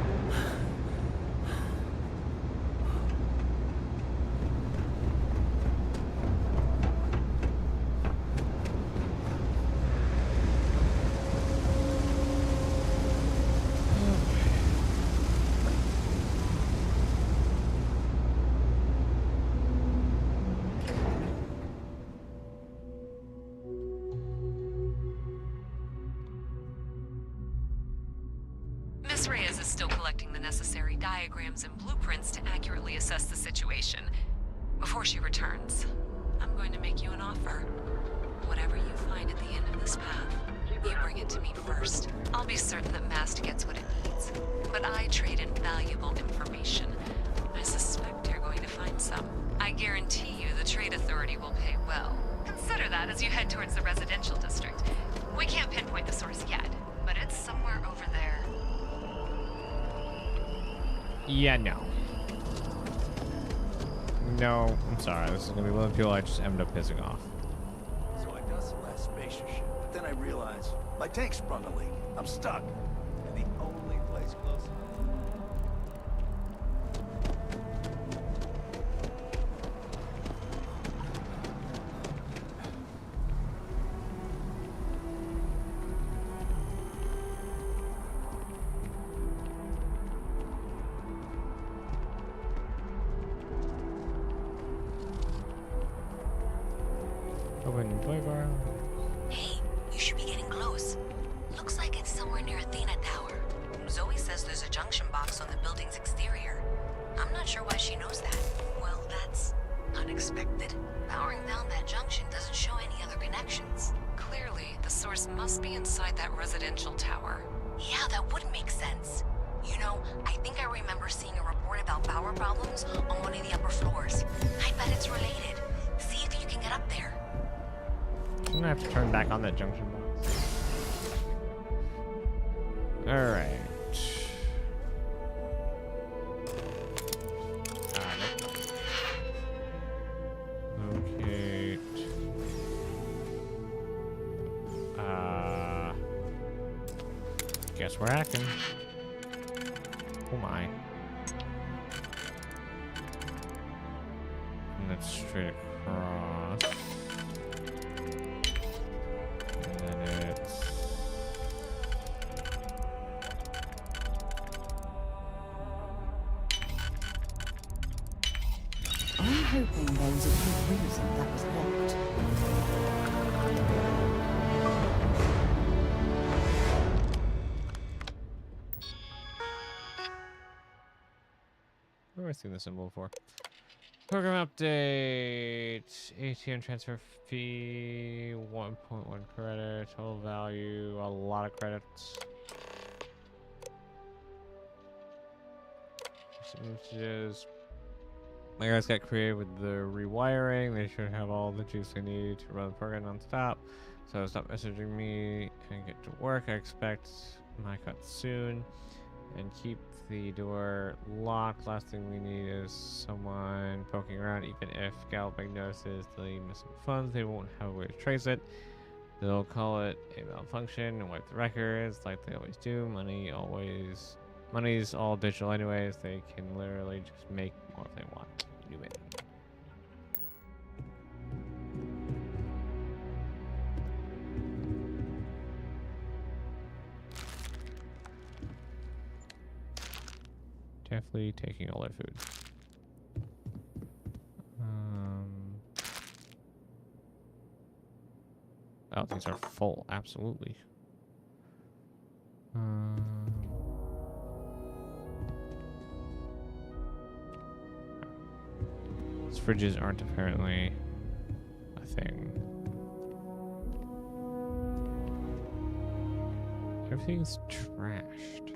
Miss Reyes is still collecting the necessary diagrams and blueprints to accurately assess the situation. Before she returns, I'm going to make you an offer. Whatever you find at the end of this path, you bring it to me first. I'll be certain that Mast gets what it needs. But I trade in valuable information. I suspect you're going to find some. I guarantee you the Trade Authority will pay well. Consider that as you head towards the residential district. We can't pinpoint the source yet, but it's somewhere over there. Yeah, no. No, I'm sorry. This is gonna be one of the people I just ended up pissing off. So I got some last spaceship ship, but then I realized my tank sprung a leak. I'm stuck. And the only place close. Open toy bar. Hey, you should be getting close. Looks like it's somewhere near Athena Tower. Zoe says there's a junction box on the building's exterior. I'm not sure why she knows that. Well, that's unexpected. Powering down that junction doesn't show any other connections. Clearly, the source must be inside that residential tower. Yeah, that would make sense. You know, I think I remember seeing a report about power problems on one of the upper floors. I bet it's related. See if you can get up there. I'm gonna have to turn back on that junction box. Alright. Locate. Guess we're hacking. Oh my. And that's straight across. And then it's hoping there was a good reason that was locked. Where have I seen this symbol before? Program update. ATM transfer fee. 1.1 credit. Total value. A lot of credits. Messages. My guys got creative with the rewiring. They should have all the juice they need to run the program non-stop. So stop messaging me and get to work. I expect my cut soon. And keep the door locked. Last thing we need is someone poking around. Even if Galbank notices the missing funds, they won't have a way to trace it. They'll call it a malfunction and wipe the records like they always do. Money's all digital anyways. They can literally just make more if they want. You win. Definitely taking all their food. Oh, these are full. Absolutely. These fridges aren't apparently a thing. Everything's trashed.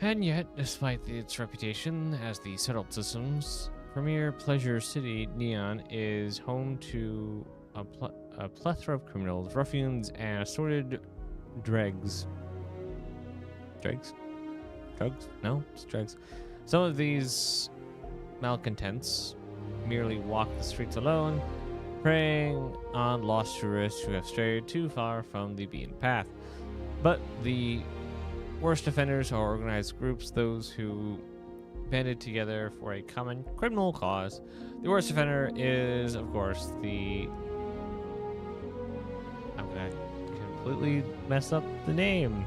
And yet, despite its reputation as the settled system's premier pleasure city, Neon is home to a plethora of criminals, ruffians, and assorted dregs. Dregs? Drugs? No, it's dregs. Some of these malcontents merely walk the streets alone, preying on lost tourists who have strayed too far from the beaten path. But the worst offenders are organized groups, those who banded together for a common criminal cause. The worst offender is, of course, I'm gonna completely mess up the name.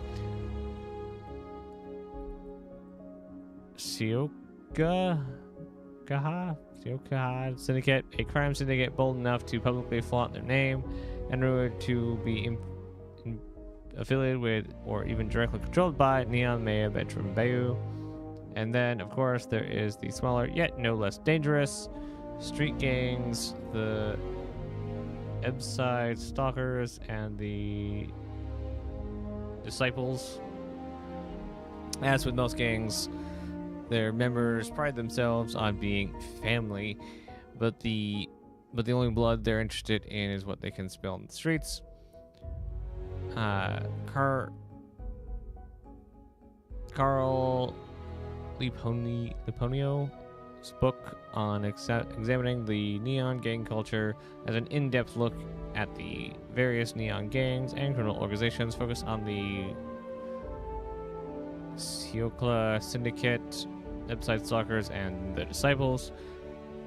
Sioka Syndicate, a crime syndicate bold enough to publicly flaunt their name and rumored to be affiliated with or even directly controlled by Neon Maya Bedroom Bayou. And then, of course, there is the smaller, yet no less dangerous, street gangs, the Ebside Stalkers, and the Disciples. As with most gangs, their members pride themselves on being family, but the only blood they're interested in is what they can spill in the streets. Carl Liponio's book on examining the Neon gang culture as an in-depth look at the various Neon gangs and criminal organizations focused on the Siokla Syndicate, Ebside Stalkers, and the Disciples.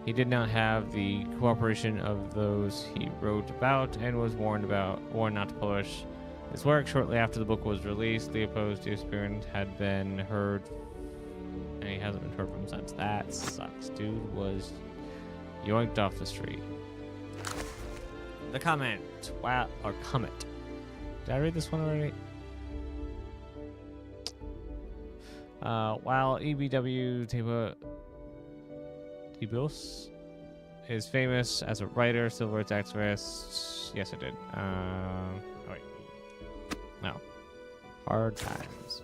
He did not have the cooperation of those he wrote about and was warned not to publish his work. Shortly after the book was released, Leopold's disappearance had been heard, and he hasn't been heard from since. That sucks. Dude was yoinked off the street. The comment. Wow, or comment. Did I read this one already? While EBW Tibos is famous as a writer, civil rights activist. Yes, I did. Wait. No. Hard Times.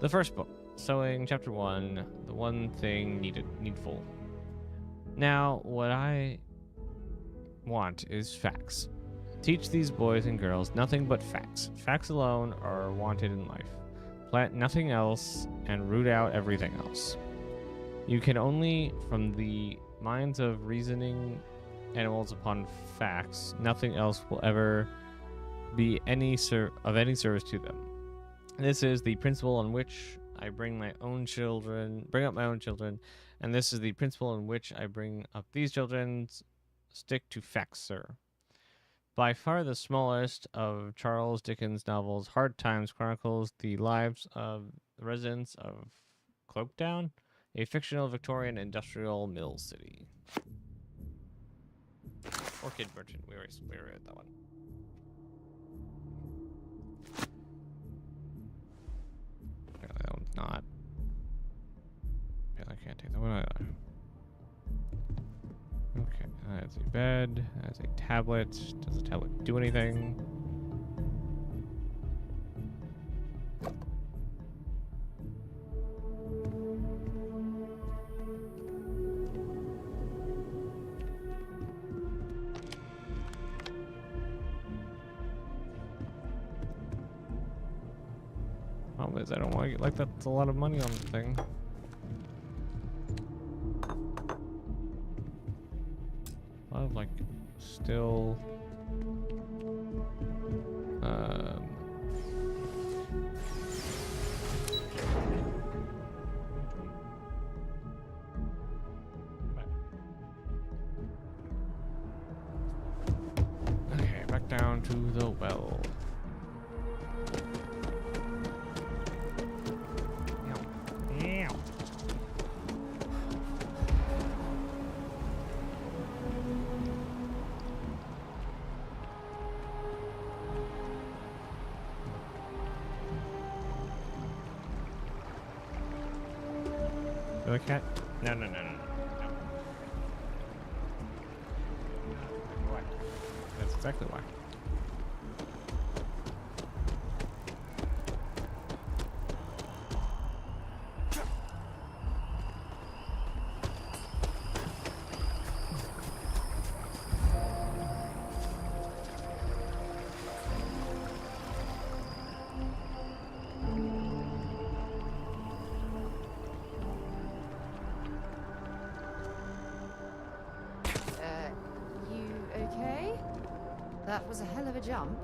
The first book, Sewing, Chapter 1, The One Thing Needful. Now, what I want is facts. Teach these boys and girls nothing but facts. Facts alone are wanted in life. Plant nothing else and root out everything else. You can only, from the minds of reasoning animals upon facts, nothing else will ever be of any service to them. This is the principle on which I bring up my own children, and this is the principle on which I bring up these children. Stick to facts, sir. By far the smallest of Charles Dickens' novels, Hard Times chronicles the lives of the residents of Cloakdown, a fictional Victorian industrial mill city. Orchid Merchant. We already read that one. Apparently that one's not. Apparently I can't take that one either. Okay, that's a bed. That's a tablet. Does the tablet do anything? Problem is, I don't want to get like that's a lot of money on the thing. A lot of like still. Okay, back down to the well. The cat? No. Why? That's exactly why. That was a hell of a jump.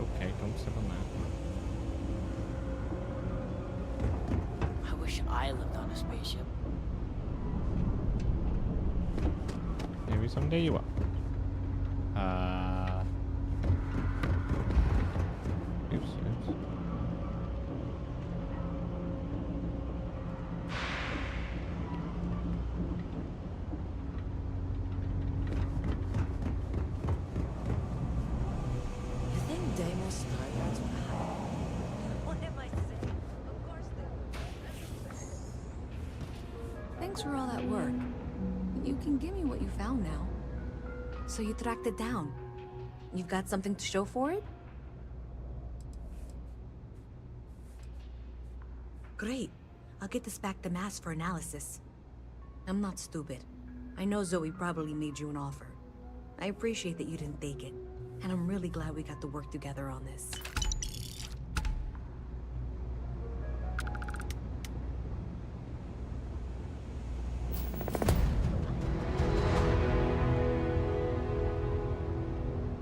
Okay, don't step on that. I lived on a spaceship. Maybe someday you will. Oops. You think Deimos Starguards would hide? What am I saying? Of course they. Thanks for all that work. You can give me what you found now. So you tracked it down. You've got something to show for it? Great. I'll get this back to Mass for analysis. I'm not stupid. I know Zoe probably made you an offer. I appreciate that you didn't take it. And I'm really glad we got to work together on this.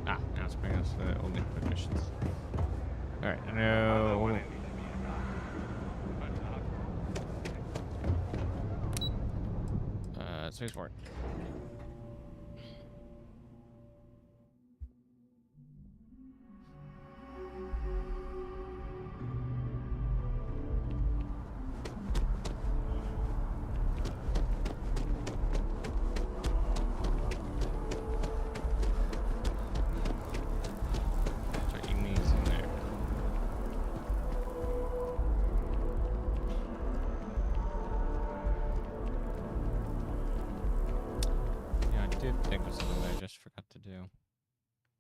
Now it's bringing us to the only quick missions. Alright, I know. Spaceport. Think of something that I just forgot to do,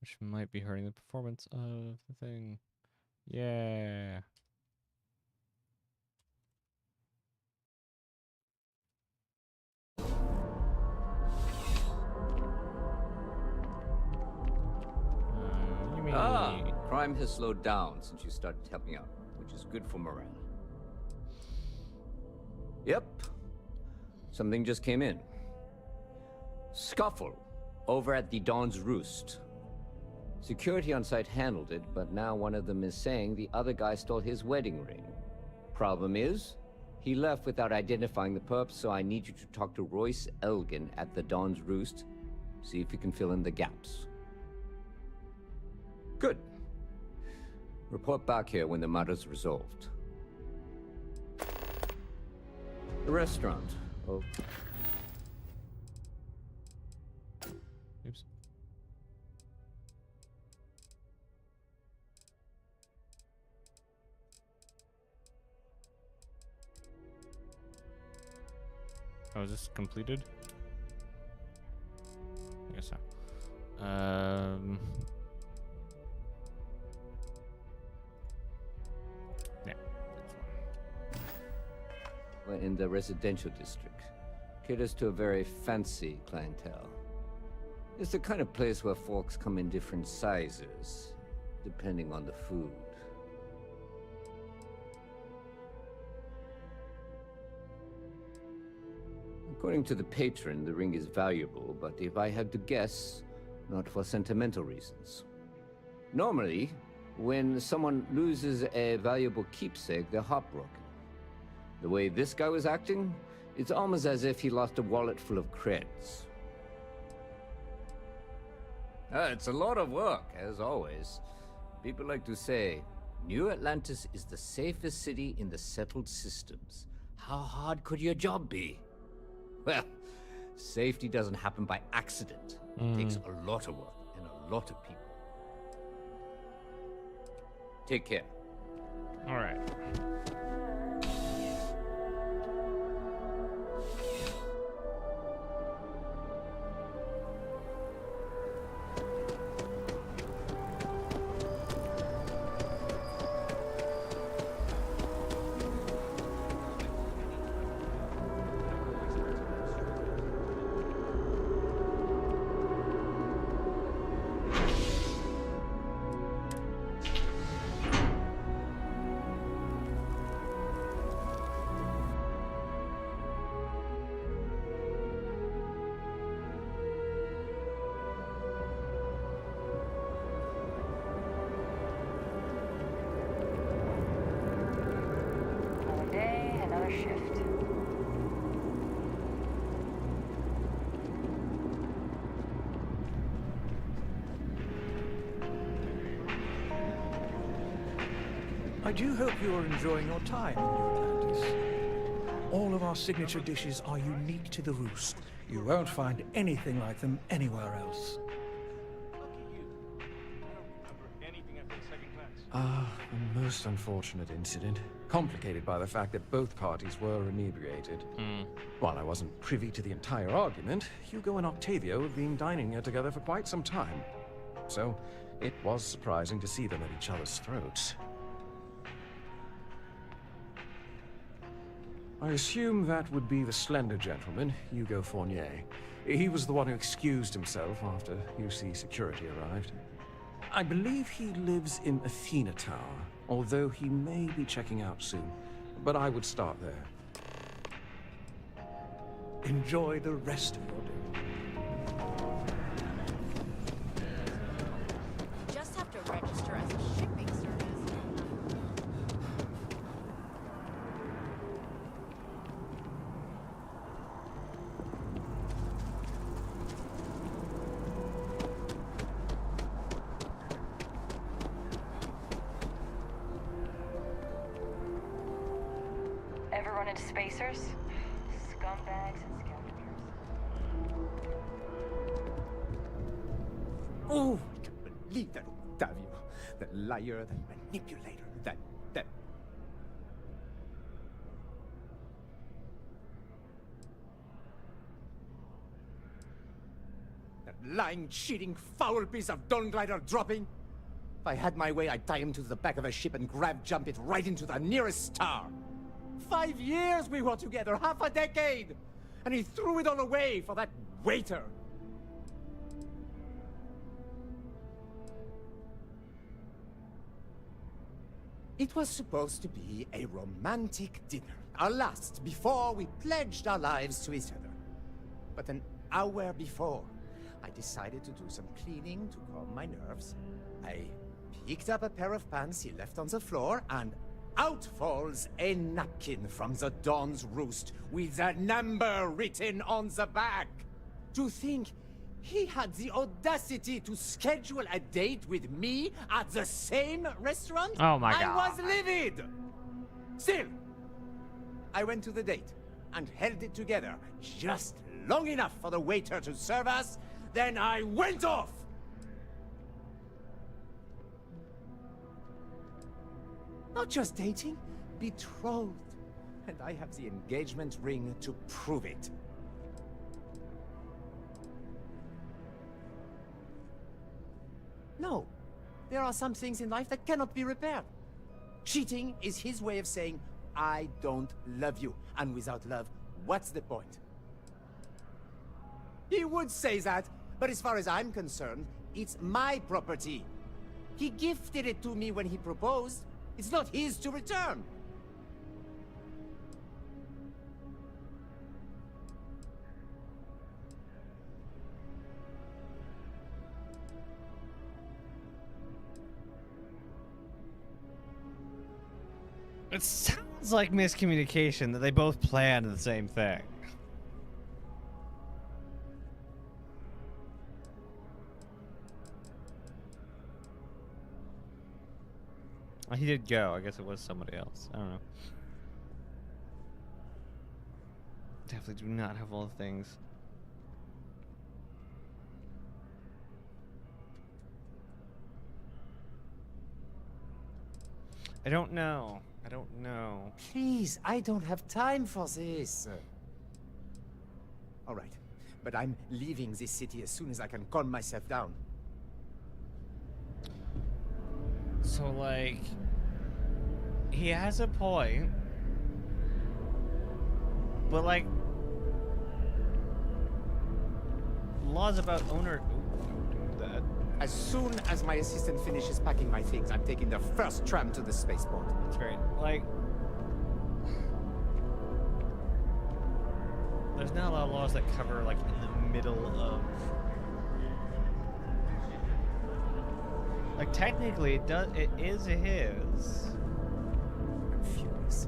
which might be hurting the performance of the thing. Yeah. Crime has slowed down since you started helping out, which is good for morale. Yep. Something just came in. Scuffle over at the Dawn's Roost. Security on site handled it, but now one of them is saying the other guy stole his wedding ring. Problem is, he left without identifying the perp, so I need you to talk to Royce Elgin at the Dawn's Roost. See if you can fill in the gaps. Good. Report back here when the matter's resolved. The restaurant. Oh. Oops. Oh, is this completed? I guess so. Yeah. We're in the residential district. Caters to a very fancy clientele. It's the kind of place where forks come in different sizes, depending on the food. According to the patron, the ring is valuable, but if I had to guess, not for sentimental reasons. Normally, when someone loses a valuable keepsake, they're heartbroken. The way this guy was acting, it's almost as if he lost a wallet full of creds. It's a lot of work, as always. People like to say, New Atlantis is the safest city in the settled systems. How hard could your job be? Well, safety doesn't happen by accident. It takes a lot of work and a lot of people. Take care. All right. Another day, another shift. I do hope you are enjoying your time in New Atlantis. All of our signature dishes are unique to the Roost. You won't find anything like them anywhere else. A most unfortunate incident, complicated by the fact that both parties were inebriated. While I wasn't privy to the entire argument, Hugo and Octavio have been dining here together for quite some time. So, it was surprising to see them at each other's throats. I assume that would be the slender gentleman, Hugo Fournier. He was the one who excused himself after UC security arrived. I believe he lives in Athena Tower, although he may be checking out soon. But I would start there. Enjoy the rest of your day. Just have to register as a shipping service. Ever run into spacers? Scumbags and scoundrels. Oh, I can't believe that Octavio. That liar, that manipulator, that... That lying, cheating, foul piece of Dawn Glider dropping. If I had my way, I'd tie him to the back of a ship and jump it right into the nearest star. 5 years we were together, half a decade! And he threw it all away for that waiter. It was supposed to be a romantic dinner, our last before we pledged our lives to each other. But an hour before. I decided to do some cleaning to calm my nerves. I picked up a pair of pants he left on the floor, and out falls a napkin from the Dawn's Roost with a number written on the back. To think he had the audacity to schedule a date with me at the same restaurant? Oh my I God. was livid! Still, I went to the date and held it together just long enough for the waiter to serve us. Then I went off! Not just dating, betrothed. And I have the engagement ring to prove it. No, there are some things in life that cannot be repaired. Cheating is his way of saying, I don't love you. And without love, what's the point? He would say that, but as far as I'm concerned, it's my property. He gifted it to me when he proposed. It's not his to return. It sounds like miscommunication that they both planned the same thing. Oh, he did go. I guess it was somebody else. I don't know. Definitely do not have all the things. I don't know. I don't know. Please, I don't have time for this. All right, but I'm leaving this city as soon as I can calm myself down. So, like, he has a point, but, like, laws about owner... Don't do that. As soon as my assistant finishes packing my things, I'm taking the first tram to the spaceport. That's great. Like, there's not a lot of laws that cover, like, in the middle of... Like, technically, it is his. I'm furious.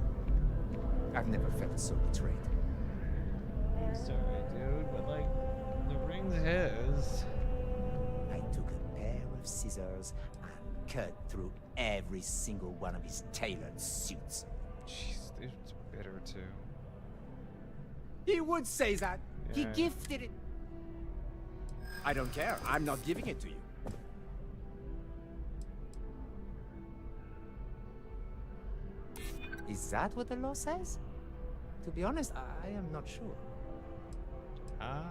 I've never felt so betrayed. I'm sorry, dude, but, like, the ring's his. I took a pair of scissors and cut through every single one of his tailored suits. Jeez, it's bitter, too. He would say that. Yeah. He gifted it. I don't care. I'm not giving it to you. Is that what the law says? To be honest, I am not sure. Ah.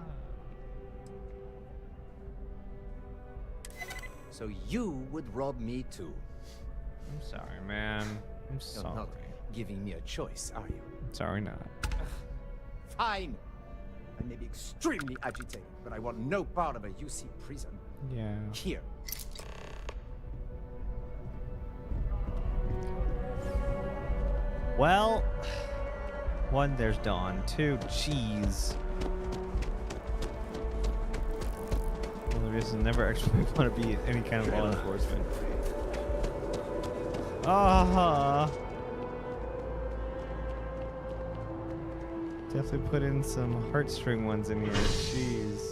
So you would rob me too? I'm sorry, man. I'm sorry. You're not giving me a choice, are you? Sorry, not. Fine. I may be extremely agitated, but I want no part of a UC prison. Yeah. Here. Well, one, there's Dawn. Two, jeez. One of the reasons I never actually want to be any kind of law enforcement. Definitely put in some heartstring ones in here. Jeez.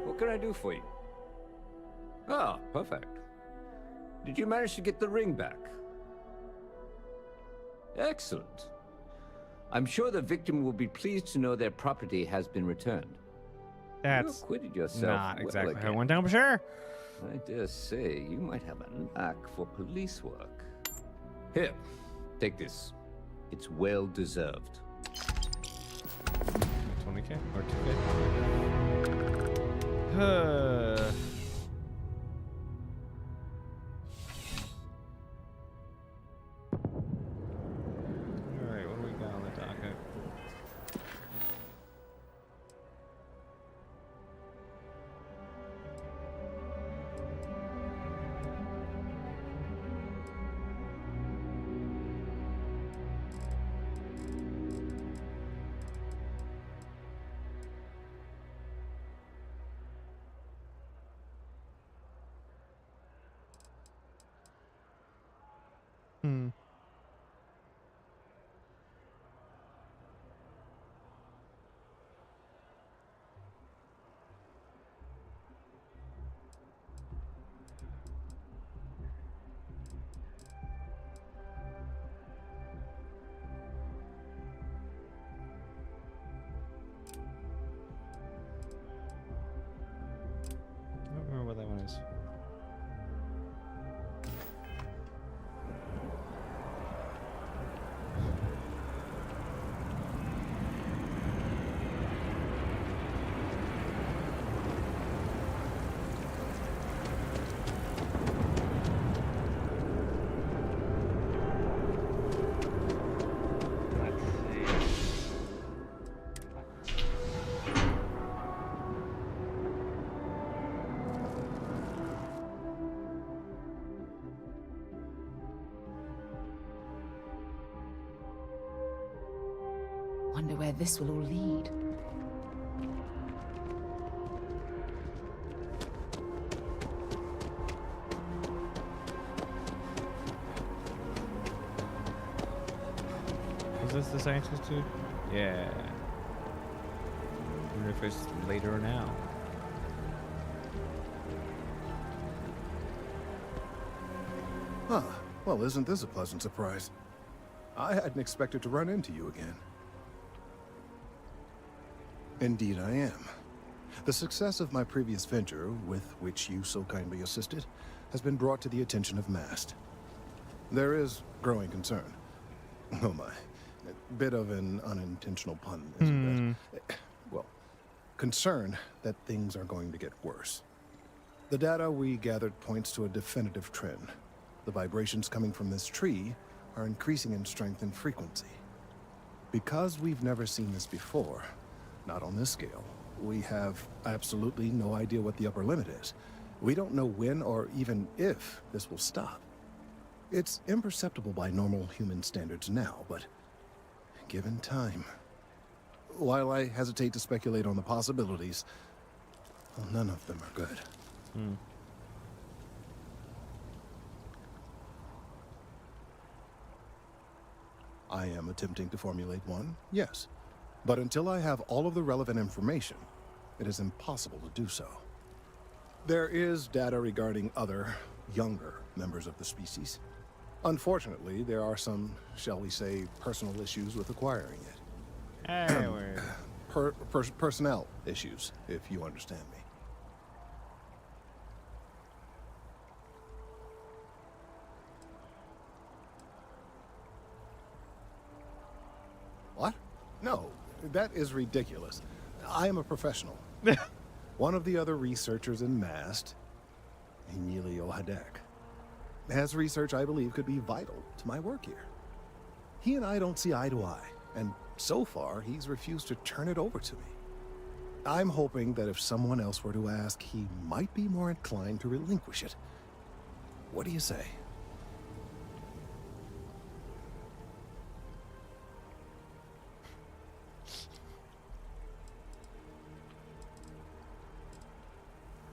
What can I do for you? Ah, perfect. Did you manage to get the ring back? Excellent. I'm sure the victim will be pleased to know their property has been returned. That's you acquitted yourself not well exactly how it again. went down, for sure. I dare say you might have a knack for police work. Here, take this. It's well deserved. 20K or 2K? Alright, what do we got on the docket? I don't remember what that one is. Wonder where this will all lead. Is this the Science Institute? Yeah. I wonder if it's later or now. Huh. Well, isn't this a pleasant surprise? I hadn't expected to run into you again. Indeed I am. The success of my previous venture, with which you so kindly assisted, has been brought to the attention of MAST. There is growing concern. Oh my. A bit of an unintentional pun, isn't it? Well, concern that things are going to get worse. The data we gathered points to a definitive trend. The vibrations coming from this tree are increasing in strength and frequency. Because we've never seen this before, not on this scale, we have absolutely no idea what the upper limit is. We don't know when or even if this will stop. It's imperceptible by normal human standards now, but given time. While I hesitate to speculate on the possibilities, well, none of them are good. I am attempting to formulate one, yes. But until I have all of the relevant information, it is impossible to do so. There is data regarding other, younger members of the species. Unfortunately, there are some, shall we say, personal issues with acquiring it. Personnel issues, if you understand me. What? No, that is ridiculous. I am a professional. One of the other researchers in MAST, Emilio Hadek, has research I believe could be vital to my work here. He and I don't see eye to eye, and so far he's refused to turn it over to me. I'm hoping that if someone else were to ask, he might be more inclined to relinquish it. What do you say?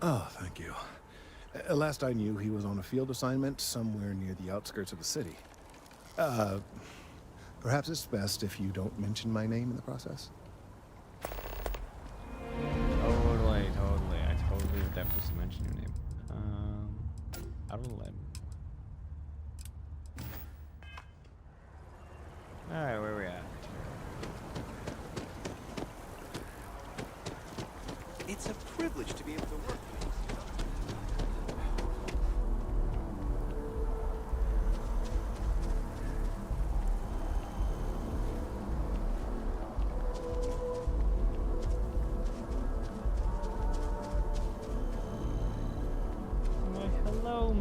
Oh, thank you. Last I knew, he was on a field assignment somewhere near the outskirts of the city. Perhaps it's best if you don't mention my name in the process? Totally. I totally would definitely mention your name. Out of 11. Alright, where are we at? It's a privilege to be able to work with you.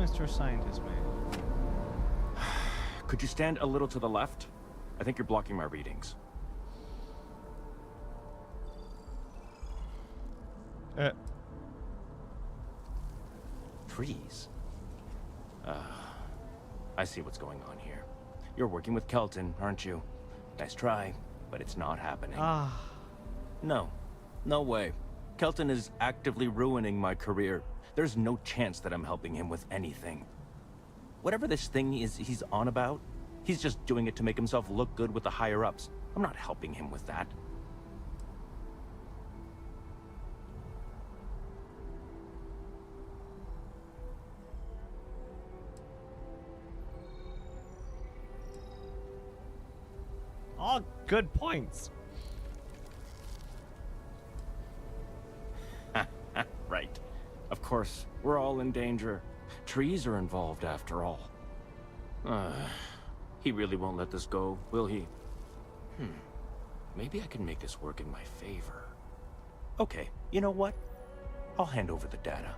Mr. Scientist Man. Could you stand a little to the left? I think you're blocking my readings. Trees? I see what's going on here. You're working with Kelton, aren't you? Nice try, but it's not happening. No. No way. Kelton is actively ruining my career. There's no chance that I'm helping him with anything. Whatever this thing is he's on about, he's just doing it to make himself look good with the higher-ups. I'm not helping him with that. All good points. Right. Of course, we're all in danger. Trees are involved after all. He really won't let this go, will he? Maybe I can make this work in my favor. Okay, you know what? I'll hand over the data.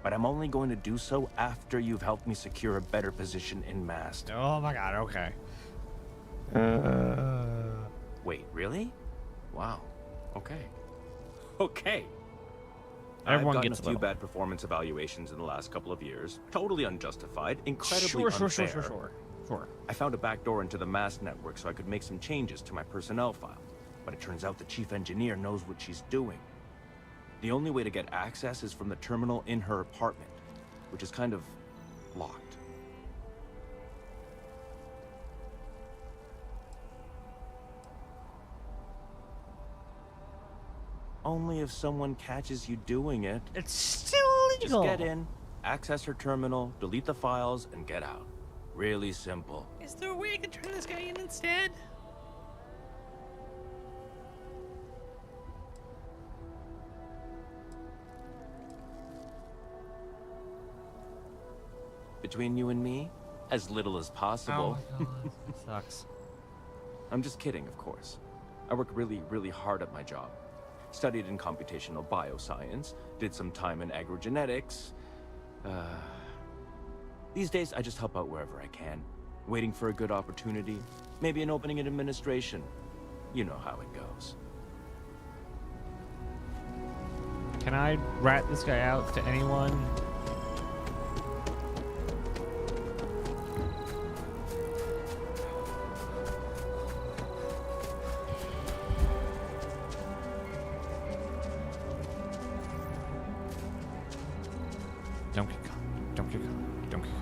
But I'm only going to do so after you've helped me secure a better position in Mast. Oh my god, okay. Wait, really? Wow. Okay. Okay. Everyone I've gotten gets a a few little. bad performance evaluations in the last couple of years. Totally unjustified, incredibly unfair. Sure. I found a backdoor into the Mast network so I could make some changes to my personnel file. But it turns out the chief engineer knows what she's doing. The only way to get access is from the terminal in her apartment, which is kind of locked. Only if someone catches you doing it. It's still illegal. Just get in, access her terminal, delete the files, and get out. Really simple. Is there a way I can turn this guy in instead? Between you and me, as little as possible. Oh my god, sucks. I'm just kidding, of course. I work really, really hard at my job. Studied in computational bioscience, did some time in agrogenetics. These days, I just help out wherever I can. Waiting for a good opportunity, maybe an opening in administration. You know how it goes. Can I rat this guy out to anyone? Donkey Kong, Donkey Kong, Donkey Kong.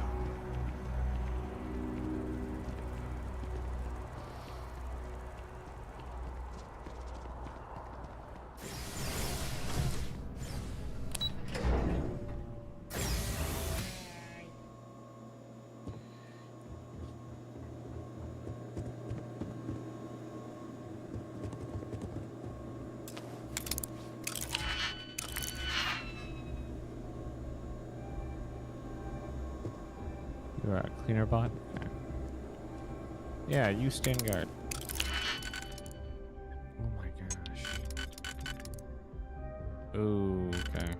You're a cleaner bot? Okay. Yeah, you stand guard. Oh my gosh. Ooh, okay.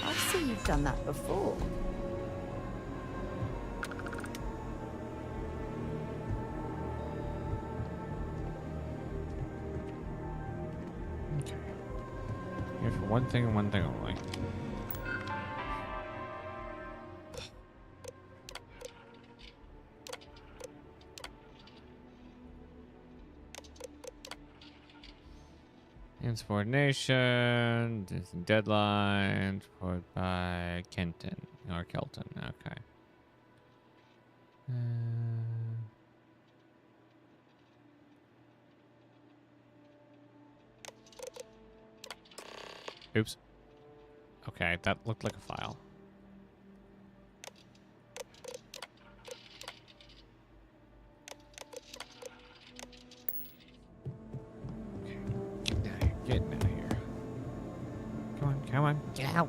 I see you've done that before. Okay. Here for one thing and one thing only. Insubordination, deadline, reported by Kenton or Kelton. Okay. Oops. Okay, that looked like a file. Okay, get out of here. Come on, come on, get out.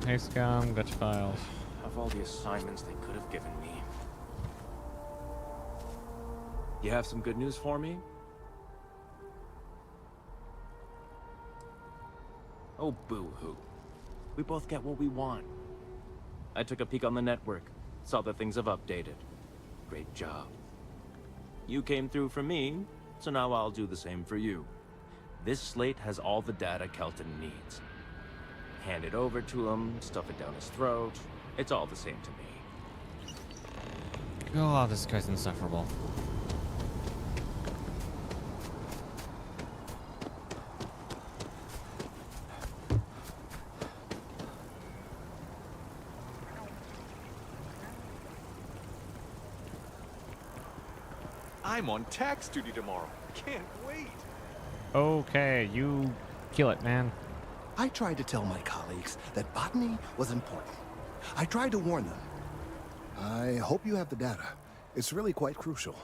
Hey, Scum, got your files. Of all the assignments they could have given me. You have some good news for me? Oh, boo-hoo. We both get what we want. I took a peek on the network, saw that things have updated. Great job. You came through for me, so now I'll do the same for you. This slate has all the data Kelton needs. Hand it over to him, stuff it down his throat. It's all the same to me. Oh, this guy's insufferable. I'm on tax duty tomorrow. Can't wait. Okay, you kill it, man. I tried to tell my colleagues that botany was important. I tried to warn them. I hope you have the data. It's really quite crucial.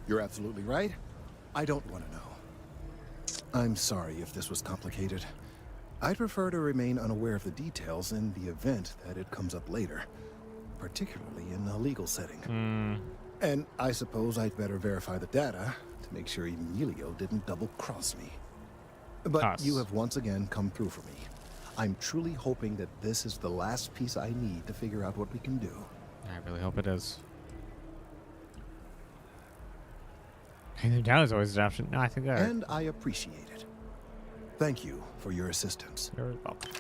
You're absolutely right. I don't want to know. I'm sorry if this was complicated. I'd prefer to remain unaware of the details in the event that it comes up later, particularly in a legal setting. And I suppose I'd better verify the data to make sure Emilio didn't double-cross me. But you have once again come through for me. I'm truly hoping that this is the last piece I need to figure out what we can do. I really hope it is. I think that is always an option. No, I think that. And I appreciate it. Thank you for your assistance. You're welcome.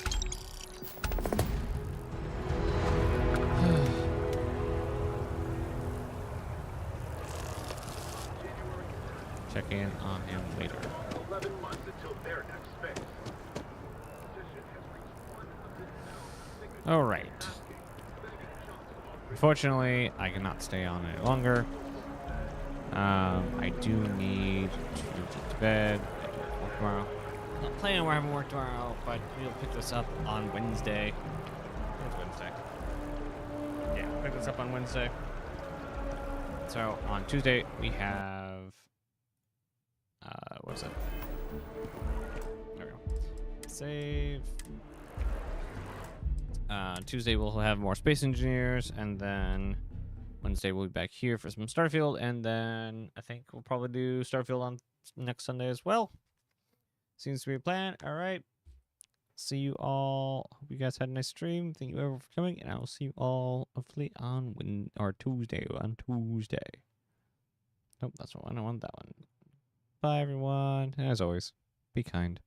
Check in on him later. 11 months until their next phase. All right. Unfortunately, I cannot stay on any longer. I do need to get to bed. Work tomorrow. Not planning on having work tomorrow, but we'll pick this up on Wednesday. It's Wednesday. Yeah, pick this up on Wednesday. So on Tuesday we have. What is it? There we go. Save. Tuesday we'll have more Space Engineers, and then Wednesday we'll be back here for some Starfield, and then I think we'll probably do Starfield on next Sunday as well. Seems to be a plan. All right. See you all. Hope you guys had a nice stream. Thank you everyone for coming, and I will see you all hopefully on Tuesday. Nope, that's not one. I want that one. Bye, everyone. As always, be kind.